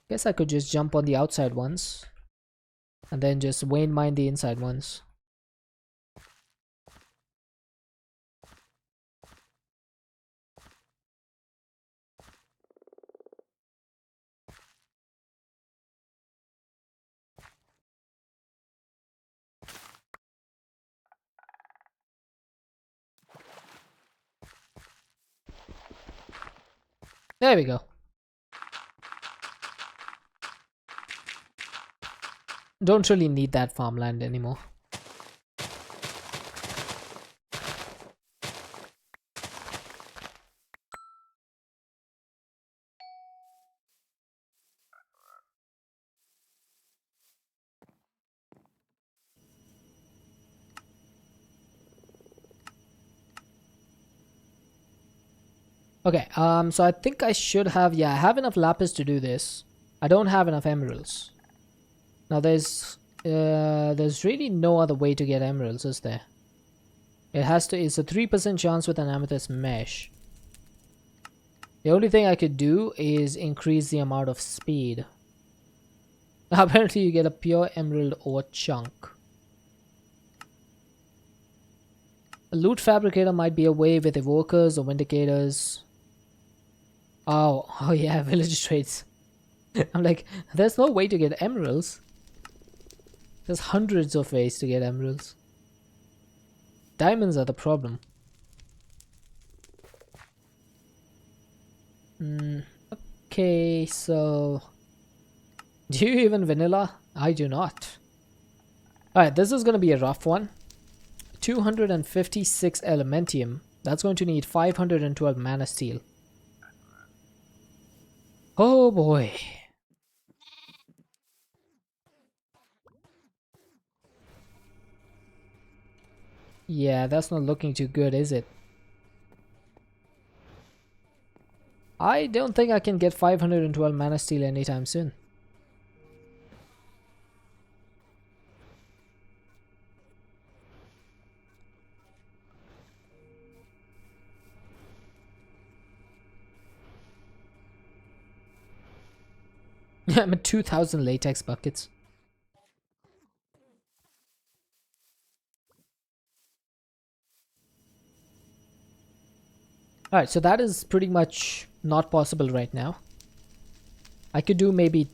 Guess I could just jump on the outside ones. And then just vein mine the inside ones. There we go. Don't really need that farmland anymore. Okay, so I think I should have, yeah, I have enough lapis to do this. I don't have enough emeralds. Now there's really no other way to get emeralds, is there? It's a 3% chance with an amethyst mesh. The only thing I could do is increase the amount of speed. Apparently you get a pure emerald ore chunk. A loot fabricator might be a way with evokers or vindicators. Oh yeah, village trades. I'm like, there's no way to get emeralds. There's hundreds of ways to get emeralds. Diamonds are the problem. Okay, so... Do you even vanilla? I do not. Alright, this is going to be a rough one. 256 elementium. That's going to need 512 mana steel. Oh boy. Yeah, that's not looking too good, is it? I don't think I can get 512 mana steel anytime soon. I'm at 2000 latex buckets. Alright, so that is pretty much not possible right now. I could do maybe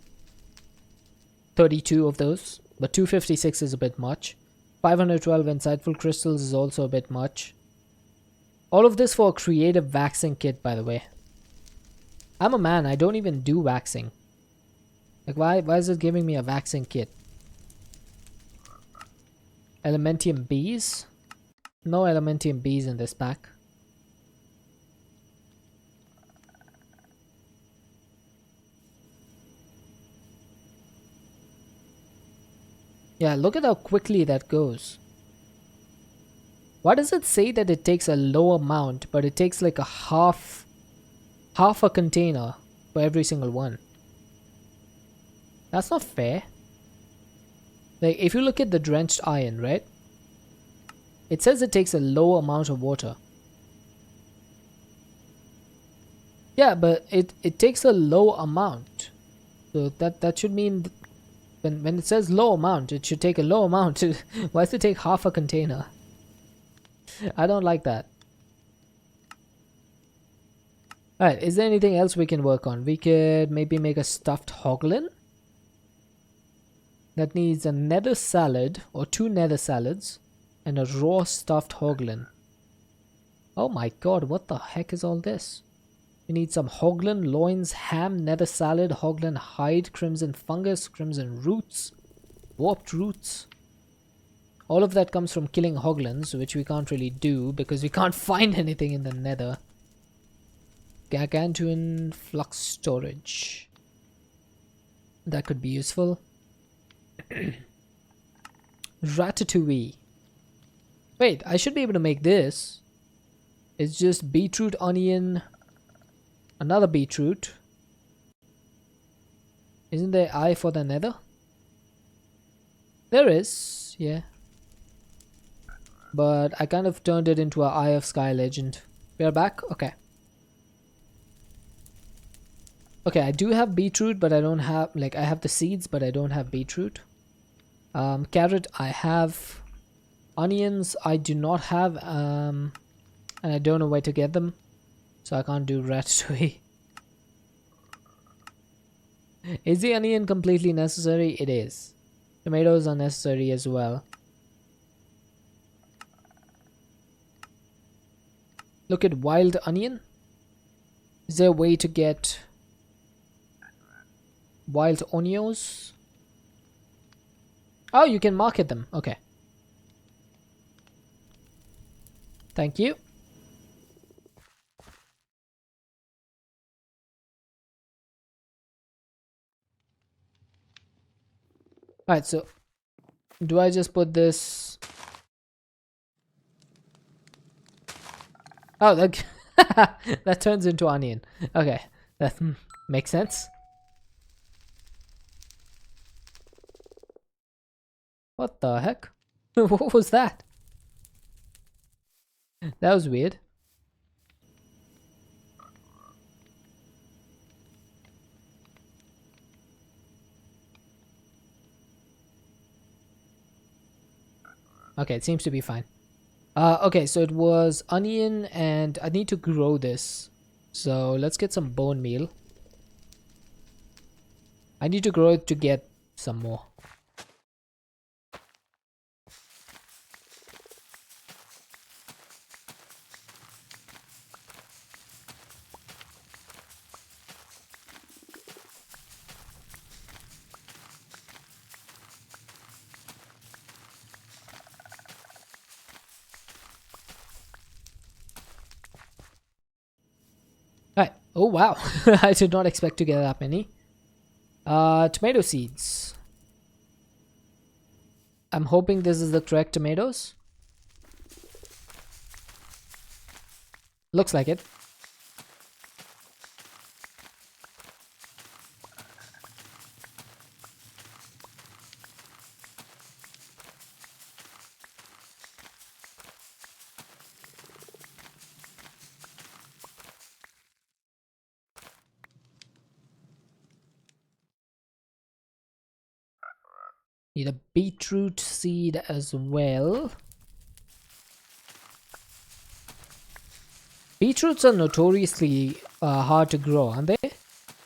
32 of those, but 256 is a bit much. 512 insightful crystals is also a bit much. All of this for a creative waxing kit, by the way. I'm a man, I don't even do waxing. Like, why is it giving me a waxing kit? Elementium bees? No elementium bees in this pack. Yeah, look at how quickly that goes. Why does it say that it takes a low amount, but it takes like a half a container for every single one? That's not fair. Like, if you look at the drenched iron, right? It says it takes a low amount of water. Yeah, but it takes a low amount. So that should mean when it says low amount, it should take a low amount. Why does it take half a container? I don't like that. Alright, is there anything else we can work on? We could maybe make a stuffed hoglin. That needs a nether salad or 2 nether salads and a raw stuffed hoglin. Oh my god, what the heck is all this? We need some hoglin, loins, ham, nether salad, hoglin hide, crimson fungus, crimson roots, warped roots. All of that comes from killing hoglins, which we can't really do because we can't find anything in the nether. Gargantuan flux storage. That could be useful. Ratatouille. Wait, I should be able to make this. It's just beetroot, onion, another beetroot. Isn't there eye for the nether? There is, yeah. But I kind of turned it into an Eye of Sky legend. We are back? Okay. Okay, I do have beetroot, but I don't have, like, I have the seeds, but I don't have beetroot. Carrot, I have. Onions, I do not have, and I don't know where to get them, so I can't do ratatouille. Is the onion completely necessary? It is. Tomatoes are necessary as well. Look at wild onion. Is there a way to get wild onions? Oh, you can market them. Okay. Thank you. Alright, so do I just put this? Oh, that that turns into onion. Okay, that makes sense. What the heck? What was that? That was weird. Okay, it seems to be fine. Okay, so it was onion and I need to grow this. So let's get some bone meal. I need to grow it to get some more. Alright. Oh wow. I did not expect to get that many. Tomato seeds. I'm hoping this is the correct tomatoes. Looks like it. Need a beetroot seed as well. Beetroots are notoriously hard to grow, aren't they?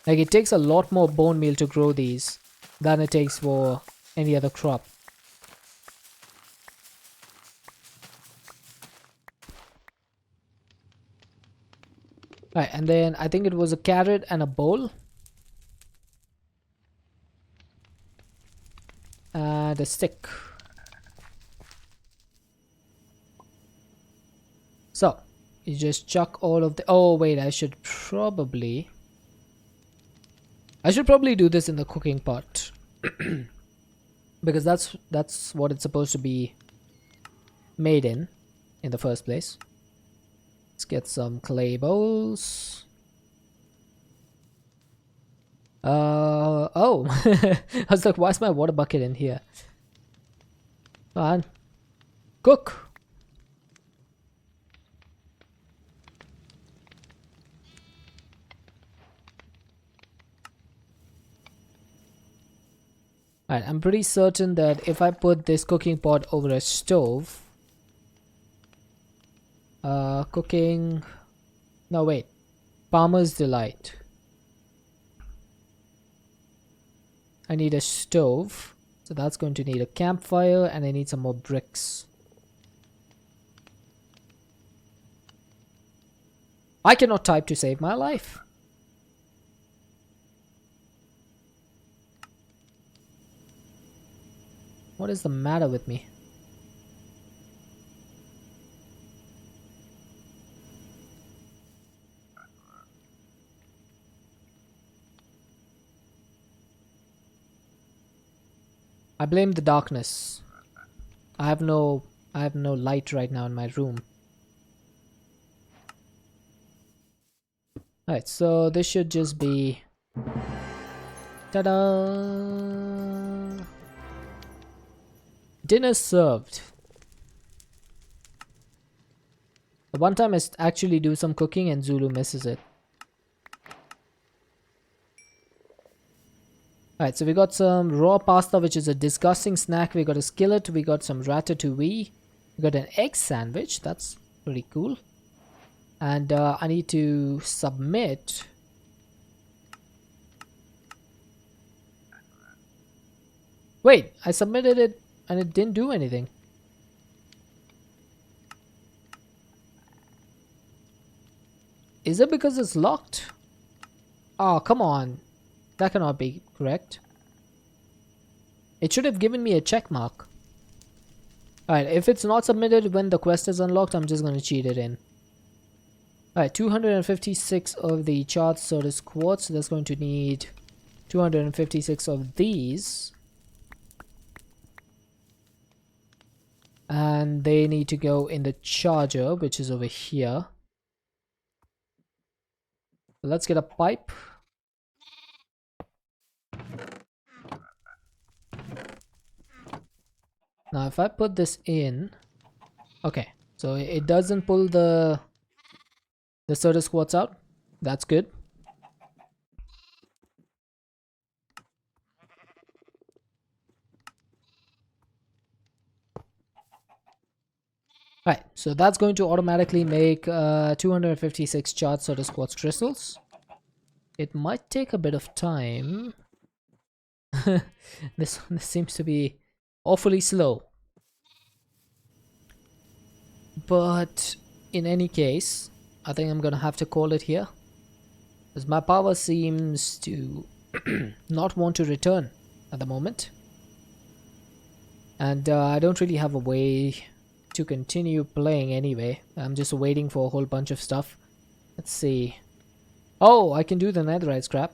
Like, it takes a lot more bone meal to grow these than it takes for any other crop. Right, and then I think it was a carrot and a bowl. And a stick. So, you just chuck all of the... Oh, wait, I should probably do this in the cooking pot. Because that's what it's supposed to be made in the first place. Let's get some clay bowls. Oh. I was like, why is my water bucket in here? Come on. Cook. Alright, I'm pretty certain that if I put this cooking pot over a stove, cooking... No, wait. Farmer's Delight. I need a stove. So that's going to need a campfire, and I need some more bricks. I cannot type to save my life. What is the matter with me? I blame the darkness. I have no light right now in my room. Alright, so this should just be... Ta-da! Dinner served. The one time I actually do some cooking and Zulu misses it. Alright, so we got some raw pasta, which is a disgusting snack. We got a skillet. We got some ratatouille. We got an egg sandwich. That's pretty cool. And I need to submit. Wait, I submitted it and it didn't do anything. Is it because it's locked? Oh, come on. That cannot be correct. It should have given me a check mark. Alright, if it's not submitted when the quest is unlocked, I'm just going to cheat it in. Alright, 256 of the charred Certus quartz. That's going to need 256 of these. And they need to go in the charger, which is over here. Let's get a pipe. Now if I put this in, okay, so it doesn't pull the Certus quartz out. That's good. Right, so that's going to automatically make 256 charged Certus quartz crystals. It might take a bit of time. This seems to be awfully slow. But in any case, I think I'm gonna have to call it here, because my power seems to not want to return at the moment. And I don't really have a way to continue playing anyway. I'm just waiting for a whole bunch of stuff. Let's see. Oh, I can do the netherite scrap.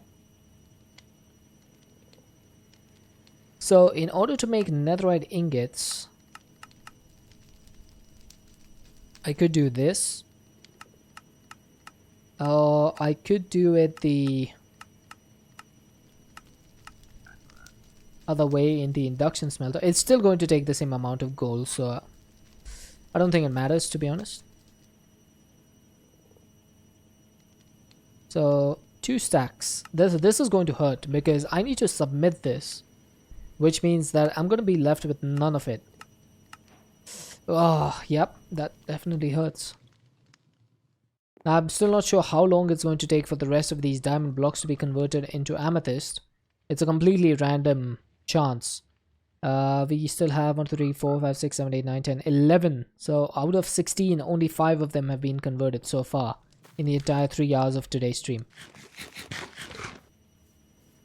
So in order to make netherite ingots, I could do this. I could do it the other way in the induction smelter. It's still going to take the same amount of gold, so I don't think it matters, to be honest. So 2 stacks. This is going to hurt because I need to submit this, which means that I'm going to be left with none of it. Oh, yep, that definitely hurts. Now, I'm still not sure how long it's going to take for the rest of these diamond blocks to be converted into amethyst. It's a completely random chance. We still have 1, 2, 3, 4, 5, 6, 7, 8, 9, 10, 11. So out of 16, only 5 of them have been converted so far in the entire 3 hours of today's stream.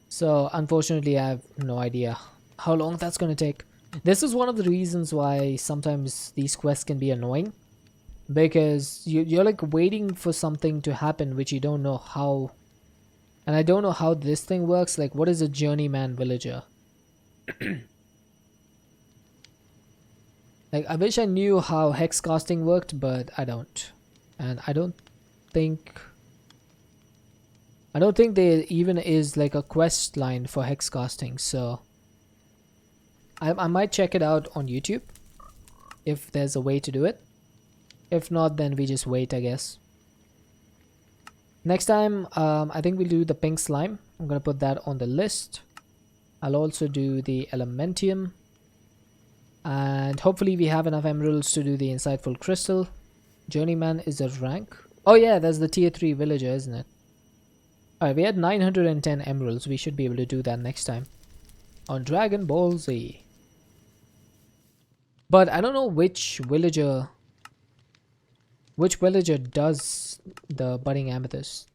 So unfortunately, I have no idea how long that's going to take. This is one of the reasons why sometimes these quests can be annoying, because you're like waiting for something to happen which you don't know how. And I don't know how this thing works. Like, what is a journeyman villager? Like, I wish I knew how hex casting worked, but I don't. And I don't think there even is like a quest line for hex casting, so I might check it out on YouTube if there's a way to do it. If not, then we just wait, I guess. Next time, I think we'll do the pink slime. I'm gonna put that on the list. I'll also do the elementium. And hopefully we have enough emeralds to do the insightful crystal. Journeyman is a rank. Oh yeah, that's the tier 3 villager, isn't it? Alright, we had 910 emeralds. We should be able to do that next time on Dragon Ball Z. But I don't know which villager does the budding amethyst.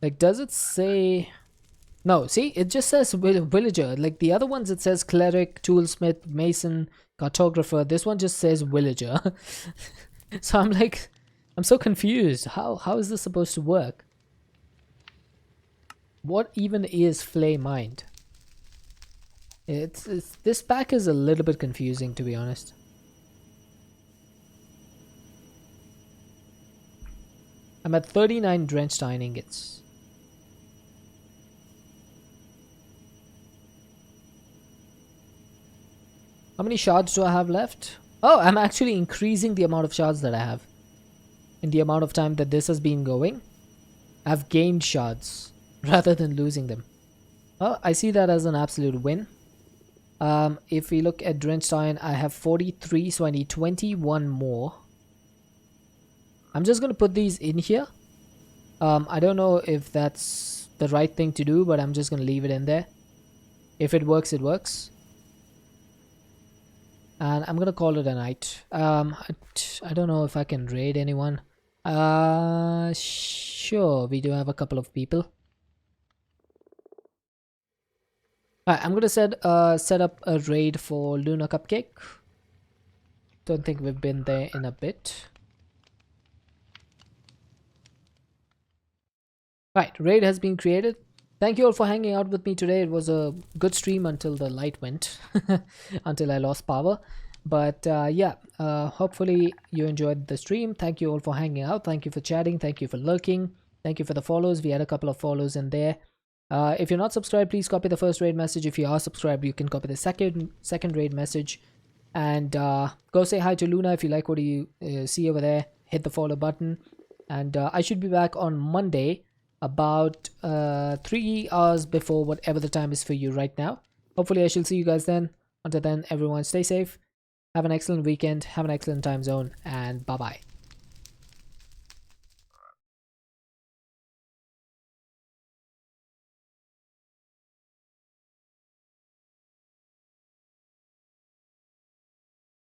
Like, does it say... No, see, it just says villager. Like the other ones, it says cleric, toolsmith, mason, cartographer. This one just says villager. So I'm like, I'm so confused. How is this supposed to work? What even is flay mind? It's this pack is a little bit confusing, to be honest. I'm at 39 drenched iron ingots. How many shards do I have left? Oh, I'm actually increasing the amount of shards that I have. In the amount of time that this has been going, I've gained shards rather than losing them. Well, I see that as an absolute win. If we look at drenched iron, I have 43, so I need 21 more. I'm just going to put these in here. I don't know if that's the right thing to do, but I'm just going to leave it in there. If it works, it works. And I'm going to call it a night. I don't know if I can raid anyone. Sure, we do have a couple of people. Alright, I'm gonna set up a raid for Luna Cupcake. Don't think we've been there in a bit. Right, raid has been created. Thank you all for hanging out with me today. It was a good stream until the light went, until I lost power. But yeah, hopefully you enjoyed the stream. Thank you all for hanging out. Thank you for chatting. Thank you for lurking. Thank you for the follows. We had a couple of follows in there. If you're not subscribed, please copy the first raid message. If you are subscribed, you can copy the second raid message. And go say hi to Luna if you like what you see over there. Hit the follow button. And I should be back on Monday about 3 hours before whatever the time is for you right now. Hopefully I shall see you guys then. Until then, everyone stay safe. Have an excellent weekend. Have an excellent time zone. And bye-bye.